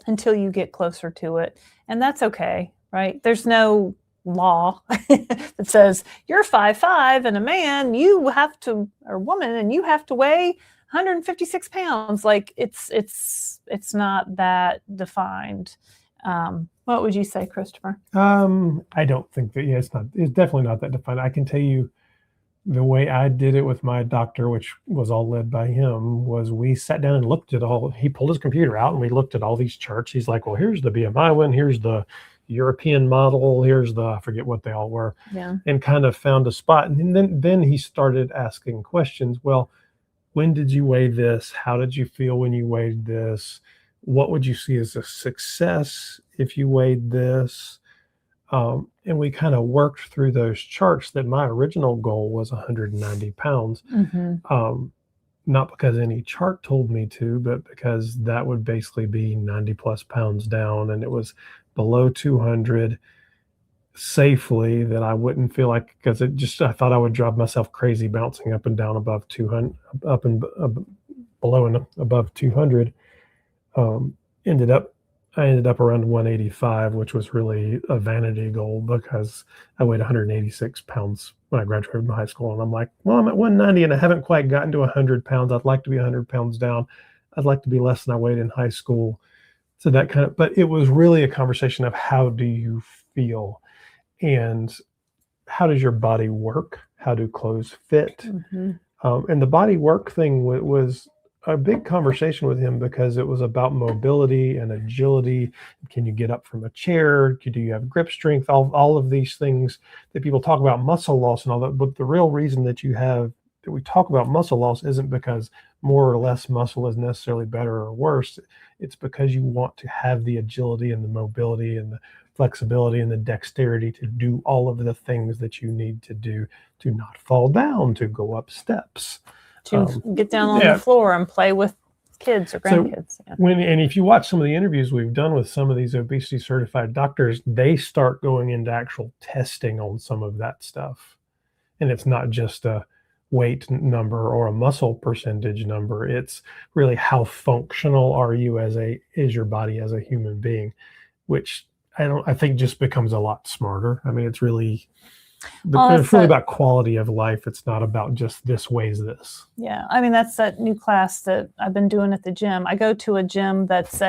until you get closer to it. And that's okay, right? There's no law that says you're 5'5" and a man, you have to, or woman, and you have to weigh 156 pounds. Like it's not that defined. What would you say, Christopher? I don't think that, it's definitely not that defined. I can tell you the way I did it with my doctor, which was all led by him, was we sat down and looked at he pulled his computer out and we looked at all these charts. He's like, well, here's the BMI one, here's the European model, here's I forget what they all were, and kind of found a spot. And then he started asking questions. Well, when did you weigh this? How did you feel when you weighed this? What would you see as a success if you weighed this? And we kind of worked through those charts. That my original goal was 190 pounds. Not because any chart told me to, but because that would basically be 90 plus pounds down, and it was below 200 safely, that I wouldn't feel like, because I thought I would drive myself crazy bouncing up and down above 200, up and below and above 200. I ended up around 185, which was really a vanity goal because I weighed 186 pounds when I graduated from high school. And I'm like, well, I'm at 190 and I haven't quite gotten to 100 pounds. I'd like to be 100 pounds down. I'd like to be less than I weighed in high school. So but it was really a conversation of how do you feel and how does your body work? How do clothes fit? And the body work thing was a big conversation with him because it was about mobility and agility. Can you get up from a chair? Do you have grip strength? All of these things that people talk about, muscle loss and all that. But the real reason that we talk about muscle loss isn't because more or less muscle is necessarily better or worse. It's because you want to have the agility and the mobility and the flexibility and the dexterity to do all of the things that you need to do to not fall down, to go up steps, to get down on the floor and play with kids or grandkids. So and if you watch some of the interviews we've done with some of these obesity certified doctors, they start going into actual testing on some of that stuff. And it's not just a weight number or a muscle percentage number. It's really how functional are you is your body as a human being, which I think just becomes a lot smarter. I mean, it's really about quality of life. It's not about just this weighs this. Yeah. I mean, that's that new class that I've been doing at the gym. I go to a gym that's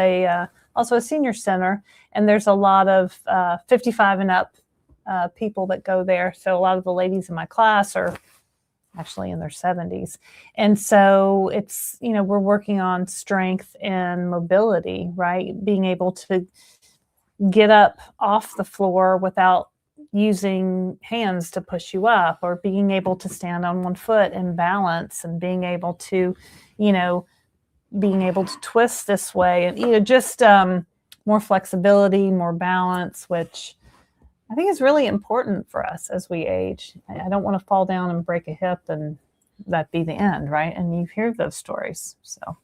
also a senior center, and there's a lot of 55 and up people that go there. So a lot of the ladies in my class are actually in their 70s. And so it's, we're working on strength and mobility, right? Being able to get up off the floor without using hands to push you up, or being able to stand on one foot and balance, and being able to twist this way, and just more flexibility, more balance, which I think is really important for us as we age. I don't want to fall down and break a hip and that be the end, right? And you hear those stories. So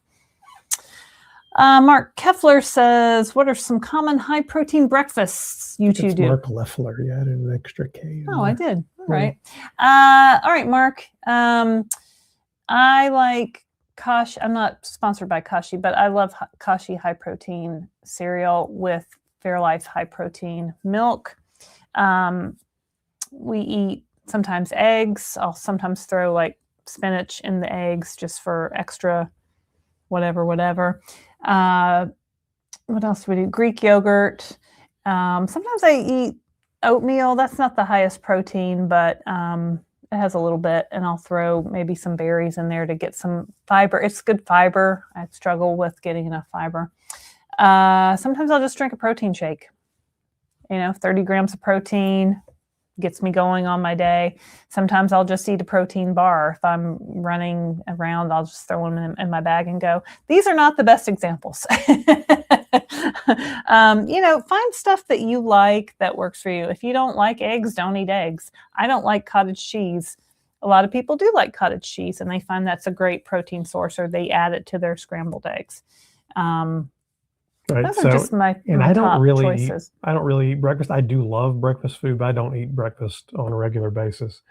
Mark Keffler says, what are some common high protein breakfasts you two do? Mark Leffler. You added an extra K. Oh, I did. All right. All right, Mark. I like Kashi. I'm not sponsored by Kashi, but I love Kashi high protein cereal with Fairlife high protein milk. We eat sometimes eggs. I'll sometimes throw like spinach in the eggs just for extra whatever. What else do we do? Greek yogurt. Sometimes I eat oatmeal. That's not the highest protein, but it has a little bit, and I'll throw maybe some berries in there to get some fiber. It's good fiber. I struggle with getting enough fiber. Sometimes I'll just drink a protein shake. 30 grams of protein, gets me going on my day. Sometimes I'll just eat a protein bar. If I'm running around, I'll just throw them in my bag and go. These are not the best examples. Find stuff that you like that works for you. If you don't like eggs, don't eat eggs. I don't like cottage cheese. A lot of people do like cottage cheese, and they find that's a great protein source, or they add it to their scrambled eggs. Right. Those are just my I top don't choices. I don't really eat breakfast. I do love breakfast food, but I don't eat breakfast on a regular basis.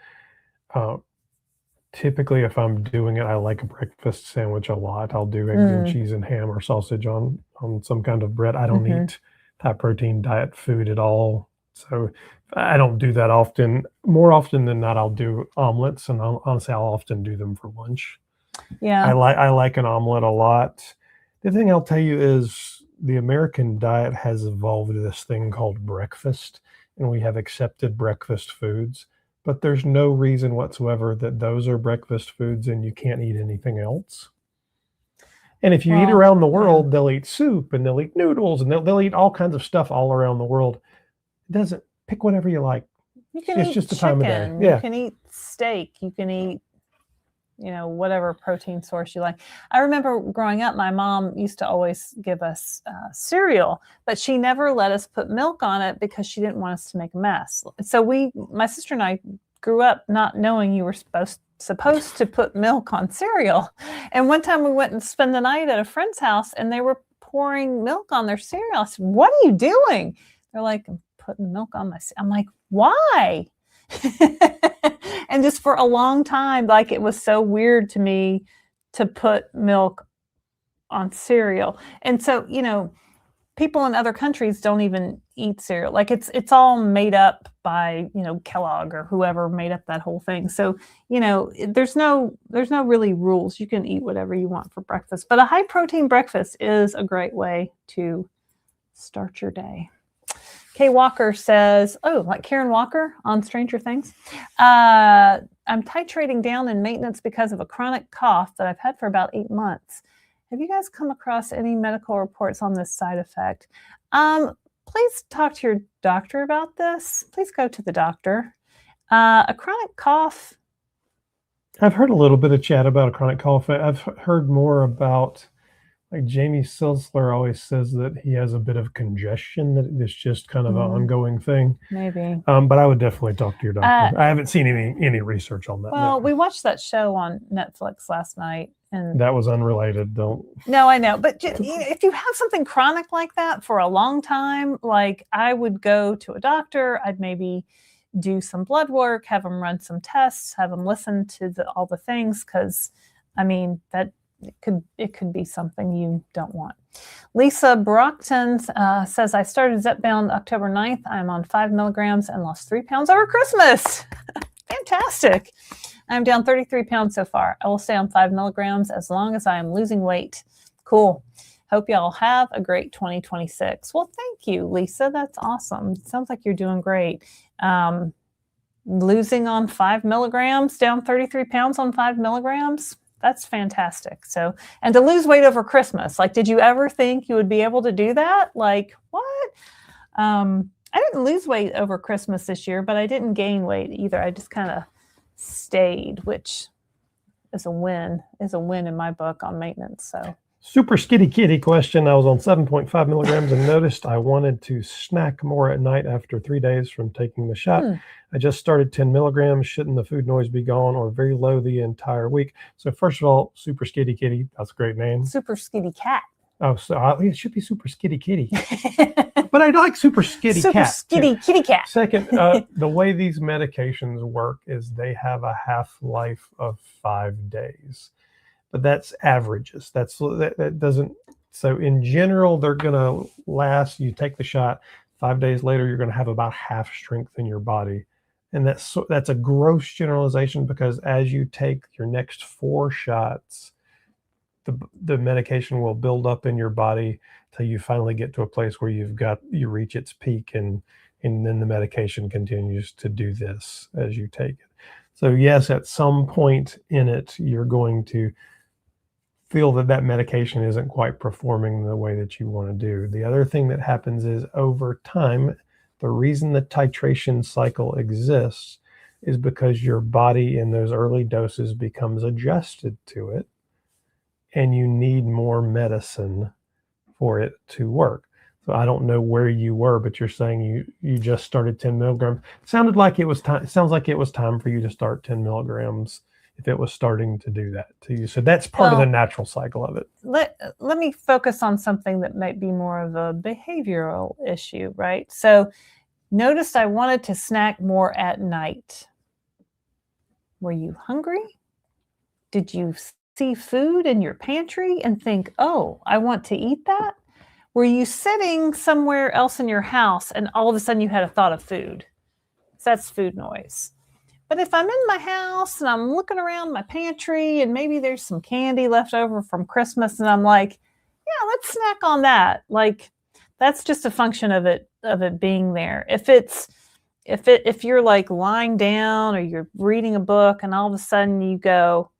Typically, if I'm doing it, I like a breakfast sandwich a lot. I'll do eggs and cheese and ham or sausage on some kind of bread. I don't eat high protein diet food at all. So I don't do that often. More often than not, I'll do omelets, and honestly, I'll often do them for lunch. Yeah. I like an omelet a lot. The thing I'll tell you is the American diet has evolved this thing called breakfast, and we have accepted breakfast foods, but there's no reason whatsoever that those are breakfast foods and you can't eat anything else. And if you eat around the world, they'll eat soup and they'll eat noodles and they'll eat all kinds of stuff all around the world. It doesn't pick whatever you like. It's just the time of day. Yeah. You can eat steak. You can eat whatever protein source you like. I remember growing up, my mom used to always give us cereal, but she never let us put milk on it because she didn't want us to make a mess. So my sister and I grew up not knowing you were supposed to put milk on cereal. And one time we went and spent the night at a friend's house and they were pouring milk on their cereal. I said, "What are you doing?" They're like, "I'm putting milk on my cereal." I'm like, "Why?" And just for a long time, like, it was so weird to me to put milk on cereal. And so, people in other countries don't even eat cereal. Like, it's all made up by, Kellogg or whoever made up that whole thing. So, there's no really rules. You can eat whatever you want for breakfast. But a high protein breakfast is a great way to start your day. Kay Walker says, like Karen Walker on Stranger Things. I'm titrating down in maintenance because of a chronic cough that I've had for about 8 months. Have you guys come across any medical reports on this side effect? Please talk to your doctor about this. Please go to the doctor. A chronic cough. I've heard a little bit of chat about a chronic cough. I've heard more about, like, Jamie Silsler always says that he has a bit of congestion, that it's just kind of an ongoing thing. Maybe. But I would definitely talk to your doctor. I haven't seen any research on that. Well, we watched that show on Netflix last night. And that was unrelated. No, I know. But if you have something chronic like that for a long time, like, I would go to a doctor. I'd maybe do some blood work, have them run some tests, have them listen to all the things, because, that it could be something you don't want. Lisa Brockton says, I started Zepbound October 9th. I'm on 5 milligrams and lost 3 pounds over Christmas. Fantastic. I'm down 33 pounds so far. I will stay on 5 milligrams as long as I am losing weight. Cool. Hope y'all have a great 2026. Well, thank you, Lisa. That's awesome. Sounds like you're doing great. Losing on 5 milligrams, down 33 pounds on 5 milligrams. That's fantastic. So, and to lose weight over Christmas, like, did you ever think you would be able to do that? Like, what? I didn't lose weight over Christmas this year, but I didn't gain weight either. I just kind of stayed, which is a win in my book on maintenance. So, super skitty kitty question. I was on 7.5 milligrams and noticed I wanted to snack more at night after 3 days from taking the shot. I just started 10 milligrams. Shouldn't the food noise be gone or very low the entire week? So first of all, super skitty kitty. That's a great name. Super skitty cat. Oh, so it should be super skitty kitty. But I like super skitty cat. Super skitty kitty cat. Second, the way these medications work is they have a half-life of 5 days. But that's averages. That doesn't. So in general, they're gonna last. You take the shot, 5 days later, you're gonna have about half strength in your body, and that's a gross generalization, because as you take your next 4 shots, the medication will build up in your body till you finally get to a place where you reach its peak, and then the medication continues to do this as you take it. So yes, at some point in it, you're going to feel that medication isn't quite performing the way that you want to do. The other thing that happens is, over time, The reason the titration cycle exists is because your body in those early doses becomes adjusted to it, and you need more medicine for it to work. So I don't know where you were, but you're saying you just started 10 milligrams. Sounds like it was time for you to start 10 milligrams if it was starting to do that to you. So that's part of the natural cycle of it. Let me focus on something that might be more of a behavioral issue, right? So notice I wanted to snack more at night. Were you hungry? Did you see food in your pantry and think, oh, I want to eat that? Were you sitting somewhere else in your house and all of a sudden you had a thought of food? So that's food noise. But if I'm in my house and I'm looking around my pantry and maybe there's some candy left over from Christmas and I'm like, yeah, let's snack on that. Like, that's just a function of it being there. If you're like lying down or you're reading a book and all of a sudden you go,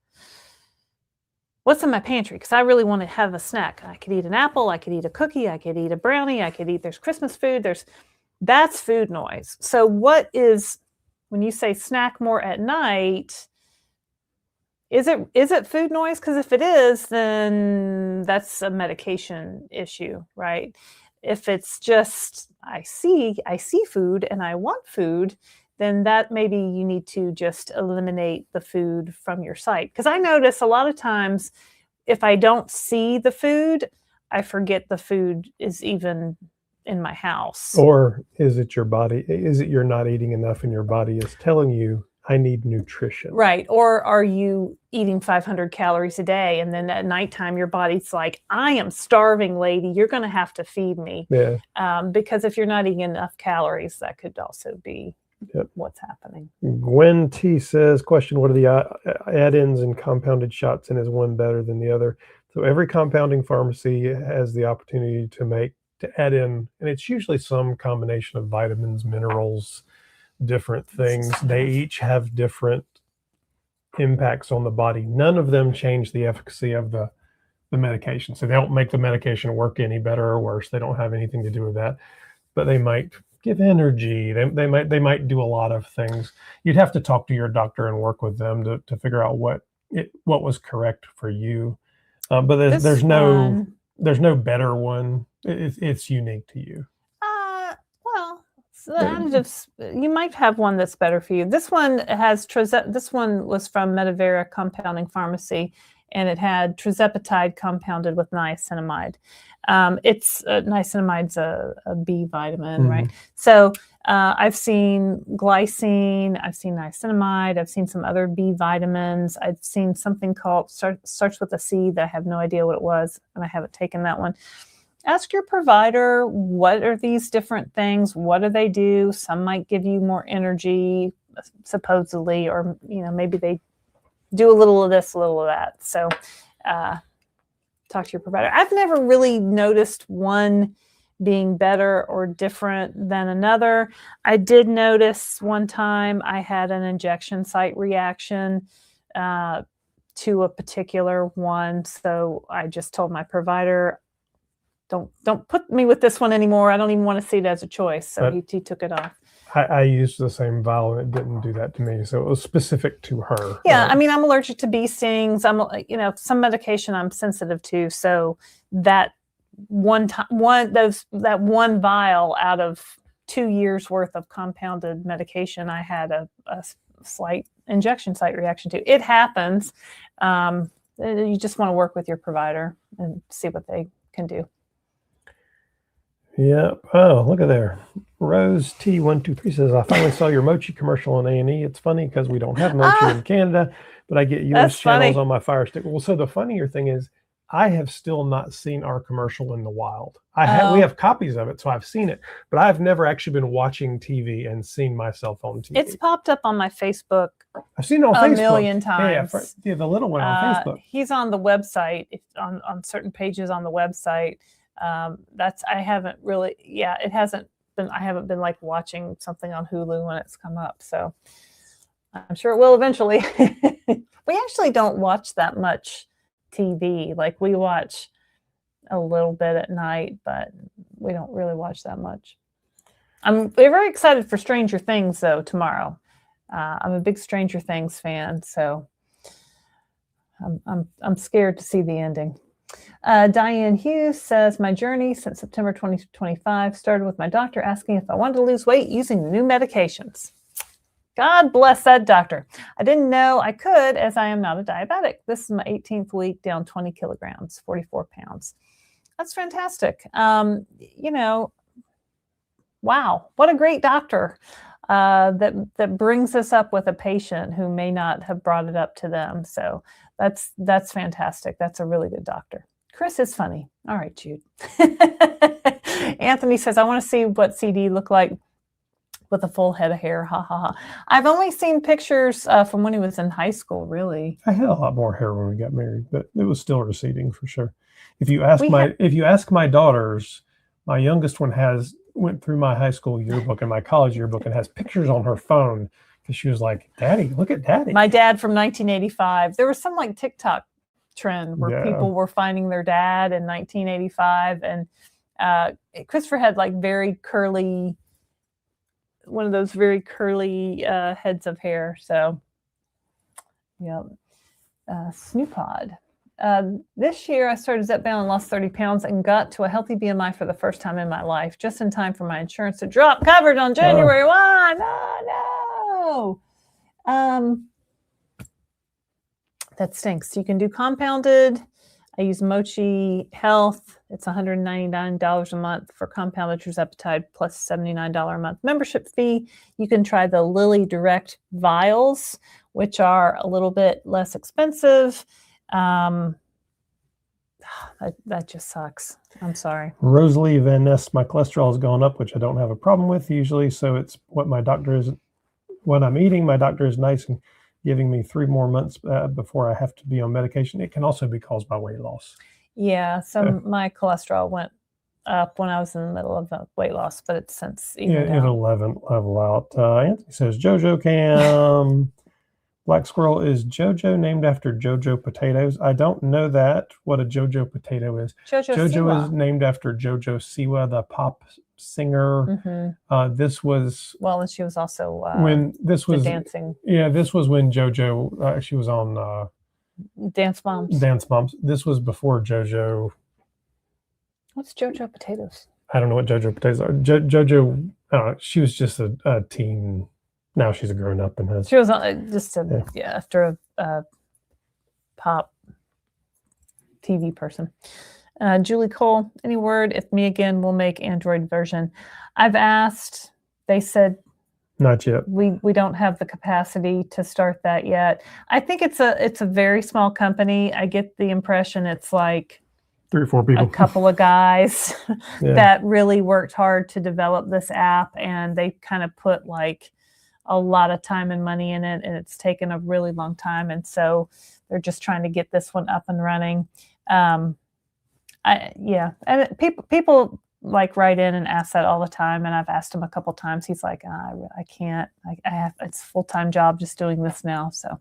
what's in my pantry? Because I really want to have a snack. I could eat an apple, I could eat a cookie, I could eat a brownie, there's Christmas food, that's food noise. So when you say snack more at night, is it food noise? Because if it is, then that's a medication issue, right? If it's just I see food and I want food, then that maybe you need to just eliminate the food from your sight. Because I notice a lot of times if I don't see the food, I forget the food is even in my house. Or is it your body? Is it you're not eating enough and your body is telling you, I need nutrition? Right. Or are you eating 500 calories a day and then at nighttime your body's like, I am starving, lady. You're going to have to feed me. Yeah. Because if you're not eating enough calories, that could also be what's happening. Gwen T says, question, what are the add-ins and compounded shots, and is one better than the other? So every compounding pharmacy has the opportunity to add in, and it's usually some combination of vitamins, minerals, different things. They each have different impacts on the body. None of them change the efficacy of the medication. So they don't make the medication work any better or worse. They don't have anything to do with that, but they might give energy. They might do a lot of things. You'd have to talk to your doctor and work with them to figure out what was correct for you. But there's no better one. It's unique to you. The additives, you might have one that's better for you. This one this one was from Medivera Compounding Pharmacy, and it had trizepatide compounded with niacinamide. Niacinamide's a B vitamin, right? So I've seen glycine, I've seen niacinamide, I've seen some other B vitamins. I've seen something called, starts with a C that I have no idea what it was, and I haven't taken that one. Ask your provider, what are these different things? What do they do? Some might give you more energy, supposedly, or maybe they do a little of this, a little of that. So talk to your provider. I've never really noticed one being better or different than another. I did notice one time I had an injection site reaction to a particular one. So I just told my provider, don't put me with this one anymore. I don't even want to see it as a choice. So he took it off. I used the same vial and it didn't do that to me. So it was specific to her. Yeah. I mean, I'm allergic to bee stings. Some medication I'm sensitive to. So that that one vial out of 2 years worth of compounded medication, I had a slight injection site reaction to. It happens. You just want to work with your provider and see what they can do. Yeah. Oh, look at there. Rose T123 says, I finally saw your Mochi commercial on A&E. It's funny because we don't have Mochi in Canada, but I get US channels on my Fire Stick. Well, so the funnier thing is, I have still not seen our commercial in the wild. We have copies of it, so I've seen it, but I've never actually been watching TV and seen myself on TV. It's popped up on my Facebook. I've seen it on Facebook a million times. Yeah, the little one on Facebook. He's on the website, on certain pages on the website. I haven't really, it hasn't been, I haven't been like watching something on Hulu when it's come up. So I'm sure it will eventually. We actually don't watch that much TV. Like we watch a little bit at night, but we don't really watch that much. I'm very excited for Stranger Things though tomorrow. I'm a big Stranger Things fan, so I'm scared to see the ending. Diane Hughes says, my journey since September 2025 started with my doctor asking if I wanted to lose weight using new medications. God bless that doctor. I didn't know I could, as I am not a diabetic. This is my 18th week, down 20 kilograms, 44 pounds. That's fantastic. Wow, what a great doctor that brings this up with a patient who may not have brought it up to them. So that's fantastic. That's a really good doctor. Chris is funny. All right, Jude. Anthony says, I want to see what CD looked like with a full head of hair. Ha ha ha. I've only seen pictures from when he was in high school, really. I had a lot more hair when we got married, but it was still receding for sure. If you ask my daughters, my youngest one went through my high school yearbook and my college yearbook and has pictures on her phone because she was like, Daddy, look at Daddy. My dad from 1985. There was some like TikTok trend where people were finding their dad in 1985, and Christopher had like one of those very curly heads of hair. So, yeah. Snoopod. This year I started Zepbound and lost 30 pounds and got to a healthy BMI for the first time in my life, just in time for my insurance to drop coverage on January 1. Oh, no. That stinks. You can do compounded. I use Mochi Health. It's $199 a month for compounded tirzepatide plus $79 a month membership fee. You can try the Lilly Direct vials, which are a little bit less expensive. That just sucks. I'm sorry. Rosalie Van Ness, my cholesterol has gone up, which I don't have a problem with usually. So it's what I'm eating. My doctor is nice and giving me 3 more months before I have to be on medication. It can also be caused by weight loss. Yeah. So my cholesterol went up when I was in the middle of the weight loss, but it's since it'll level out. Anthony says, Jojo Cam. Black Squirrel, is JoJo named after JoJo potatoes? I don't know that, what a JoJo potato is. JoJo is named after JoJo Siwa, the pop singer. This was... Well, and she was also dancing. Yeah, this was when JoJo, she was on... Dance Moms. Dance Moms. This was before JoJo... What's JoJo potatoes? I don't know what JoJo potatoes are. JoJo, she was just a teen... Now she's a grown up and has... She was after a pop TV person. Julie Cole, any word if Me Again will make Android version? I've asked. They said not yet. We don't have the capacity to start that yet. I think it's a very small company. I get the impression it's like 3 or 4 people, a couple of guys that really worked hard to develop this app, and they kind of put like a lot of time and money in it, and it's taken a really long time. And so they're just trying to get this one up and running. And people like write in and ask that all the time. And I've asked him a couple times. He's like, I can't, I have, it's a full-time job just doing this now. So,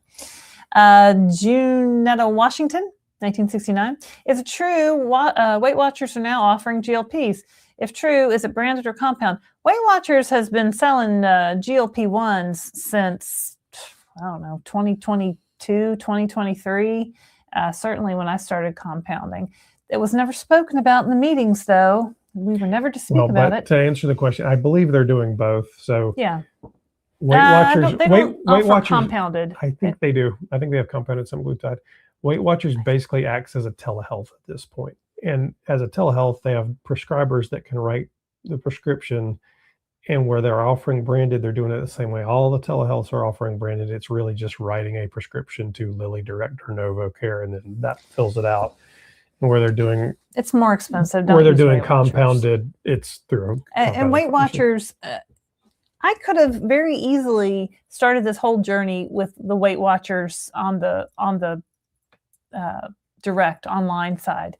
Junetta Washington, 1969. Is it true Weight Watchers are now offering GLPs? If true, is it branded or compound? Weight Watchers has been selling GLP-1s since, 2022, 2023, certainly when I started compounding. It was never spoken about in the meetings, though. We were never to speak about it. To answer the question, I believe they're doing both. So yeah. Weight Watchers, Weight Watchers, compounded. I think they do. I think they have compounded semaglutide. Weight Watchers basically acts as a telehealth at this point. And as a telehealth, they have prescribers that can write the prescription, and where they're offering branded, they're doing it the same way. All the telehealths are offering branded. It's really just writing a prescription to Lilly Direct or Novo Care, and then that fills it out. And where they're doing... It's more expensive. Where they're doing compounded, it's through. And Weight Watchers, I could have very easily started this whole journey with the Weight Watchers on the direct online side.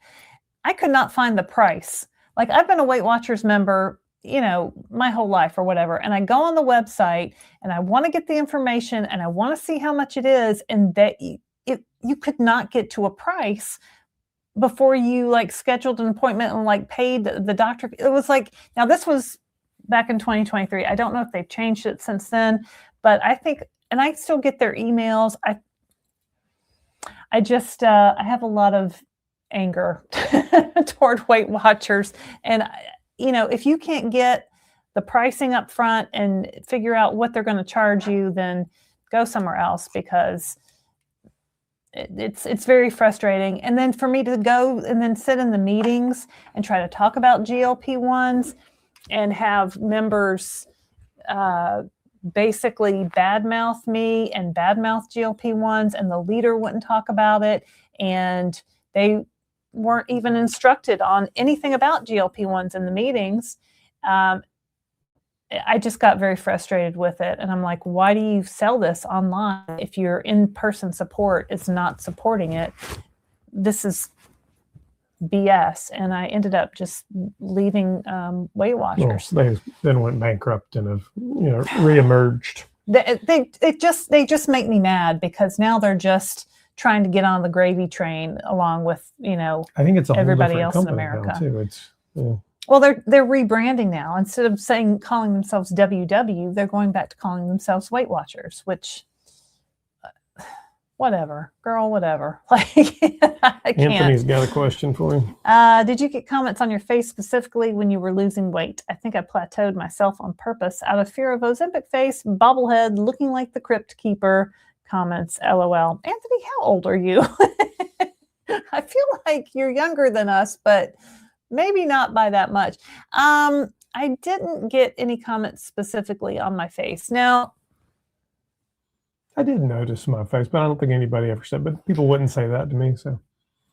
I could not find the price. Like, I've been a Weight Watchers member, my whole life or whatever. And I go on the website and I want to get the information and I want to see how much it is. And that you could not get to a price before you like scheduled an appointment and like paid the doctor. It was like, now this was back in 2023. I don't know if they've changed it since then, but I think, and I still get their emails. I just, I have a lot of anger toward Weight Watchers. And, if you can't get the pricing up front and figure out what they're going to charge you, then go somewhere else, because it's very frustrating. And then for me to go and then sit in the meetings and try to talk about GLP-1s and have members basically badmouth me and badmouth GLP-1s, and the leader wouldn't talk about it, and they weren't even instructed on anything about GLP-1s in the meetings. I just got very frustrated with it. And I'm like, why do you sell this online if your in-person support is not supporting it? This is BS. And I ended up just leaving Weight Watchers. Well, they then went bankrupt and have, reemerged. They just make me mad, because now they're just trying to get on the gravy train along with, I think it's everybody else in America too. It's Well, they're rebranding now. Instead of calling themselves WW, they're going back to calling themselves Weight Watchers, which, whatever, girl, whatever. Like, I can't. Anthony's got a question for you. Did you get comments on your face specifically when you were losing weight? I think I plateaued myself on purpose out of fear of Ozempic face, bobblehead, looking like the crypt keeper. Comments, LOL. Anthony, how old are you? I feel like you're younger than us, but maybe not by that much. I didn't get any comments specifically on my face. Now, I did notice my face, but I don't think anybody ever said, but people wouldn't say that to me. So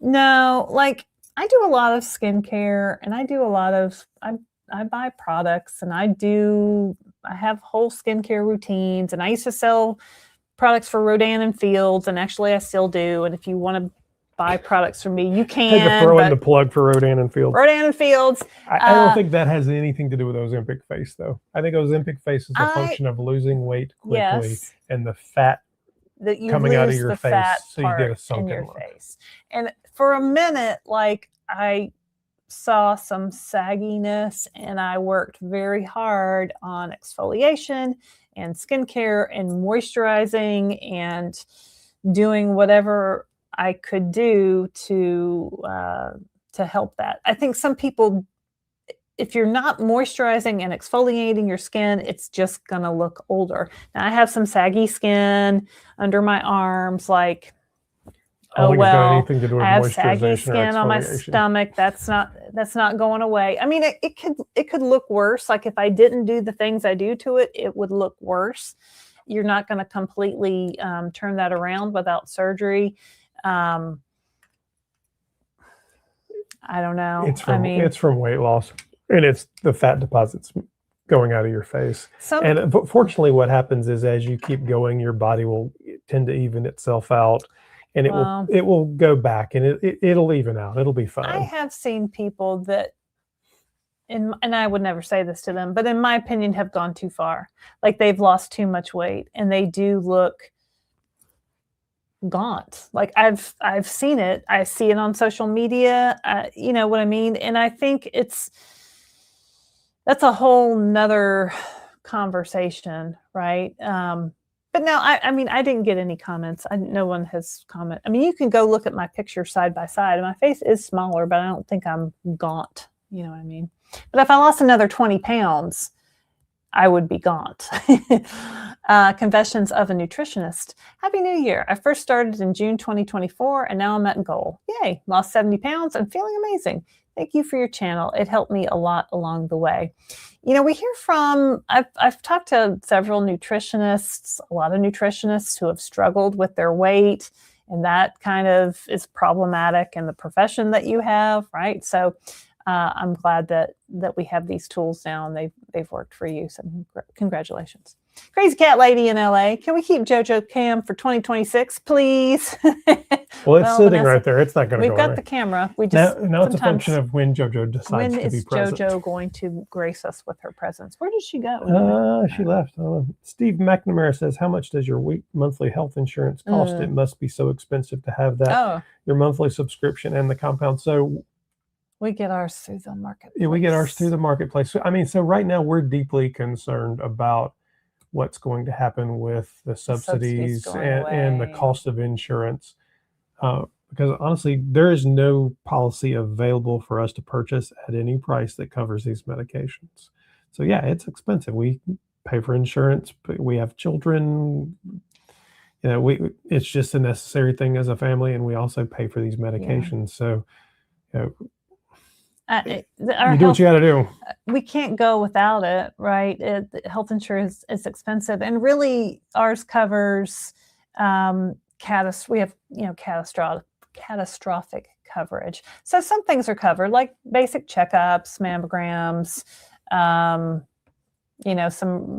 no, like, I do a lot of skincare, and I do a lot of, I buy products, and I have whole skincare routines, and I used to sell products for Rodan and Fields, and actually I still do. And if you want to buy products from me, you can. Take a throw in the plug for Rodan and Fields. Rodan and Fields. I don't think that has anything to do with Ozempic face, though. I think Ozempic face is a function of losing weight quickly, and the fat that you coming out of your face, so you get a in sunken your look. face. And for a minute, like, I saw some sagginess, and I worked very hard on exfoliation and skincare and moisturizing and doing whatever I could do to help that. I think some people, if you're not moisturizing and exfoliating your skin, it's just going to look older. Now, I have some saggy skin under my arms, like, I have saggy skin on my stomach. That's not going away. I mean, it could look worse. Like, if I didn't do the things I do to it, it would look worse. You're not going to completely turn that around without surgery. I don't know. It's from weight loss, and it's the fat deposits going out of your face. And fortunately, what happens is, as you keep going, your body will tend to even itself out. And it will go back, and it'll even out. It'll be fine. I have seen people that, and I would never say this to them, but in my opinion, have gone too far. Like, they've lost too much weight, and they do look gaunt. Like, I've seen it. I see it on social media. You know what I mean? And I think that's a whole nother conversation, right? But no, I mean, I didn't get any comments. No one has commented. I mean, you can go look at my picture side by side, and my face is smaller, but I don't think I'm gaunt. You know what I mean? But if I lost another 20 pounds, I would be gaunt. Confessions of a Nutritionist. Happy New Year. I first started in June 2024, and now I'm at goal. Yay, lost 70 pounds. I'm feeling amazing. Thank you for your channel. It helped me a lot along the way. You know, we hear from, I've talked to several nutritionists, a lot of nutritionists who have struggled with their weight, and that kind of is problematic in the profession that you have, right? So I'm glad that we have these tools now, and they've worked for you. So congratulations. Crazy Cat Lady in LA. Can we keep JoJo Cam for 2026, please? Well, it's sitting right there. It's not going to go We've got away. The camera. We just now it's a function of when JoJo decides when to be present. When is JoJo going to grace us with her presence? Where did she go? She left. Steve McNamara says, how much does your monthly health insurance cost? It must be so expensive to have that. Your monthly subscription and the compound. So We get ours through the marketplace. Yeah, we get ours through the marketplace. So, I mean, so right now we're deeply concerned about what's going to happen with the subsidies and the cost of insurance. Because honestly, there is no policy available for us to purchase at any price that covers these medications. So yeah, it's expensive. We pay for insurance, but we have children. You know, it's just a necessary thing as a family, and we also pay for these medications. So, you know, you do what you got to do. We can't go without it, right? Health insurance is expensive, and really ours covers we have catastrophic coverage. So some things are covered, like basic checkups, mammograms.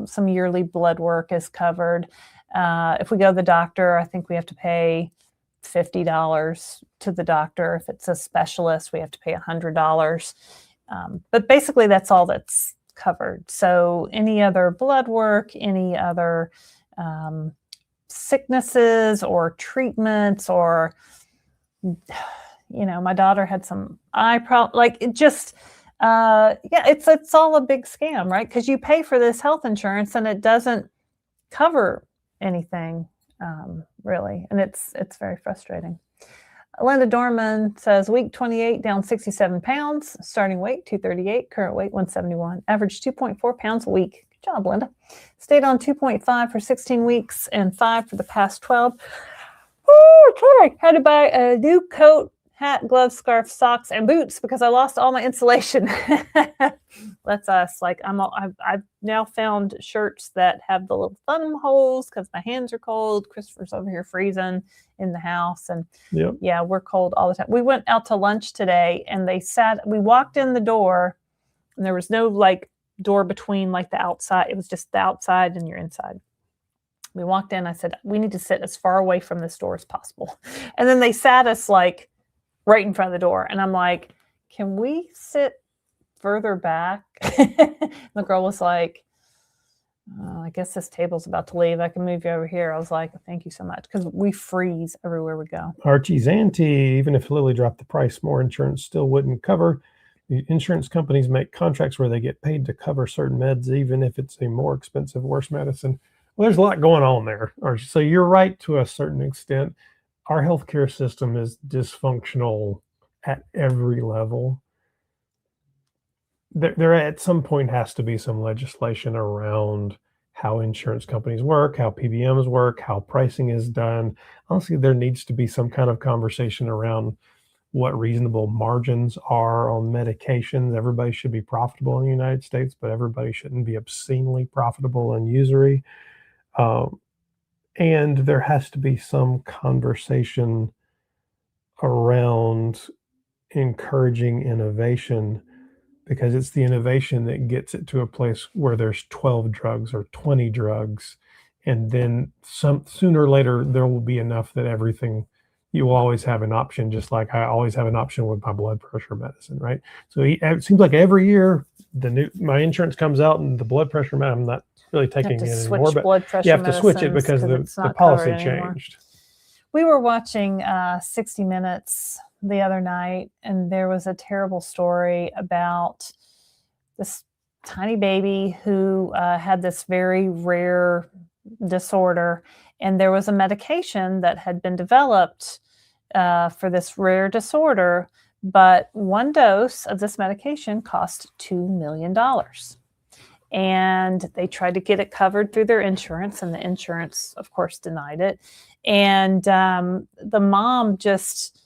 Some yearly blood work is covered. If we go to the doctor, I think we have to pay $50 to the doctor. If it's a specialist, we have to pay $100. But basically, that's all that's covered. So any other blood work, any other sicknesses or treatments, or, my daughter had some eye problem, like it just, it's all a big scam, right? Because you pay for this health insurance and it doesn't cover anything. Really. And it's very frustrating. Linda Dorman says, week 28, down 67 pounds, starting weight 238, current weight 171, average 2.4 pounds a week. Good job, Linda. Stayed on 2.5 for 16 weeks and 5 for the past 12. Oh, sorry. Had to buy a new coat, hat, gloves, scarf, socks, and boots because I lost all my insulation. That's us. Like I've now found shirts that have the little thumb holes because my hands are cold. Christopher's over here freezing in the house, and yeah, we're cold all the time. We went out to lunch today, and we walked in the door, and there was no like door between like the outside. It was just the outside and your inside. We walked in. I said, we need to sit as far away from this door as possible. And then they sat us like right in front of the door. And I'm like, can we sit further back? The girl was like, I guess this table's about to leave. I can move you over here. I was like, thank you so much. Because we freeze everywhere we go. Archie's auntie, even if Lily dropped the price, more insurance still wouldn't cover. The insurance companies make contracts where they get paid to cover certain meds, even if it's a more expensive, worse medicine. Well, there's a lot going on there, Archie. So you're right to a certain extent. Our healthcare system is dysfunctional at every level. There at some point has to be some legislation around how insurance companies work, how PBMs work, how pricing is done. Honestly, there needs to be some kind of conversation around what reasonable margins are on medications. Everybody should be profitable in the United States, but everybody shouldn't be obscenely profitable and usury. And there has to be some conversation around encouraging innovation, because it's the innovation that gets it to a place where there's 12 drugs or 20 drugs. And then sooner or later, there will be enough that you will always have an option, just like I always have an option with my blood pressure medicine, right? So it seems like every year my insurance comes out and the blood pressure medicine, I'm not really taking it anymore, but you have to switch it because the policy changed. We were watching 60 Minutes the other night, and there was a terrible story about this tiny baby who had this very rare disorder, and there was a medication that had been developed for this rare disorder, but one dose of this medication cost $2 million. And they tried to get it covered through their insurance, and the insurance, of course, denied it. And the mom just,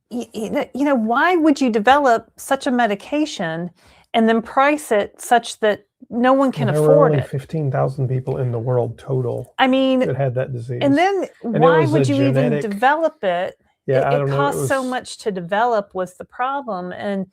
why would you develop such a medication and then price it such that no one can afford it? There were only 15,000 people in the world total that had that disease. And then why would you even develop it? Yeah, it cost so much to develop was the problem. And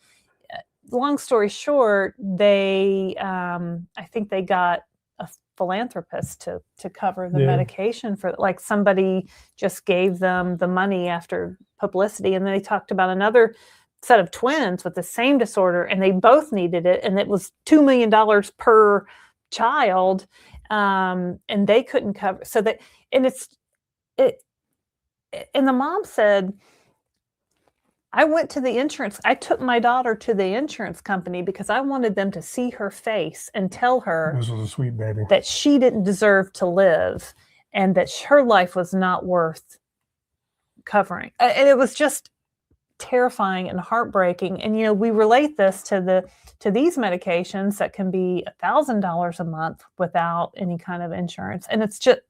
long story short, I think they got a philanthropist to cover the medication for, like, somebody just gave them the money after publicity. And then they talked about another set of twins with the same disorder, and they both needed it, and it was $2 million per child, and they couldn't cover. So that, and the mom said, I went to the insurance. I took my daughter to the insurance company because I wanted them to see her face and tell her This was a sweet baby. that she didn't deserve to live and that her life was not worth covering. And it was just terrifying and heartbreaking. And, we relate this to these medications that can be $1,000 a month without any kind of insurance. And it's just...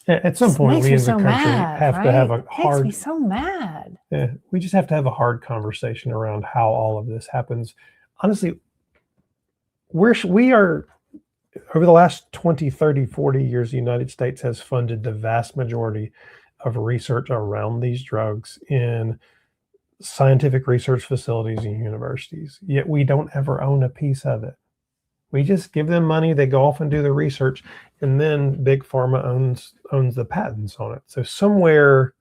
At some point, we as a country have to have a hard... It makes me so mad. Yeah, we just have to have a hard conversation around how all of this happens. Honestly, we are, over the last 20, 30, 40 years, the United States has funded the vast majority of research around these drugs in scientific research facilities and universities. Yet we don't ever own a piece of it. We just give them money, they go off and do the research, and then Big Pharma owns the patents on it. So somewhere,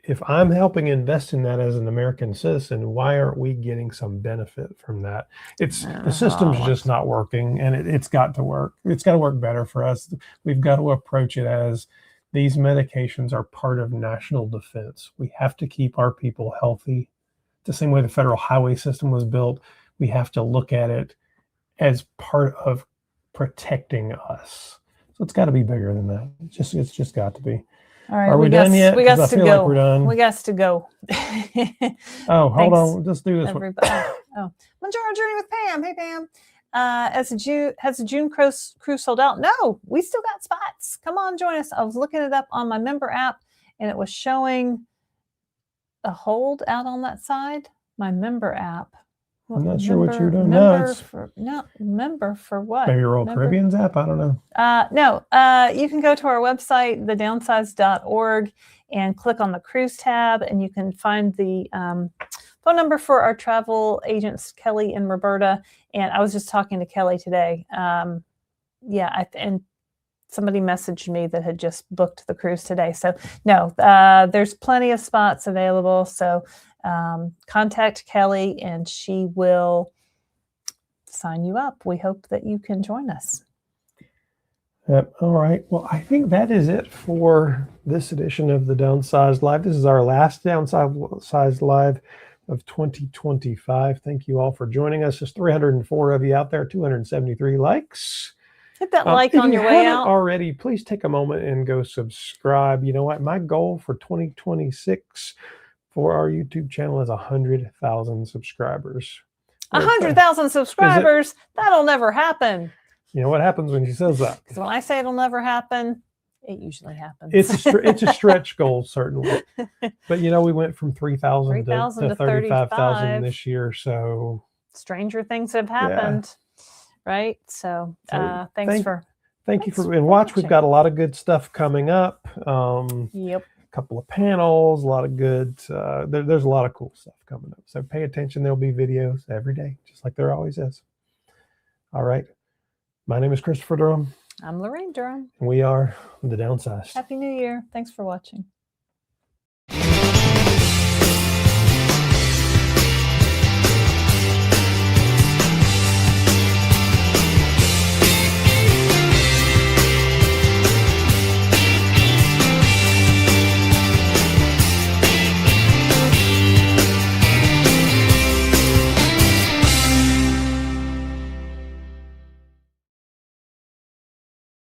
if I'm helping invest in that as an American citizen, why aren't we getting some benefit from that? The system's just not working, and it's got to work. It's got to work better for us. We've got to approach it as these medications are part of national defense. We have to keep our people healthy. The same way the federal highway system was built, we have to look at it as part of protecting us. So it's got to be bigger than that. It's just got to be. All right, are we done yet? We got to go. Like we're done. We got to go. Oh, hold on. Let's do this everybody. Oh, Manjaro Journey with Pam. Hey, Pam. Has the June cruise sold out? No, we still got spots. Come on, join us. I was looking it up on my member app, and it was showing a hold out on that side. My member app. I'm not sure what you're doing. Member for what? Maybe Royal Caribbean's app? I don't know. No, you can go to our website, thedownsized.org, and click on the cruise tab, and you can find the phone number for our travel agents, Kelly and Roberta. And I was just talking to Kelly today. And somebody messaged me that had just booked the cruise today. So no, there's plenty of spots available. So contact Kelly and she will sign you up. We hope that you can join us. Yep. All right. Well, I think that is it for this edition of the Downsized Live. This is our last Downsized Live of 2025. Thank you all for joining us. There's 304 of you out there, 273 likes. Hit that like on your way out. Already, please take a moment and go subscribe. You know what? My goal for 2026 for our YouTube channel is 100,000 subscribers. 100,000 subscribers? That'll never happen. You know what happens when she says that? Because when I say it'll never happen, it usually happens. It's a stretch goal, certainly. But, we went from 3,000 to 35,000 this year. So stranger things have happened, right? So thank you for and watch. We've got a lot of good stuff coming up. Yep. Couple of panels, a lot of good there's a lot of cool stuff coming up, so pay attention. There'll be videos every day, just like there always is. All right, my name is Christopher Durham. I'm Laraine Durham. And we are the Downsized. Happy New Year. Thanks for watching.